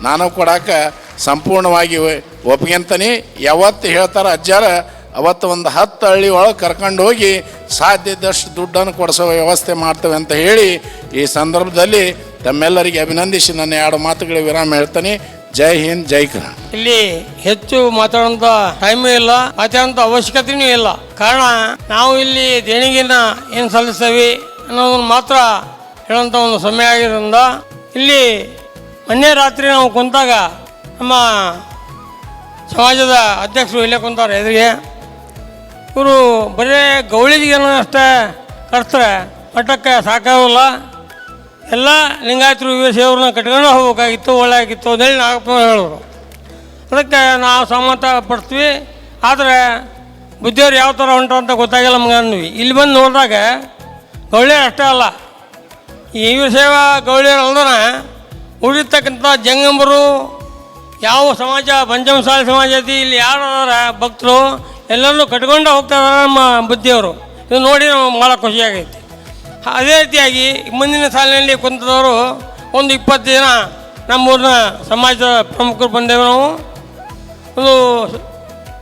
ನಾನು ಕೊಡೋಕೆ ಸಂಪೂರ್ಣವಾಗಿ ಒಪ್ಕೊಂತೀನಿ. ಯಾವತ್ತು ಹೇಳ್ತಾರೆ ಅಜ್ಜಾರ ಅವತ್ತು ಒಂದು 10 ಹಳ್ಳಿ ಒಳಗೆ ಕರ್ಕೊಂಡು ಹೋಗಿ ಸಾಧ್ಯದಷ್ಟು ದುಡ್ಡನ್ನು ಕೊಡಿಸೋ ವ್ಯವಸ್ಥೆ ಮಾಡ್ತೇವೆ ಅಂತ ಹೇಳಿ ಈ ಸಂದರ್ಭದಲ್ಲಿ ತಮ್ಮೆಲ್ಲರಿಗೆ ಅಭಿನಂದಿಸಿ ನನ್ನ ಎರಡು ಮಾತುಗಳಿಗೆ ವಿರಾಮ ಹೇಳ್ತೀನಿ. ಜೈ ಹಿಂದ್, ಜೈ ಕರ್ನಾಟಕ. ಇಲ್ಲಿ ಹೆಚ್ಚು ಮಾತಾಡುವಂಥ ಟೈಮೂ ಇಲ್ಲ, ಮಾತಾಡುವಂಥ ಅವಶ್ಯಕತೆಯೂ ಇಲ್ಲ. ಕಾರಣ ನಾವು ಇಲ್ಲಿ ದೇಣಿಗೆನ ಏನು ಸಲ್ಲಿಸ್ತೇವೆ ಅನ್ನೋದನ್ನು ಮಾತ್ರ ಹೇಳುವಂಥ ಒಂದು ಸಮಯ ಆಗಿರೋದ್ರಿಂದ ಇಲ್ಲಿ ಮೊನ್ನೆ ರಾತ್ರಿ ನಾವು ಕುಂತಾಗ ನಮ್ಮ ಸಮಾಜದ ಅಧ್ಯಕ್ಷರು ಇಲ್ಲೇ ಕುಂತಾರೆ ಎದುರಿಗೆ. ಇವರು ಬರೀ ಗೌಳಿಗೆ ಅಷ್ಟೇ ಕಟ್ತಾರೆ, ಮಠಕ್ಕೆ ಸಾಕಾಗಲ್ಲ, ಎಲ್ಲ ಲಿಂಗಾಯತರು ವೀರಶೈವರನ್ನ ಕಟ್ಕೊಂಡು ಹೋಗ್ಬೇಕಾಗಿತ್ತು, ಒಳ್ಳೆ ಆಗಿತ್ತು ಅಂತೇಳಿ ನಾಗಪ್ಪ ಹೇಳಿದ್ರು. ಅದಕ್ಕೆ ನಾವು ಸಹಮತ ಪಡ್ತೀವಿ. ಆದರೆ ಬುದ್ಧಿಯವ್ರು ಯಾವ ಥರ ಹೊಂಟು ಅಂತ ಗೊತ್ತಾಗಿಲ್ಲ ನಮ್ಗೆ ಅಂದ್ವಿ. ಇಲ್ಲಿ ಬಂದು ನೋಡಿದಾಗ ಗೌಳಿಯರು ಅಷ್ಟೇ ಅಲ್ಲ, ಈ ವೀರಶೈವ ಗೌಳಿಯರು ಅಲ್ದನ ಉಳಿತಕ್ಕಂಥ ಜಂಗಮರು ಯಾವ ಸಮಾಜ ಪಂಚಮಸಾಲಿ ಸಮಾಜ ಐತಿ, ಇಲ್ಲಿ ಯಾರು ಅದಾರ ಭಕ್ತರು ಎಲ್ಲರನ್ನೂ ಕಟ್ಕೊಂಡು ಹೋಗ್ತಾ ಇದಾರೆ ನಮ್ಮ ಬುದ್ಧಿಯವರು. ಇದು ನೋಡಿ ನಮಗೆ ಭಾಳ ಖುಷಿಯಾಗೈತಿ. ಅದೇ ರೀತಿಯಾಗಿ ಮುಂದಿನ ಸಾಲಿನಲ್ಲಿ ಕುಂತದವರು ಒಂದು 20 ಜನ ನಮ್ಮೂರಿನ ಸಮಾಜದ ಪ್ರಮುಖರು ಬಂದೇವೆ. ನಾವು ಒಂದು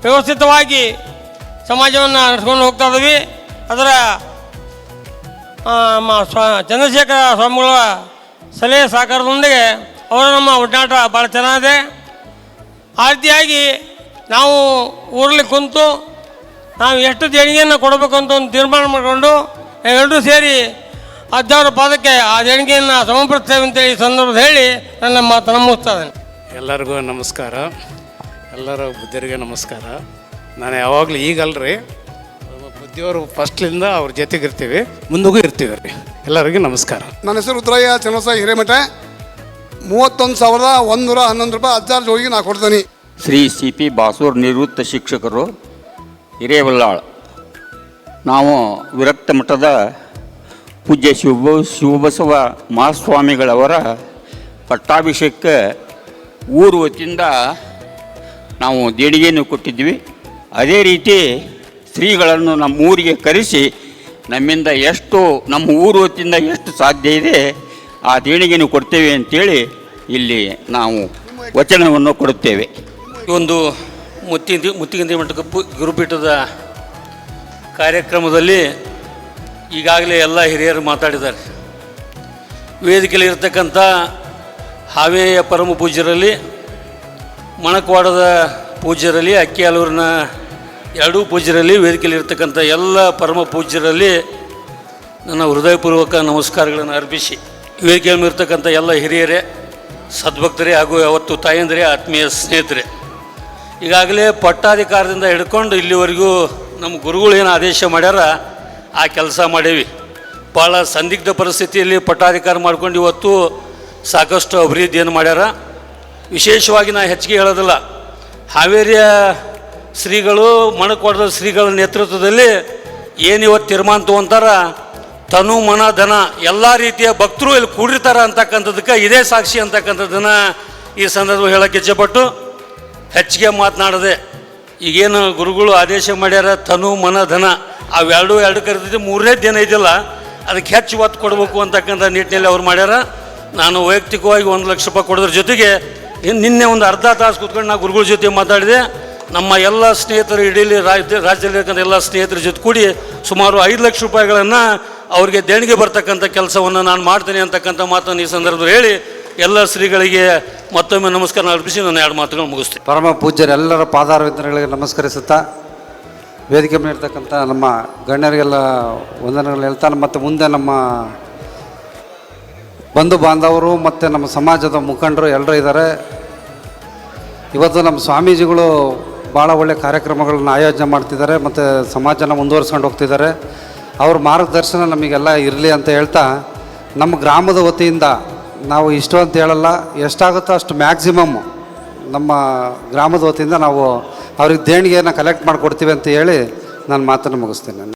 ವ್ಯವಸ್ಥಿತವಾಗಿ ಸಮಾಜವನ್ನು ನಡೆಸ್ಕೊಂಡು ಹೋಗ್ತಾ ಇದ್ದೀವಿ. ಅದರ ಚಂದ್ರಶೇಖರ ಸ್ವಾಮಿಗಳ ಸಲಹೆ ಸಹಕಾರದೊಂದಿಗೆ ಅವರ ನಮ್ಮ ಒಡನಾಟ ಭಾಳ ಚೆನ್ನಾಗಿದೆ. ಆ ರೀತಿಯಾಗಿ ನಾವು ಊರಲ್ಲಿ ಕುಂತು ನಾವು ಎಷ್ಟು ದೇಣಿಗೆಯನ್ನು ಕೊಡಬೇಕು ಅಂತ ಒಂದು ತೀರ್ಮಾನ ಮಾಡಿಕೊಂಡು ಎಲ್ಲರೂ ಸೇರಿ ಅಜ್ಜವರ ಪಾದಕ್ಕೆ ಆ ದೇಣಿಗೆಯನ್ನು ಸಮರ್ಪಿಸ್ತೇವೆ ಅಂತೇಳಿ ಈ ಸಂದರ್ಭದಲ್ಲಿ ಹೇಳಿ ನನ್ನ ಮಾತನ್ನು ಮುಗಿಸ್ತಾ ಇದ್ದೇನೆ. ಎಲ್ಲರಿಗೂ ನಮಸ್ಕಾರ, ಎಲ್ಲರ ಬುದ್ಧಿಯರಿಗೆ ನಮಸ್ಕಾರ. ನಾನು ಯಾವಾಗಲೂ ಈಗಲ್ರಿ, ಬುದ್ಧಿಯವರು ಫಸ್ಟ್ಲಿಂದ ಅವ್ರ ಜೊತೆಗೆ ಇರ್ತೀವಿ, ಮುಂದಿಗೂ ಇರ್ತೀವಿ ರೀ. ಎಲ್ಲರಿಗೂ ನಮಸ್ಕಾರ. ನನ್ನ ಹೆಸರು ರುದ್ರಯ್ಯ ಚನ್ನಬಸವ ಹಿರೇಮಠ. 31,111 ರೂಪಾಯಿ ಅಜ್ಜಾರ ಜೋಡಿಗೆ ನಾ ಕೊಡ್ತೀನಿ. ಶ್ರೀ ಸಿ ಪಿ ಬಾಸೂರ್ ನಿವೃತ್ತ ಶಿಕ್ಷಕರು ಹಿರೇಬಲ್ಲಾಳ್. ನಾವು ವಿರಕ್ತ ಮಠದ ಪೂಜ್ಯ ಶಿವಬಸವ ಮಹಾಸ್ವಾಮಿಗಳವರ ಪಟ್ಟಾಭಿಷೇಕಕ್ಕೆ ಊರು ವತಿಯಿಂದ ನಾವು ದೇಣಿಗೆಯನ್ನು ಕೊಟ್ಟಿದ್ವಿ. ಅದೇ ರೀತಿ ಶ್ರೀಗಳನ್ನು ನಮ್ಮ ಊರಿಗೆ ಕರೆಸಿ ನಮ್ಮಿಂದ ಎಷ್ಟು ನಮ್ಮ ಊರು ವತಿಯಿಂದ ಎಷ್ಟು ಸಾಧ್ಯ ಇದೆ ಆ ದೇಣಿಗೆಯನ್ನು ಕೊಡ್ತೇವೆ ಅಂತೇಳಿ ಇಲ್ಲಿ ನಾವು ವಚನವನ್ನು ಕೊಡುತ್ತೇವೆ. ಈ ಒಂದು ಮುತ್ತಿಗಂದಿ ಮಠದ ಗುರುಪೀಠದ ಕಾರ್ಯಕ್ರಮದಲ್ಲಿ ಈಗಾಗಲೇ ಎಲ್ಲ ಹಿರಿಯರು ಮಾತಾಡಿದ್ದಾರೆ. ವೇದಿಕೆಯಲ್ಲಿ ಇರತಕ್ಕಂಥ ಹಾವೇರಿಯ ಪರಮ ಪೂಜ್ಯರಲ್ಲಿ, ಮಣಕವಾಡದ ಪೂಜ್ಯರಲ್ಲಿ, ಅಕ್ಕಿಯಾಲೂರಿನ ಎರಡೂ ಪೂಜ್ಯರಲ್ಲಿ, ವೇದಿಕೆಯಲ್ಲಿ ಇರತಕ್ಕಂಥ ಎಲ್ಲ ಪರಮ ಪೂಜ್ಯರಲ್ಲಿ ನನ್ನ ಹೃದಯಪೂರ್ವಕ ನಮಸ್ಕಾರಗಳನ್ನು ಅರ್ಪಿಸಿ, ವೇದಿಕೆಯಲ್ಲಿ ಇರತಕ್ಕಂಥ ಎಲ್ಲ ಹಿರಿಯರೇ, ಸದ್ಭಕ್ತರೇ ಹಾಗೂ ಅವತ್ತು ತಾಯಂದಿರೇ, ಆತ್ಮೀಯ ಸ್ನೇಹಿತರೆ, ಈಗಾಗಲೇ ಪಟ್ಟಾಧಿಕಾರದಿಂದ ಹಿಡ್ಕೊಂಡು ಇಲ್ಲಿವರೆಗೂ ನಮ್ಮ ಗುರುಗಳು ಏನು ಆದೇಶ ಮಾಡ್ಯಾರ ಆ ಕೆಲಸ ಮಾಡೇವಿ. ಭಾಳ ಸಂದಿಗ್ಧ ಪರಿಸ್ಥಿತಿಯಲ್ಲಿ ಪಟ್ಟಾಧಿಕಾರ ಮಾಡ್ಕೊಂಡು ಇವತ್ತು ಸಾಕಷ್ಟು ಅಭಿವೃದ್ಧಿಯನ್ನು ಮಾಡ್ಯಾರ. ವಿಶೇಷವಾಗಿ ನಾನು ಹೆಚ್ಚಿಗೆ ಹೇಳೋದಿಲ್ಲ, ಹಾವೇರಿಯ ಶ್ರೀಗಳು, ಮಣಕವಾಡದ ಶ್ರೀಗಳ ನೇತೃತ್ವದಲ್ಲಿ ಏನು ಇವತ್ತು ತೀರ್ಮಾನ ತೊಗೊಂತಾರ, ತನು ಮನ ಧನ ಎಲ್ಲ ರೀತಿಯ ಭಕ್ತರು ಇಲ್ಲಿ ಕೂಡಿರ್ತಾರ ಅಂತಕ್ಕಂಥದ್ದಕ್ಕೆ ಇದೇ ಸಾಕ್ಷಿ ಅಂತಕ್ಕಂಥದ್ದನ್ನು ಈ ಸಂದರ್ಭ ಹೇಳೋಕ್ಕೆ ಇಚ್ಛೆಪಟ್ಟು ಹೆಚ್ಚಿಗೆ ಮಾತನಾಡದೆ, ಈಗೇನು ಗುರುಗಳು ಆದೇಶ ಮಾಡ್ಯಾರ ತನು ಮನ ಧನ ಅವೆರಡು ಕರೆದಿದ್ದು ಮೂರನೇ ದಿನ ಇದೆಯಲ್ಲ ಅದಕ್ಕೆ ಹೆಚ್ಚು ಒತ್ತು ಕೊಡಬೇಕು ಅಂತಕ್ಕಂಥ ನಿಟ್ಟಿನಲ್ಲಿ ಅವ್ರು ಮಾಡ್ಯಾರ. ನಾನು ವೈಯಕ್ತಿಕವಾಗಿ 1 ಲಕ್ಷ ರೂಪಾಯಿ ಕೊಡೋದ್ರ ಜೊತೆಗೆ ನಿನ್ನೆ ಒಂದು ಅರ್ಧ ತಾಸು ಕೂತ್ಕೊಂಡು ನಾನು ಗುರುಗಳ ಜೊತೆ ಮಾತಾಡಿದೆ. ನಮ್ಮ ಎಲ್ಲ ಸ್ನೇಹಿತರು ಇಡೀ ರಾಜ್ಯದಲ್ಲಿರ್ತಕ್ಕಂಥ ಎಲ್ಲ ಸ್ನೇಹಿತರ ಜೊತೆ ಕೂಡಿ ಸುಮಾರು 5 ಲಕ್ಷ ರೂಪಾಯಿಗಳನ್ನು ಅವರಿಗೆ ದೇಣಿಗೆ ಬರ್ತಕ್ಕಂಥ ಕೆಲಸವನ್ನು ನಾನು ಮಾಡ್ತೇನೆ ಅಂತಕ್ಕಂಥ ಮಾತನ್ನು ಈ ಸಂದರ್ಭದಲ್ಲಿ ಹೇಳಿ ಎಲ್ಲ ಶ್ರೀಗಳಿಗೆ ಮತ್ತೊಮ್ಮೆ ನಮಸ್ಕಾರ ಅರ್ಪಿಸಿ ನಾನು 2 ಮಾತುಗಳು ಮುಗಿಸ್ತೇನೆ. ಪರಮ ಪೂಜ್ಯರೆಲ್ಲರ ಪಾದಾರವಿಂದಗಳಿಗೆ ನಮಸ್ಕರಿಸುತ್ತಾ ವೇದಿಕೆ ಮೇಲೆ ಇರ್ತಕ್ಕಂಥ ನಮ್ಮ ಗಣ್ಯರಿಗೆಲ್ಲ ವಂದನೆಗಳು ಹೇಳ್ತಾನೆ. ಮತ್ತು ಮುಂದೆ ನಮ್ಮ ಬಂಧು ಬಾಂಧವರು ಮತ್ತು ನಮ್ಮ ಸಮಾಜದ ಮುಖಂಡರು ಎಲ್ಲರೂ ಇದ್ದಾರೆ. ಇವತ್ತು ನಮ್ಮ ಸ್ವಾಮೀಜಿಗಳು ಭಾಳ ಒಳ್ಳೆಯ ಕಾರ್ಯಕ್ರಮಗಳನ್ನ ಆಯೋಜನೆ ಮಾಡ್ತಿದ್ದಾರೆ ಮತ್ತು ಸಮಾಜನ ಮುಂದುವರ್ಸ್ಕೊಂಡು ಹೋಗ್ತಿದ್ದಾರೆ. ಅವ್ರ ಮಾರ್ಗದರ್ಶನ ನಮಗೆಲ್ಲ ಇರಲಿ ಅಂತ ಹೇಳ್ತಾ, ನಮ್ಮ ಗ್ರಾಮದ ವತಿಯಿಂದ ನಾವು ಇಷ್ಟು ಅಂತ ಹೇಳಲ್ಲ, ಎಷ್ಟಾಗುತ್ತೋ ಅಷ್ಟು ಮ್ಯಾಕ್ಸಿಮಮ್ ನಮ್ಮ ಗ್ರಾಮದ ವತಿಯಿಂದ ನಾವು ಅವ್ರಿಗೆ ದೇಣಿಗೆಯನ್ನು ಕಲೆಕ್ಟ್ ಮಾಡಿಕೊಡ್ತೀವಿ ಅಂತ ಹೇಳಿ ನಾನು ಮಾತನ್ನು ಮುಗಿಸ್ತೇನೆ.